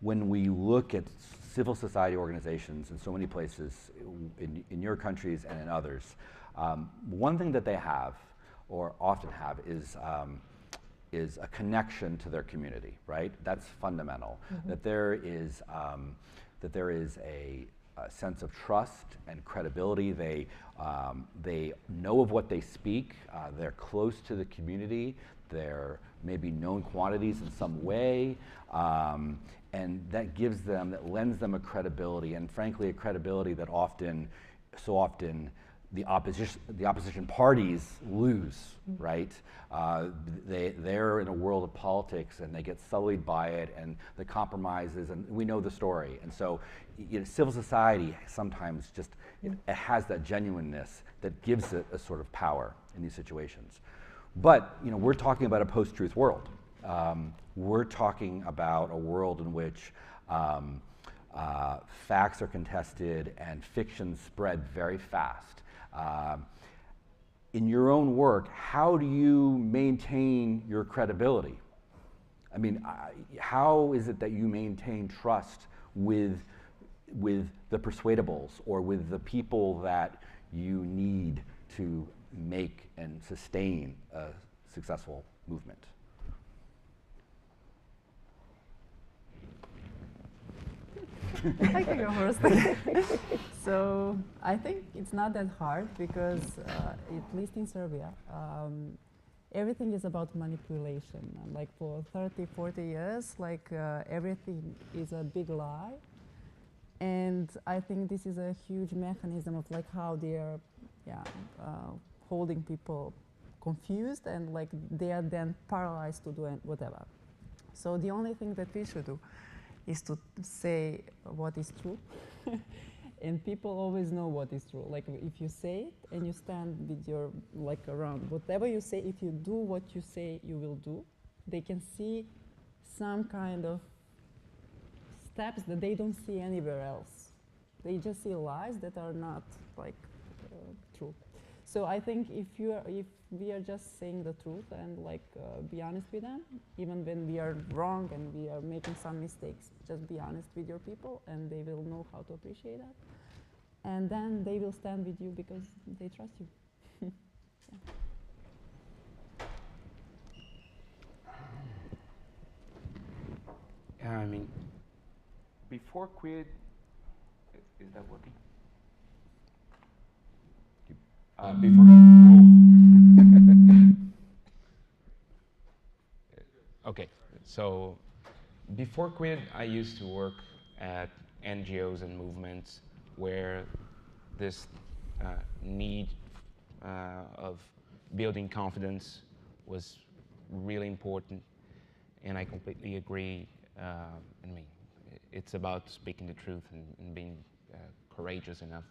when we look at civil society organizations in so many places, in your countries and in others, one thing that they have, or often have, is a connection to their community, right? That's fundamental. That there is a sense of trust and credibility. They know of what they speak. They're close to the community. They're maybe known quantities in some way, and that lends them a credibility, and frankly, a credibility that so often the opposition parties lose, right? They're in a world of politics, and they get sullied by it, and the compromises, and we know the story. And so, you know, civil society sometimes just it has that genuineness that gives it a sort of power in these situations. But you know, we're talking about a post-truth world. We're talking about a world in which facts are contested and fiction spread very fast. In your own work, how do you maintain your credibility? I mean, how is it that you maintain trust with the persuadables, or with the people that you need to make and sustain a successful movement? I can go first. So I think it's not that hard, because at least in Serbia, everything is about manipulation. Like for 30, 40 years, like everything is a big lie. And I think this is a huge mechanism of like how they are holding people confused, and like they are then paralyzed to do whatever. So the only thing that we should do is to say what is true. And people always know what is true. Like if you say it and you stand with your, like around, whatever you say, if you do what you say you will do, they can see some kind of steps that they don't see anywhere else. They just see lies that are not like true. So I think if we are just saying the truth and like be honest with them, even when we are wrong and we are making some mistakes, just be honest with your people, and they will know how to appreciate that. And then they will stand with you because they trust you. I mean, before Quid, is that working? Okay, so before Quid, I used to work at NGOs and movements where this need of building confidence was really important, and I completely agree. I mean, it's about speaking the truth and being courageous enough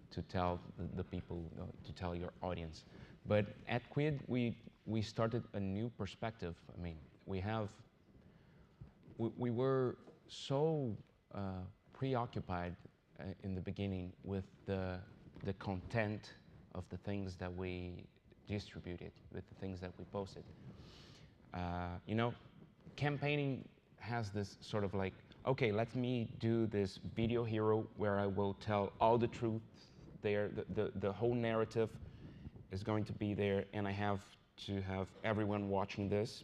to tell the people, to tell your audience. But at Quid, we started a new perspective. I mean, we were so preoccupied in the beginning with the content of the things that we distributed, with the things that we posted. You know, campaigning has this sort of like, okay, let me do this video hero where I will tell all the truth there, the whole narrative is going to be there, and I have to have everyone watching this.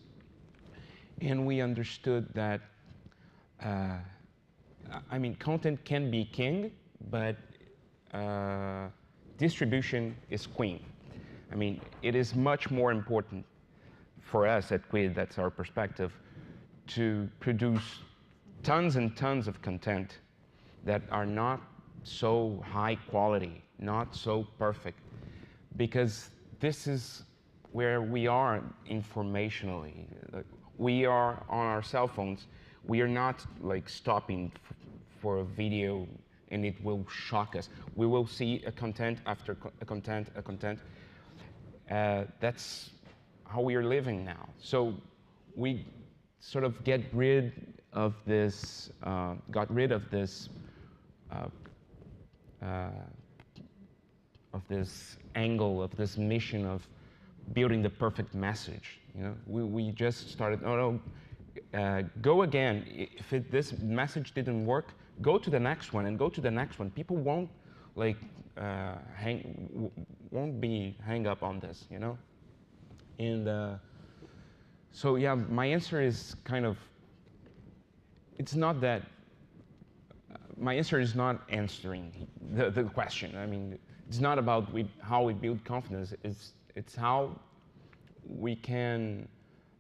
And we understood that, I mean, content can be king, but distribution is queen. I mean, it is much more important for us at Quid, that's our perspective, to produce tons and tons of content that are not so high quality, not so perfect, because this is where we are informationally. We are on our cell phones. We are not like stopping for a video and it will shock us. We will see a content after a content. That's how we are living now. So we sort of got rid of this angle, of this mission of building the perfect message. You know, we just started. Go again. If this message didn't work, go to the next one and go to the next one. People won't like won't be hang up on this, you know. And so yeah, my answer is kind of. It's not that. My answer is not answering the question. I mean, it's not about how we build confidence. It's how we can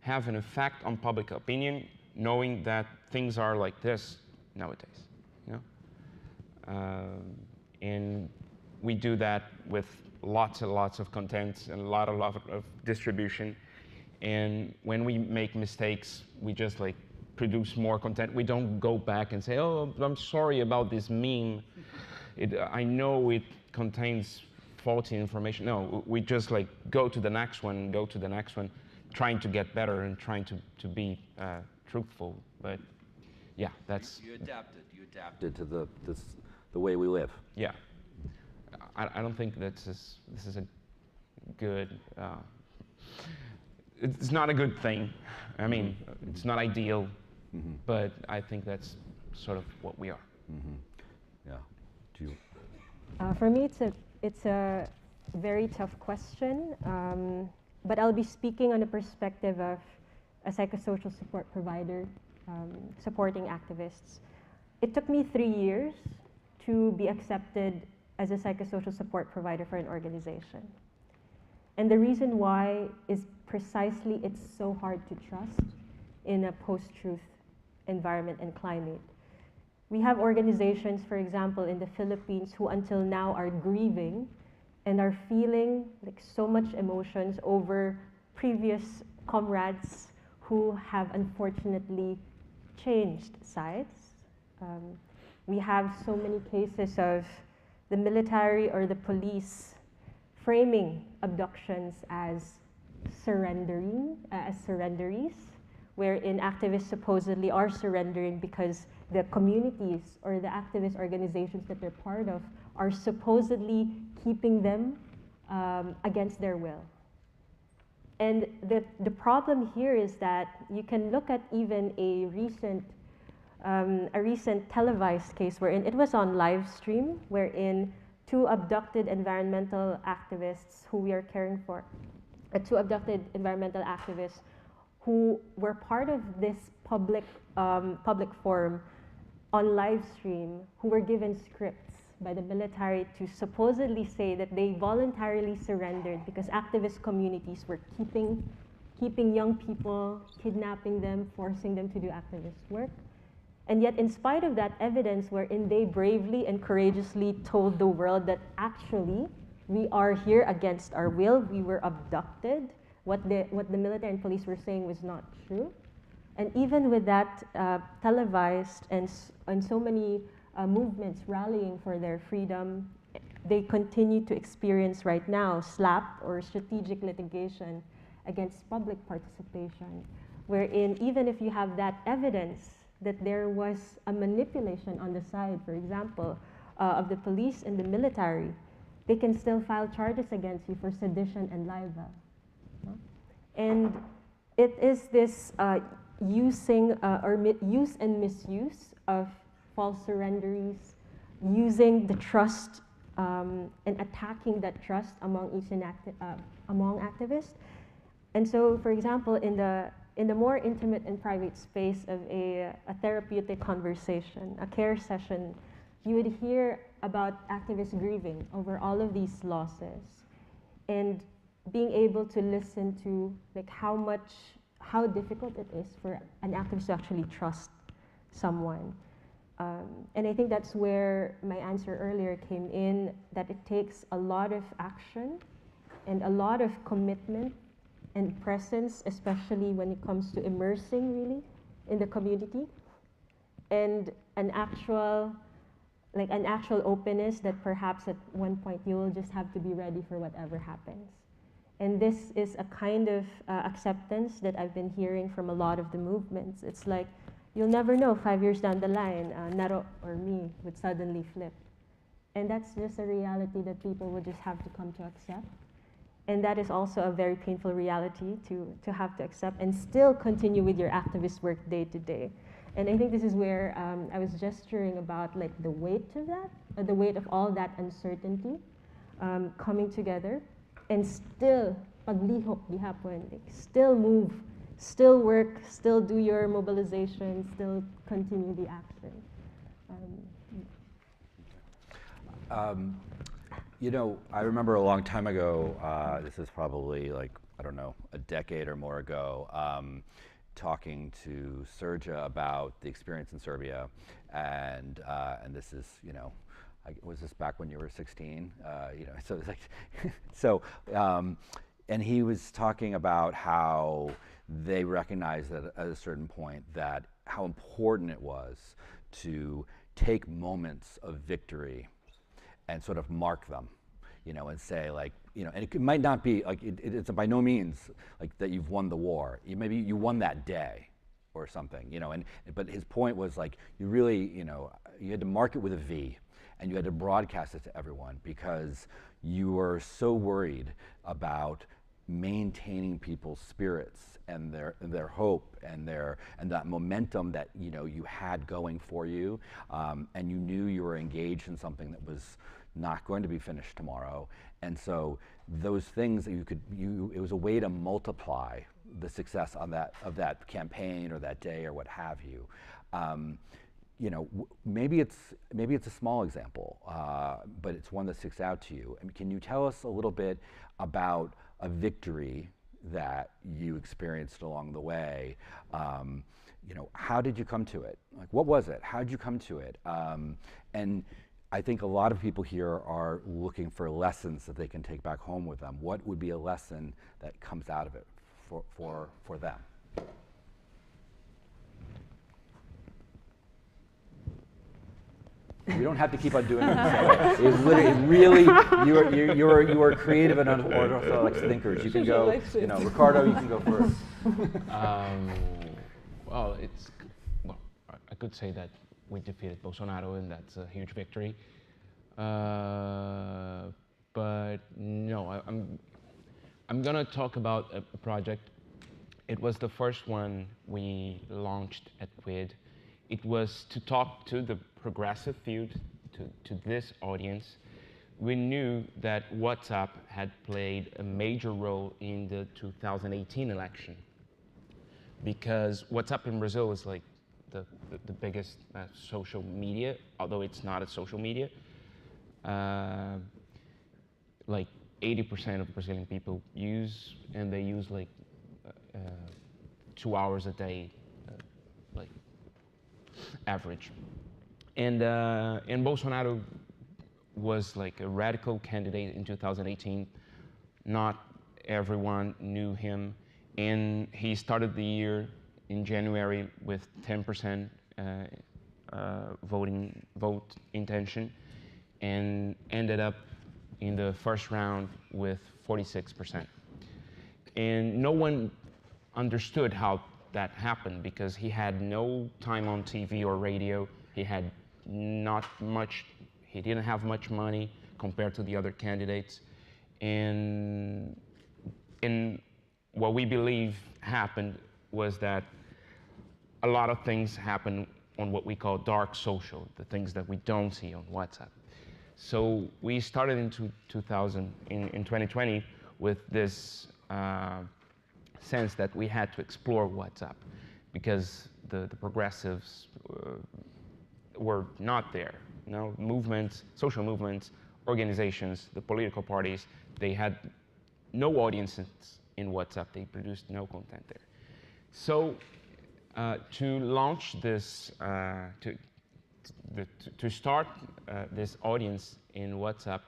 have an effect on public opinion, knowing that things are like this nowadays. You know, and we do that with lots and lots of content and a lot of distribution. And when we make mistakes, we just like produce more content. We don't go back and say, "Oh, I'm sorry about this meme. I know it contains faulty information." No, we just like go to the next one, go to the next one, trying to get better and trying to be truthful. But yeah, that's you adapted. You adapted to the way we live. Yeah, I don't think this is a good. It's not a good thing. I mean, it's not ideal, but I think that's sort of what we are. Yeah. Do you? For me, it's a very tough question, but I'll be speaking on the perspective of a psychosocial support provider supporting activists. It took me 3 years to be accepted as a psychosocial support provider for an organization. And the reason why is precisely it's so hard to trust in a post-truth environment and climate. We have organizations, for example, in the Philippines who until now are grieving and are feeling like so much emotions over previous comrades who have unfortunately changed sides. We have so many cases of the military or the police framing abductions as surrenderies, wherein activists supposedly are surrendering because the communities or the activist organizations that they're part of are supposedly keeping them against their will. And the problem here is that you can look at even a recent televised case wherein it was on live stream, wherein two abducted environmental activists who we are caring for, two abducted environmental activists who were part of this public forum on live stream, who were given scripts by the military to supposedly say that they voluntarily surrendered because activist communities were keeping young people, kidnapping them, forcing them to do activist work. And yet, in spite of that evidence wherein they bravely and courageously told the world that actually we are here against our will, we were abducted, what the military and police were saying was not true. And even with that televised and so many movements rallying for their freedom, they continue to experience right now SLAP or strategic litigation against public participation, wherein even if you have that evidence that there was a manipulation on the side, for example, of the police and the military, they can still file charges against you for sedition and libel. And it is this use and misuse of false surrenderies, using the trust and attacking that trust among activists. And so, for example, in the more intimate and private space of a therapeutic conversation, a care session, you would hear about activists grieving over all of these losses, and being able to listen to like how difficult it is for an activist to actually trust someone. And I think that's where my answer earlier came in, that it takes a lot of action and a lot of commitment and presence, especially when it comes to immersing really in the community, and an actual openness that perhaps at one point you will just have to be ready for whatever happens. And this is a kind of acceptance that I've been hearing from a lot of the movements. It's like, you'll never know 5 years down the line, Naro or me would suddenly flip. And that's just a reality that people would just have to come to accept. And that is also a very painful reality to have to accept and still continue with your activist work day to day. And I think this is where I was gesturing about like the weight of that, the weight of all that uncertainty coming together, and still paglihok gihapon, like still move, still work, still do your mobilization, still continue the action. You know, I remember a long time ago, this is probably like, I don't know, a decade or more ago, talking to Serja about the experience in Serbia, and this is, you know, was this back when you were 16? You know, so it's like, and he was talking about how they recognized that at a certain point that how important it was to take moments of victory and sort of mark them, you know, and say like, you know, and it might not be like, it's by no means like that you've won the war. Maybe you won that day or something, you know, but his point was like, you really, you know, you had to mark it with a V, and you had to broadcast it to everyone because you were so worried about maintaining people's spirits and their hope and that momentum that, you know, you had going for you, and you knew you were engaged in something that was not going to be finished tomorrow. And so those things that it was a way to multiply the success of that campaign or that day or what have you. You know, maybe it's a small example, but it's one that sticks out to you. I mean, can you tell us a little bit about a victory that you experienced along the way? You know, how did you come to it? Like, what was it? How did you come to it? And I think a lot of people here are looking for lessons that they can take back home with them. What would be a lesson that comes out of it for them? We don't have to keep on doing it. So it's really, you are creative and unorthodox thinkers. You can go, you know, Ricardo, you can go first. Well, I could say that we defeated Bolsonaro, and that's a huge victory. But no, I'm gonna talk about a project. It was the first one we launched at QUID. It was to talk to the progressive field, to this audience. We knew that WhatsApp had played a major role in the 2018 election, because WhatsApp in Brazil is like the biggest social media, although it's not a social media. Like 80% of Brazilian people use, and they use like 2 hours a day, like average. And Bolsonaro was like a radical candidate in 2018. Not everyone knew him, and he started the year in January with 10% vote intention, and ended up in the first round with 46%. And no one understood how that happened, because he had no time on TV or radio. He had he didn't have much money compared to the other candidates. And what we believe happened was that a lot of things happen on what we call dark social, the things that we don't see on WhatsApp. So we started in 2020 with this sense that we had to explore WhatsApp because the progressives were not there. You know, movements, social movements, organizations, the political parties, they had no audiences in WhatsApp. They produced no content there. So to launch this, to start this audience in WhatsApp,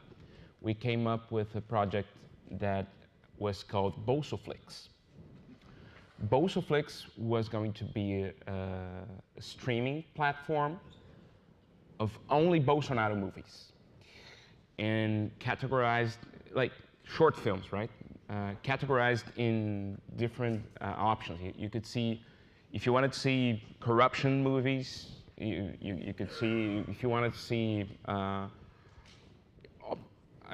we came up with a project that was called Bolsoflix. Bolsoflix was going to be a streaming platform of only Bolsonaro movies and categorized, like short films, right? Categorized in different options. You could see, if you wanted to see corruption movies, you could see, if you wanted to see, I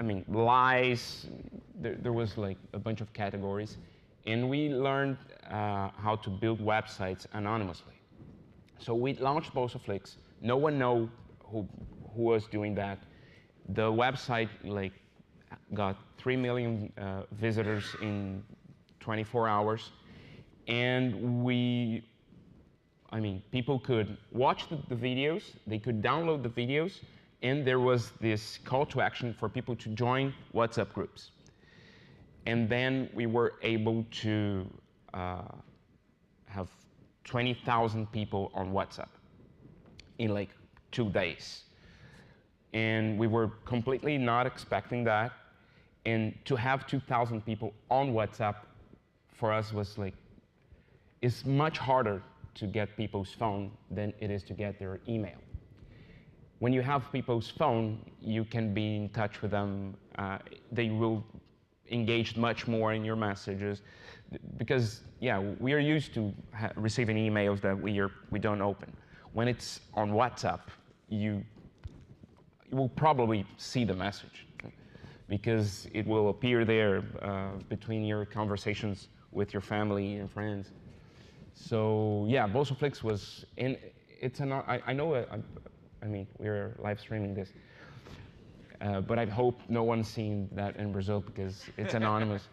mean, lies, there was like a bunch of categories. And we learned how to build websites anonymously. So we launched Bolsoflix. No one knew who was doing that. The website like got 3 million visitors in 24 hours. And I mean, people could watch the videos, they could download the videos, and there was this call to action for people to join WhatsApp groups. And then we were able to have 20,000 people on WhatsApp in like 2 days. And we were completely not expecting that. And to have 2,000 people on WhatsApp for us was like, it's much harder to get people's phone than it is to get their email. When you have people's phone, you can be in touch with them. They will engage much more in your messages because, yeah, we are used to receiving emails that we don't open. When it's on WhatsApp, you will probably see the message because it will appear there between your conversations with your family and friends. So yeah, Bolsoflix was in. I know. I mean, we're live streaming this, but I hope no one's seen that in Brazil because it's anonymous.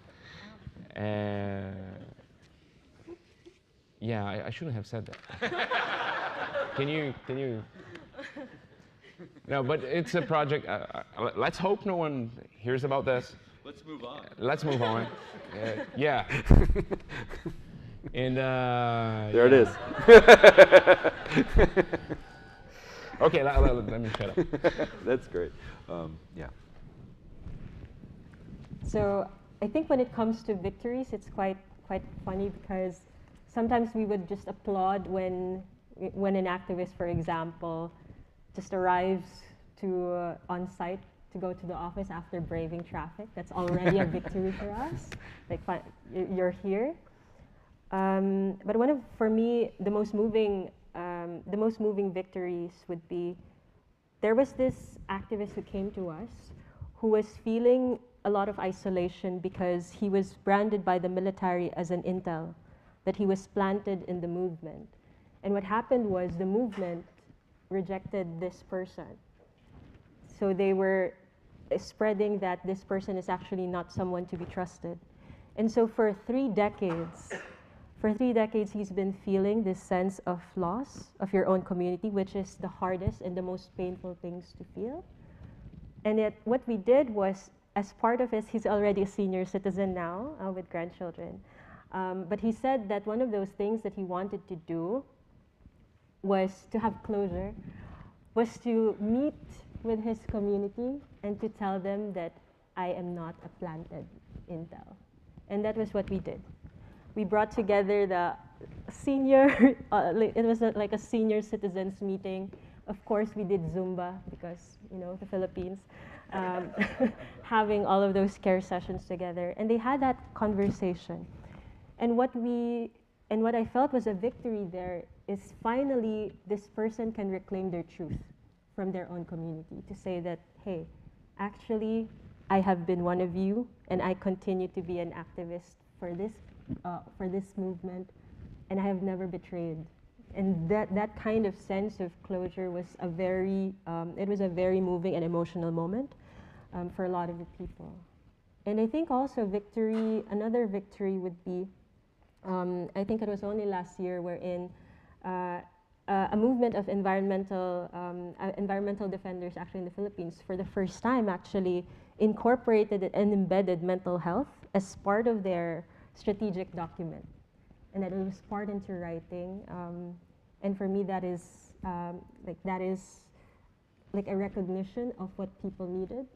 Yeah, I shouldn't have said that. Can you? No, but it's a project. Let's hope no one hears about this. Let's move on. Let's move on. Yeah. And there it is. Okay, let me shut up. That's great. Yeah. So I think when it comes to victories, it's quite funny because sometimes we would just applaud when an activist, for example, just arrives to on site to go to the office after braving traffic. That's already a victory for us. Like, you're here. But for me, the most moving victories would be, there was this activist who came to us who was feeling a lot of isolation because he was branded by the military as an intel, that he was planted in the movement. And what happened was the movement rejected this person. So they were spreading that this person is actually not someone to be trusted. And so for 3 decades, he's been feeling this sense of loss of your own community, which is the hardest and the most painful things to feel. And yet what we did was, as part of it, he's already a senior citizen now with grandchildren. But he said that one of those things that he wanted to do was to have closure, was to meet with his community and to tell them that I am not a planted intel. And that was what we did. We brought together the senior, it was like a senior citizens meeting. Of course, we did Zumba because, you know, the Philippines, having all of those care sessions together. And they had that conversation. And what I felt was a victory there is finally this person can reclaim their truth from their own community to say that, hey, actually, I have been one of you and I continue to be an activist for this movement, and I have never betrayed. And that kind of sense of closure was a very moving and emotional moment for a lot of the people. And I think also another victory would be I think it was only last year wherein a movement of environmental defenders actually in the Philippines for the first time actually incorporated and embedded mental health as part of their strategic document, and that it was part into writing. And for me, that is like a recognition of what people needed,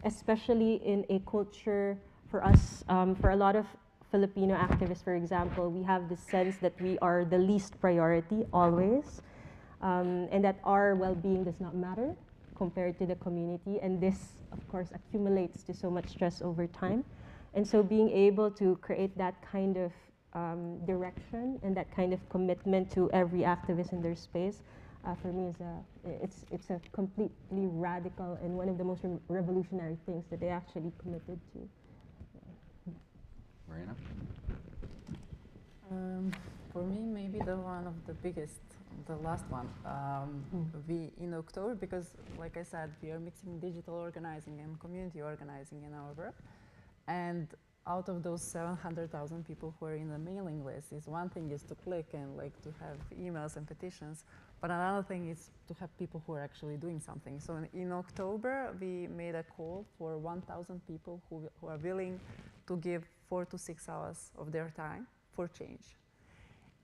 especially in a culture for us, for a lot of Filipino activists, for example, we have the sense that we are the least priority always, and that our well-being does not matter compared to the community, and this, of course, accumulates to so much stress over time. And so being able to create that kind of direction and that kind of commitment to every activist in their space, for me, it's a completely radical and one of the most revolutionary things that they actually committed to. Marina? For me, maybe one of the biggest, the last one. We, in October, because like I said, we are mixing digital organizing and community organizing in our work. And out of those 700,000 people who are in the mailing list, is one thing is to click and like to have emails and petitions, but another thing is to have people who are actually doing something. So in October, we made a call for 1,000 people who are willing to give 4 to 6 hours of their time for change.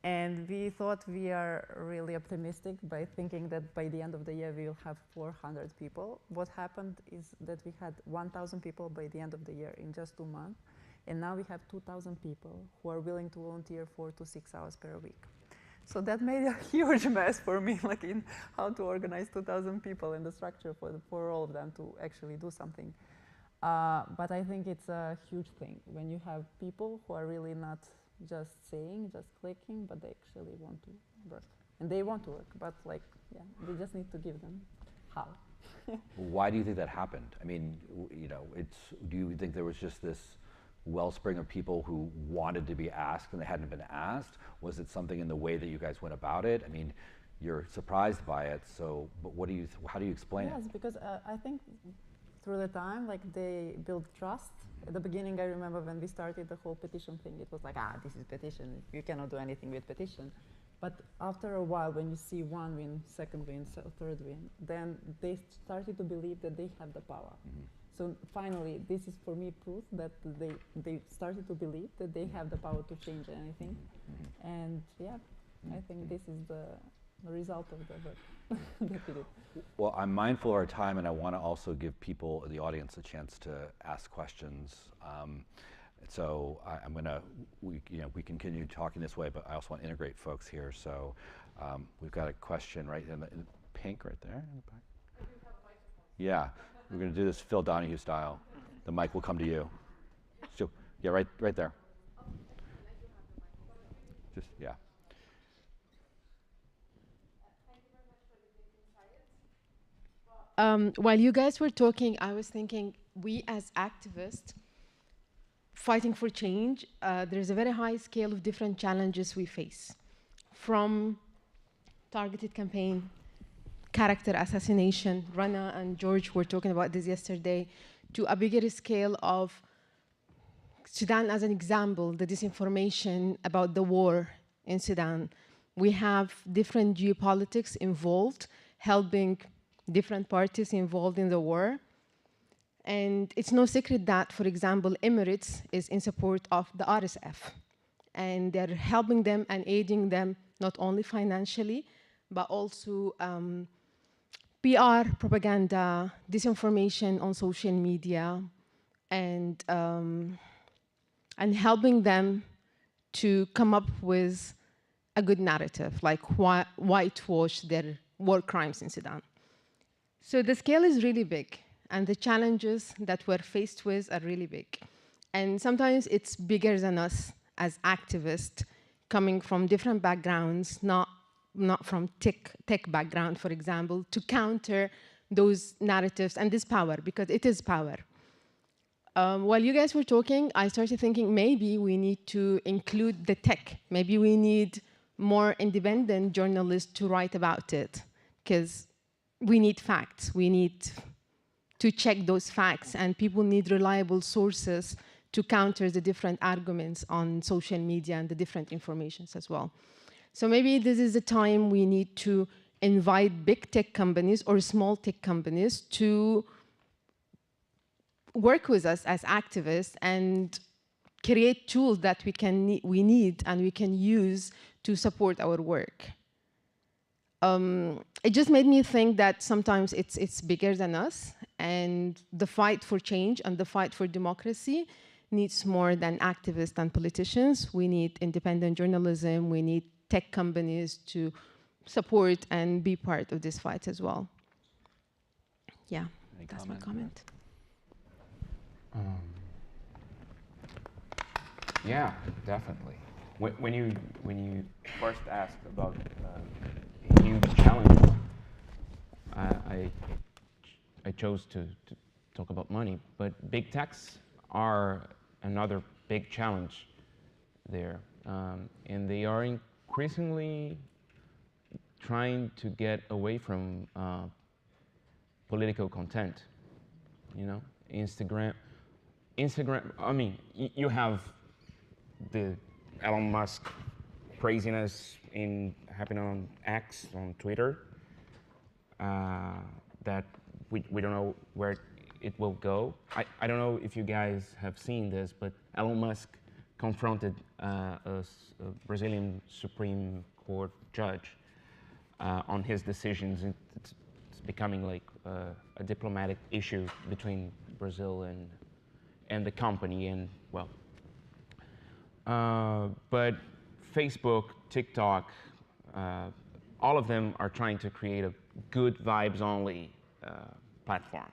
And we thought we are really optimistic by thinking that by the end of the year we will have 400 people. What happened is that we had 1,000 people by the end of the year in just 2 months. And now we have 2,000 people who are willing to volunteer 4 to 6 hours per week. So that made a huge mess for me, like in how to organize 2,000 people and the structure for all of them to actually do something. But I think it's a huge thing when you have people who are really not just saying, just clicking, but they actually want to work. And they want to work, but like, yeah, we just need to give them how. Why do you think that happened? I mean, you know, do you think there was just this wellspring of people who wanted to be asked and they hadn't been asked? Was it something in the way that you guys went about it? I mean, you're surprised by it, so, but how do you explain it? Yes, because I think through the time, like they build trust. At the beginning, I remember when we started the whole petition thing, it was like, this is petition, you cannot do anything with petition. But after a while, when you see one win, second win, third win, then they started to believe that they have the power. Mm-hmm. So finally, this is for me proof that they started to believe that they have the power to change anything. Mm-hmm. And yeah, I think this is the result of the work that we did. Well, I'm mindful of our time, and I want to also give people in the audience a chance to ask questions. So I'm going to, we can continue talking this way, but I also want to integrate folks here. So we've got a question right in the pink right there. In the back. I do have a microphone. Yeah, we're going to do this Phil Donahue style. The mic will come to you. So yeah, right there. Just yeah. While you guys were talking, I was thinking, we as activists fighting for change, there's a very high scale of different challenges we face. From targeted campaign, character assassination, Rania and George were talking about this yesterday, to a bigger scale of Sudan as an example, the disinformation about the war in Sudan. We have different geopolitics involved, helping different parties involved in the war. And it's no secret that, for example, Emirates is in support of the RSF. And they're helping them and aiding them not only financially, but also PR, propaganda, disinformation on social media, and helping them to come up with a good narrative, like whitewash their war crimes in Sudan. So the scale is really big, and the challenges that we're faced with are really big. And sometimes it's bigger than us as activists, coming from different backgrounds, not from tech background, for example, to counter those narratives and this power, because it is power. While you guys were talking, I started thinking maybe we need to include the tech. Maybe we need more independent journalists to write about it, because we need facts. We need to check those facts, and people need reliable sources to counter the different arguments on social media and the different informations as well. So maybe this is the time we need to invite big tech companies or small tech companies to work with us as activists and create tools that we need and we can use to support our work. It just made me think that sometimes it's bigger than us, and the fight for change and the fight for democracy needs more than activists and politicians. We need independent journalism, we need tech companies to support and be part of this fight as well. Yeah, that's my comment. Yeah, definitely. When you first asked about huge challenges, I chose to talk about money, but big techs are another big challenge there, and they are increasingly trying to get away from political content. You know, Instagram. I mean, you have the Elon Musk craziness happening on X, on Twitter, that we don't know where it will go. I don't know if you guys have seen this, but Elon Musk confronted a Brazilian Supreme Court judge on his decisions. It's becoming like a diplomatic issue between Brazil and the company, and well, but Facebook, TikTok, all of them are trying to create a good vibes only platform,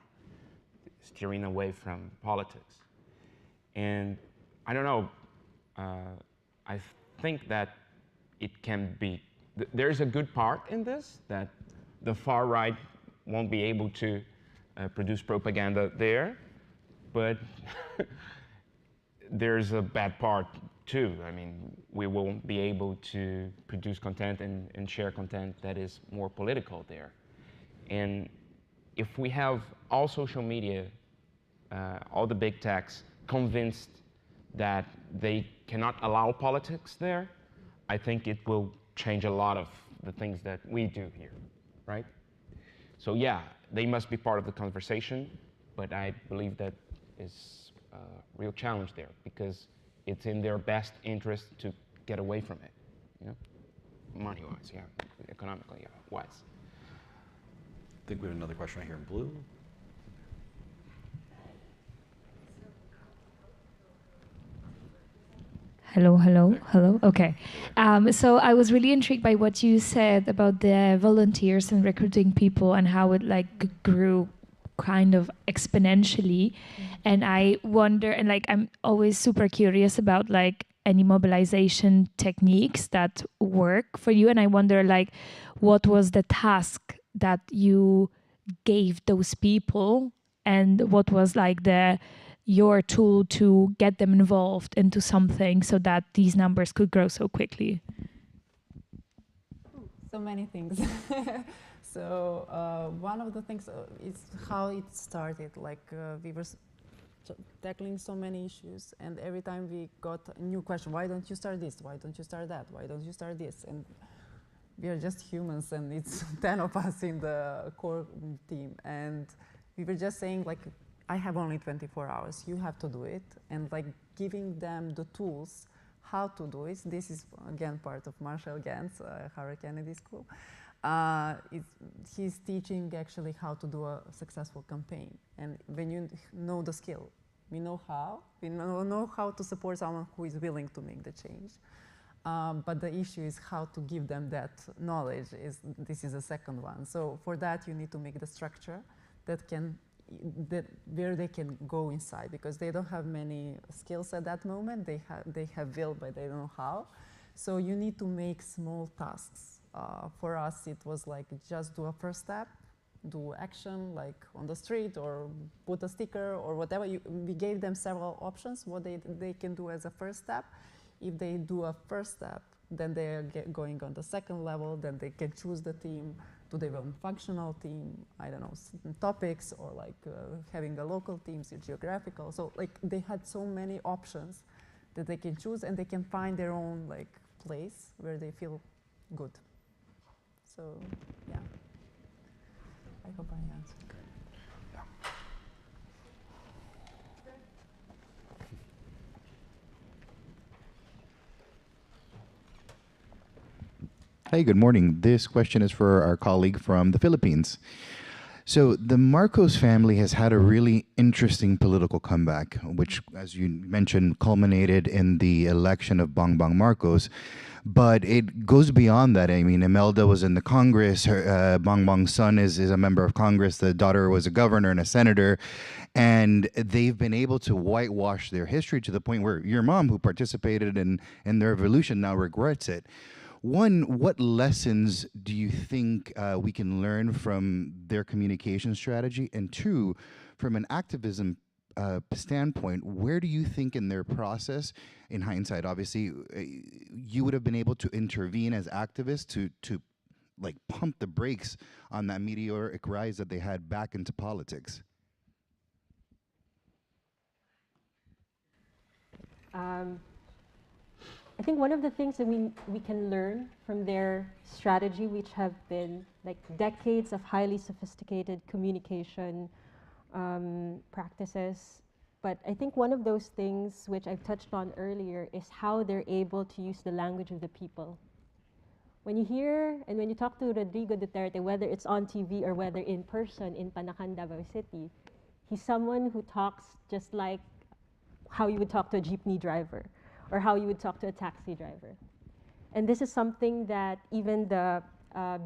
steering away from politics. And I don't know, I think that it can be, there's a good part in this, that the far right won't be able to produce propaganda there, but there's a bad part too. I mean, we won't be able to produce content and share content that is more political there. And if we have all social media, all the big techs convinced that they cannot allow politics there, I think it will change a lot of the things that we do here, right? So yeah, they must be part of the conversation, but I believe that is a real challenge there, because it's in their best interest to get away from it, you know? Money-wise, yeah, economically, yeah, wise. I think we have another question right here in blue. Hello. Okay. So I was really intrigued by what you said about the volunteers and recruiting people and how it like grew kind of exponentially. And I wonder, and like I'm always super curious about like any mobilization techniques that work for you. And I wonder like what was the task that you gave those people, and what was like your tool to get them involved into something so that these numbers could grow so quickly? So many things. So one of the things is how it started. Like we were tackling so many issues, and every time we got a new question, why don't you start this? Why don't you start that? Why don't you start this? And we are just humans, and it's 10 of us in the core team. And we were just saying, like, I have only 24 hours, you have to do it. And like giving them the tools how to do it. This is, again, part of Marshall Gantz, Harvard Kennedy School. He's teaching actually how to do a successful campaign. And when you know the skill, we know how to support someone who is willing to make the change. But the issue is how to give them that knowledge. This is the second one. So for that, you need to make the structure where they can go inside, because they don't have many skills at that moment. They have will, but they don't know how. So you need to make small tasks. For us, it was like just do a first step, do action like on the street, or put a sticker or whatever. We gave them several options what they can do as a first step. If they do a first step, then they are going on the second level, then they can choose the team, do they want functional team, I don't know, certain topics, or like having a local team, so geographical. So like they had so many options that they can choose, and they can find their own like place where they feel good. So yeah, I hope I answered. Hey, good morning. This question is for our colleague from the Philippines. So the Marcos family has had a really interesting political comeback, which, as you mentioned, culminated in the election of Bongbong Marcos. But it goes beyond that. I mean, Imelda was in the Congress. Bongbong's son is a member of Congress. The daughter was a governor and a senator. And they've been able to whitewash their history to the point where your mom, who participated in the revolution, now regrets it. One, what lessons do you think we can learn from their communication strategy? And two, from an activism standpoint, where do you think in their process, in hindsight, obviously, you would have been able to intervene as activists to like pump the brakes on that meteoric rise that they had back into politics? I think one of the things that we can learn from their strategy, which have been like decades of highly sophisticated communication practices, but I think one of those things which I've touched on earlier is how they're able to use the language of the people. When you hear and when you talk to Rodrigo Duterte, whether it's on TV or whether in person in Panacan, Davao City, he's someone who talks just like how you would talk to a jeepney driver, or how you would talk to a taxi driver. And this is something that even the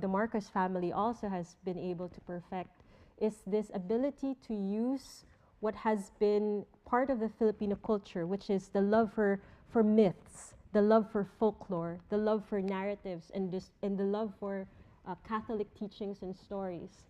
Marcos family also has been able to perfect, is this ability to use what has been part of the Filipino culture, which is the love for myths, the love for folklore, the love for narratives, and the love for Catholic teachings and stories.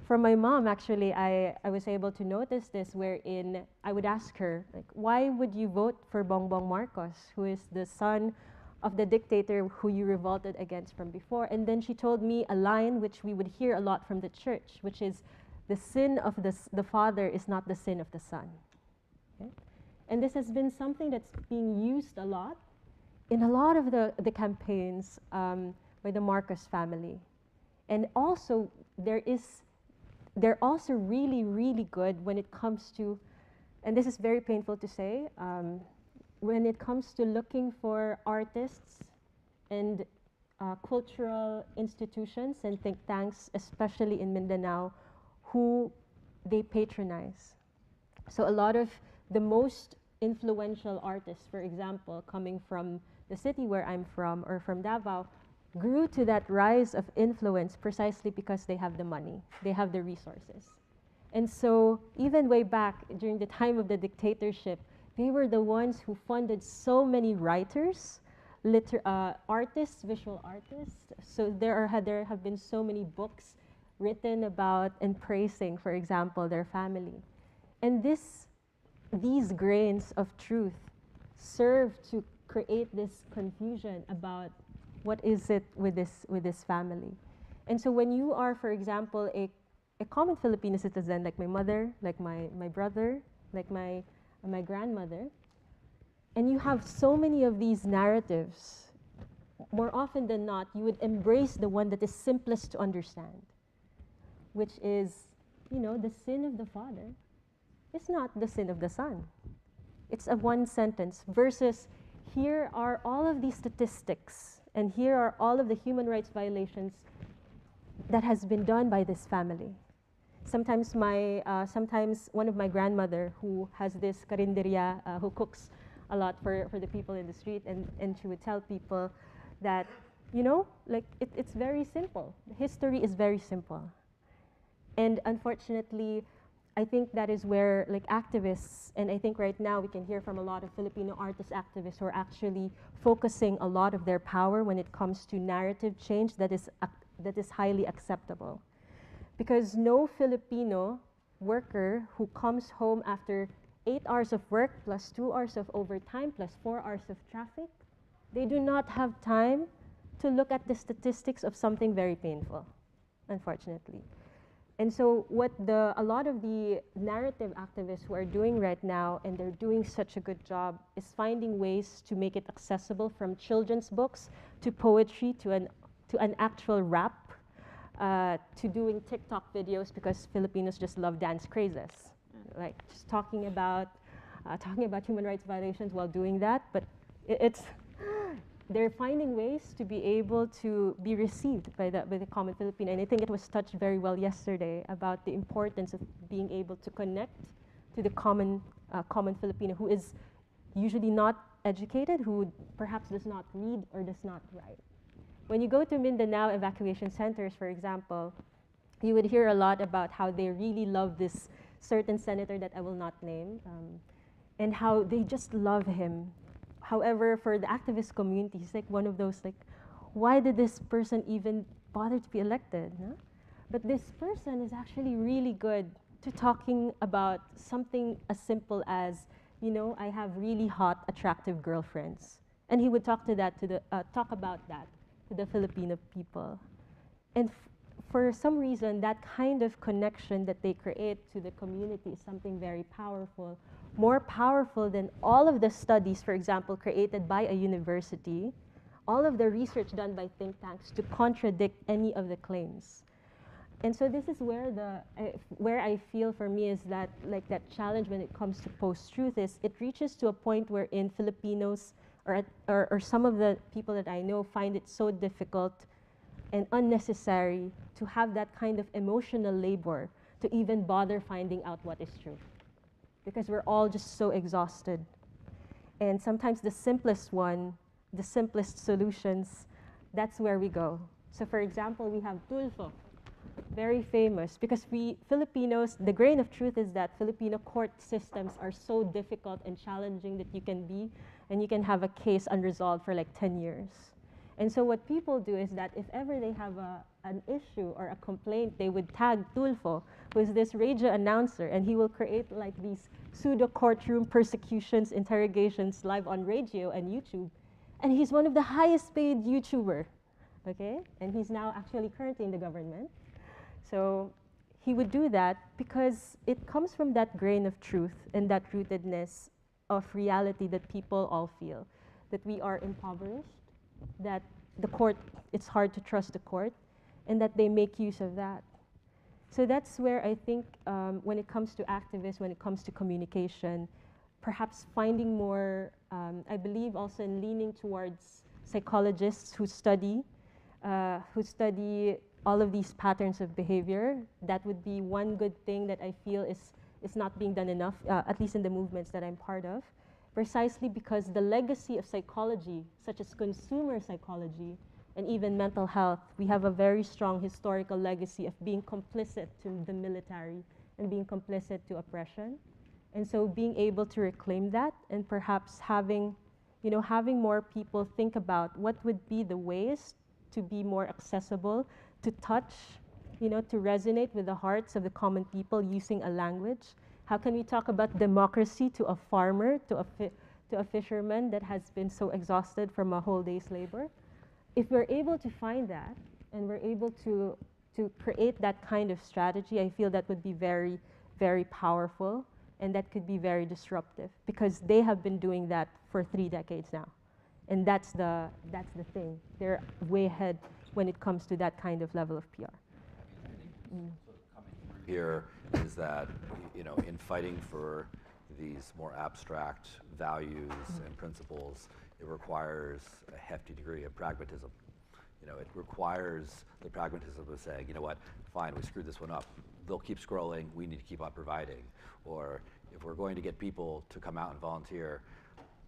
From my mom, actually, I was able to notice this, wherein I would ask her, like, why would you vote for Bongbong Marcos, who is the son of the dictator who you revolted against from before? And then she told me a line which we would hear a lot from the church, which is, the sin of the father is not the sin of the son. Okay? And this has been something that's being used a lot in a lot of the campaigns by the Marcos family. And also, they're also really, really good when it comes to, and this is very painful to say, when it comes to looking for artists and cultural institutions and think tanks, especially in Mindanao, who they patronize. So a lot of the most influential artists, for example, coming from the city where I'm from, or from Davao, grew to that rise of influence precisely because they have the money, they have the resources. And so even way back during the time of the dictatorship, they were the ones who funded so many writers, artists, visual artists. So there have been so many books written about and praising, for example, their family. And these grains of truth serve to create this confusion about what is it with this family. And so when you are, for example, a common Filipino citizen, like my mother, like my brother, like my grandmother, and you have so many of these narratives, more often than not, you would embrace the one that is simplest to understand, which is, the sin of the father is not the sin of the son. It's a one sentence, versus here are all of these statistics, and here are all of the human rights violations that has been done by this family. Sometimes one of my grandmother, who has this carinderia, who cooks a lot for the people in the street, and she would tell people that, it's very simple. History is very simple. And unfortunately, I think that is where activists, and I think right now we can hear from a lot of Filipino artist activists who are actually focusing a lot of their power when it comes to narrative change that is highly acceptable. Because no Filipino worker who comes home after 8 hours of work plus 2 hours of overtime plus 4 hours of traffic, they do not have time to look at the statistics of something very painful. unfortunately. And so what a lot of the narrative activists who are doing right now, and they're doing such a good job, is finding ways to make it accessible, from children's books to poetry to an actual rap, to doing TikTok videos, because Filipinos just love dance crazes. Like just talking about human rights violations while doing that, but they're finding ways to be able to be received by the common Filipino. And I think it was touched very well yesterday about the importance of being able to connect to the common Filipino who is usually not educated, who perhaps does not read or does not write. When you go to Mindanao evacuation centers, for example, you would hear a lot about how they really love this certain senator that I will not name, and how they just love him. However, for the activist community, he's like one of those, like, why did this person even bother to be elected? No? But this person is actually really good to talking about something as simple as, you know, I have really hot, attractive girlfriends. And he would talk about that to the Filipino people. And for some reason, that kind of connection that they create to the community is something very powerful, more powerful than all of the studies, for example, created by a university, all of the research done by think tanks to contradict any of the claims. And so this is where I feel for me is that, like, that challenge when it comes to post-truth is it reaches to a point wherein Filipinos or some of the people that I know find it so difficult and unnecessary to have that kind of emotional labor to even bother finding out what is true. Because we're all just so exhausted. And sometimes the simplest solutions, that's where we go. So for example, we have Tulfo, very famous, because we Filipinos, the grain of truth is that Filipino court systems are so difficult and challenging that you can have a case unresolved for like 10 years. And so what people do is that if ever they have an issue or a complaint, they would tag Tulfo, who is this radio announcer, and he will create like these pseudo courtroom persecutions, interrogations live on radio and YouTube. And he's one of the highest paid YouTuber, okay? And he's now actually currently in the government. So he would do that because it comes from that grain of truth and that rootedness of reality that people all feel, that we are impoverished, that the court, it's hard to trust the court, and that they make use of that. So that's where I think when it comes to activists, when it comes to communication, perhaps finding more, I believe also in leaning towards psychologists who study all of these patterns of behavior. That would be one good thing that I feel is not being done enough, at least in the movements that I'm part of. Precisely because the legacy of psychology, such as consumer psychology and even mental health, we have a very strong historical legacy of being complicit to the military and being complicit to oppression. And so being able to reclaim that and perhaps having more people think about what would be the ways to be more accessible, to touch, to resonate with the hearts of the common people using a language. How can we talk about democracy to a farmer, to a fisherman that has been so exhausted from a whole day's labor? If we're able to find that and we're able to create that kind of strategy, I feel that would be very, very powerful, and that could be very disruptive because they have been doing that for 3 decades now. And that's the thing. They're way ahead when it comes to that kind of level of PR. Here is that, in fighting for these more abstract values and principles, it requires a hefty degree of pragmatism. It requires the pragmatism of saying, you know what, fine, we screwed this one up. They'll keep scrolling, we need to keep on providing. Or if we're going to get people to come out and volunteer,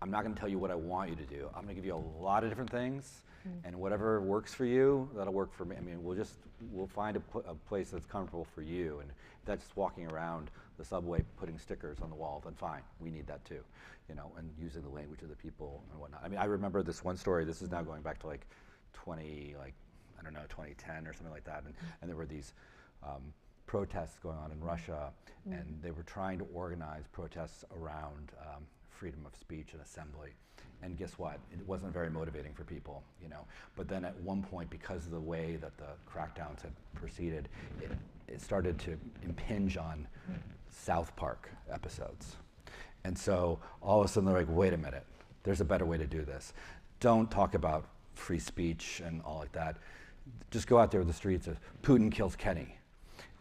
I'm not going to tell you what I want you to do. I'm going to give you a lot of different things, and whatever works for you, that'll work for me. I mean, we'll find a place that's comfortable for you, and if that's just walking around the subway putting stickers on the wall, then fine, we need that too, and using the language of the people and whatnot. I mean, I remember this one story. This is now going back to like 2010 or something like that, and there were these protests going on in Russia, and they were trying to organize protests around freedom of speech and assembly. And guess what? It wasn't very motivating for people, you know. But then at one point, because of the way that the crackdowns had proceeded, it started to impinge on South Park episodes. And so all of a sudden they're like, wait a minute, there's a better way to do this. Don't talk about free speech and all like that. Just go out there with the streets of Putin kills Kenny.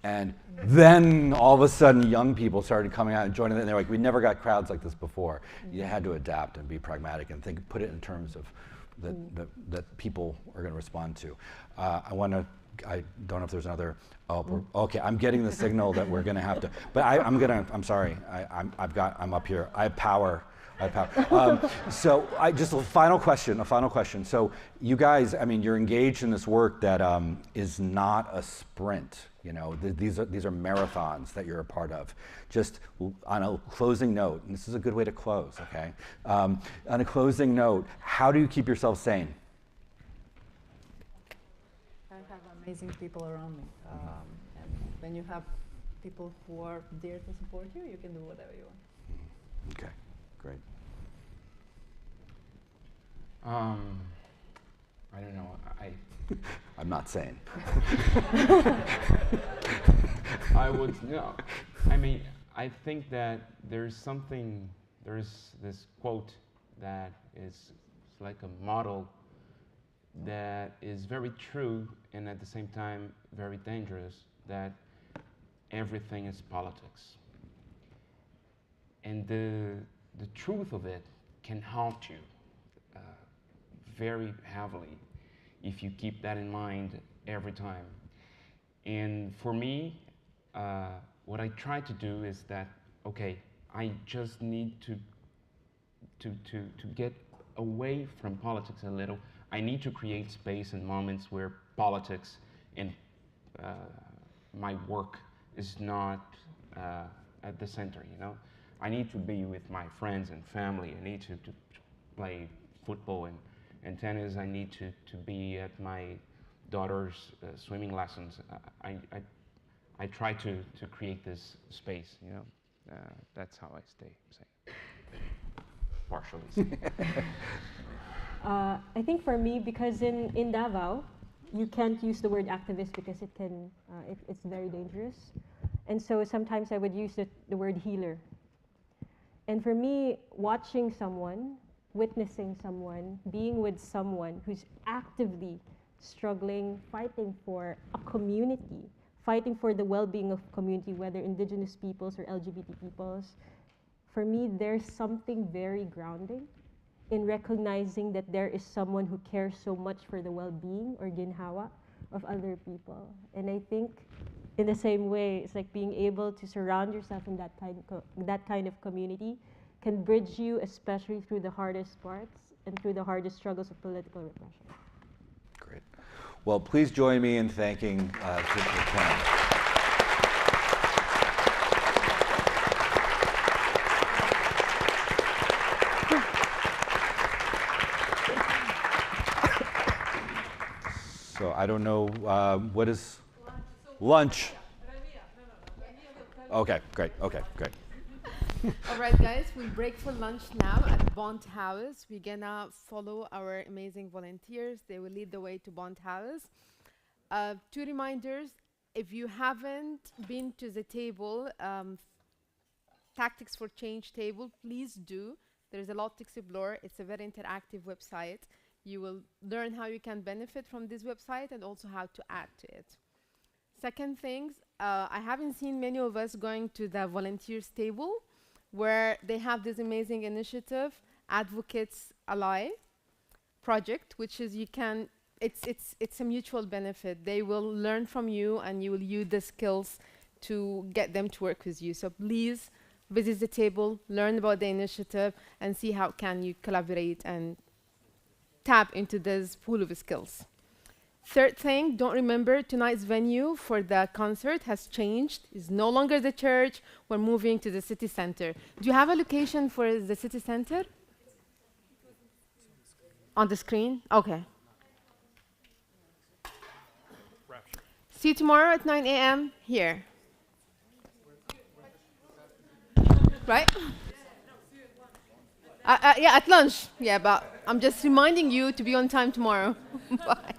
And then all of a sudden young people started coming out and joining it, and they're like, we never got crowds like this before. You had to adapt and be pragmatic and think, put it in terms of that people are going to respond to. I don't know if there's another, okay, I'm getting the signal that we're going to have to, but I'm sorry, I'm up here. I have power. So just a final question. So you guys, I mean, you're engaged in this work that is not a sprint. You know, these are marathons that you're a part of. Just on a closing note, and this is a good way to close, okay? On a closing note, how do you keep yourself sane? I have amazing people around me. And when you have people who are there to support you, you can do whatever you want. Okay, great. I don't know. I'm not sane. I would no. I mean, I think that there's this quote that is like a model that is very true and at the same time very dangerous, that everything is politics. And the truth of it can haunt you very heavily if you keep that in mind every time. And for me, what I try to do is that, okay, I just need to get away from politics a little. I need to create space and moments where politics and my work is not at the center, you know? I need to be with my friends and family. I need to play football and tennis. I need to be at my daughter's swimming lessons. I try to create this space, you know? That's how I stay sane. Partially. I think for me, because in Davao, you can't use the word activist because it's very dangerous. And so sometimes I would use the word healer. And for me, watching someone, witnessing someone, being with someone who's actively struggling, fighting for a community, fighting for the well-being of community, whether indigenous peoples or LGBT peoples, for me, there's something very grounding in recognizing that there is someone who cares so much for the well-being or ginhawa of other people. And I think in the same way, it's like being able to surround yourself in that kind of community can bridge you, especially through the hardest parts and through the hardest struggles of political repression. Great. Well, please join me in thanking Chirikova. So I don't know, what is lunch? Okay, great. Okay, great. All right, guys, we'll break for lunch now at Bond House. We're gonna follow our amazing volunteers. They will lead the way to Bond House. 2 reminders: if you haven't been to the table, Tactics for Change table, please do. There's a lot to explore. It's a very interactive website. You will learn how you can benefit from this website and also how to add to it. Second things, I haven't seen many of us going to the volunteers table where they have this amazing initiative, Advocates Ally project, which is it's a mutual benefit. They will learn from you and you will use the skills to get them to work with you. So please visit the table, learn about the initiative and see how can you collaborate and tap into this pool of skills. Third thing, don't remember tonight's venue for the concert has changed. It's no longer the church. We're moving to the city center. Do you have a location for the city center? On the screen? Okay. See you tomorrow at 9 a.m. here. Right? Yeah, at lunch. Yeah, but I'm just reminding you to be on time tomorrow. Bye.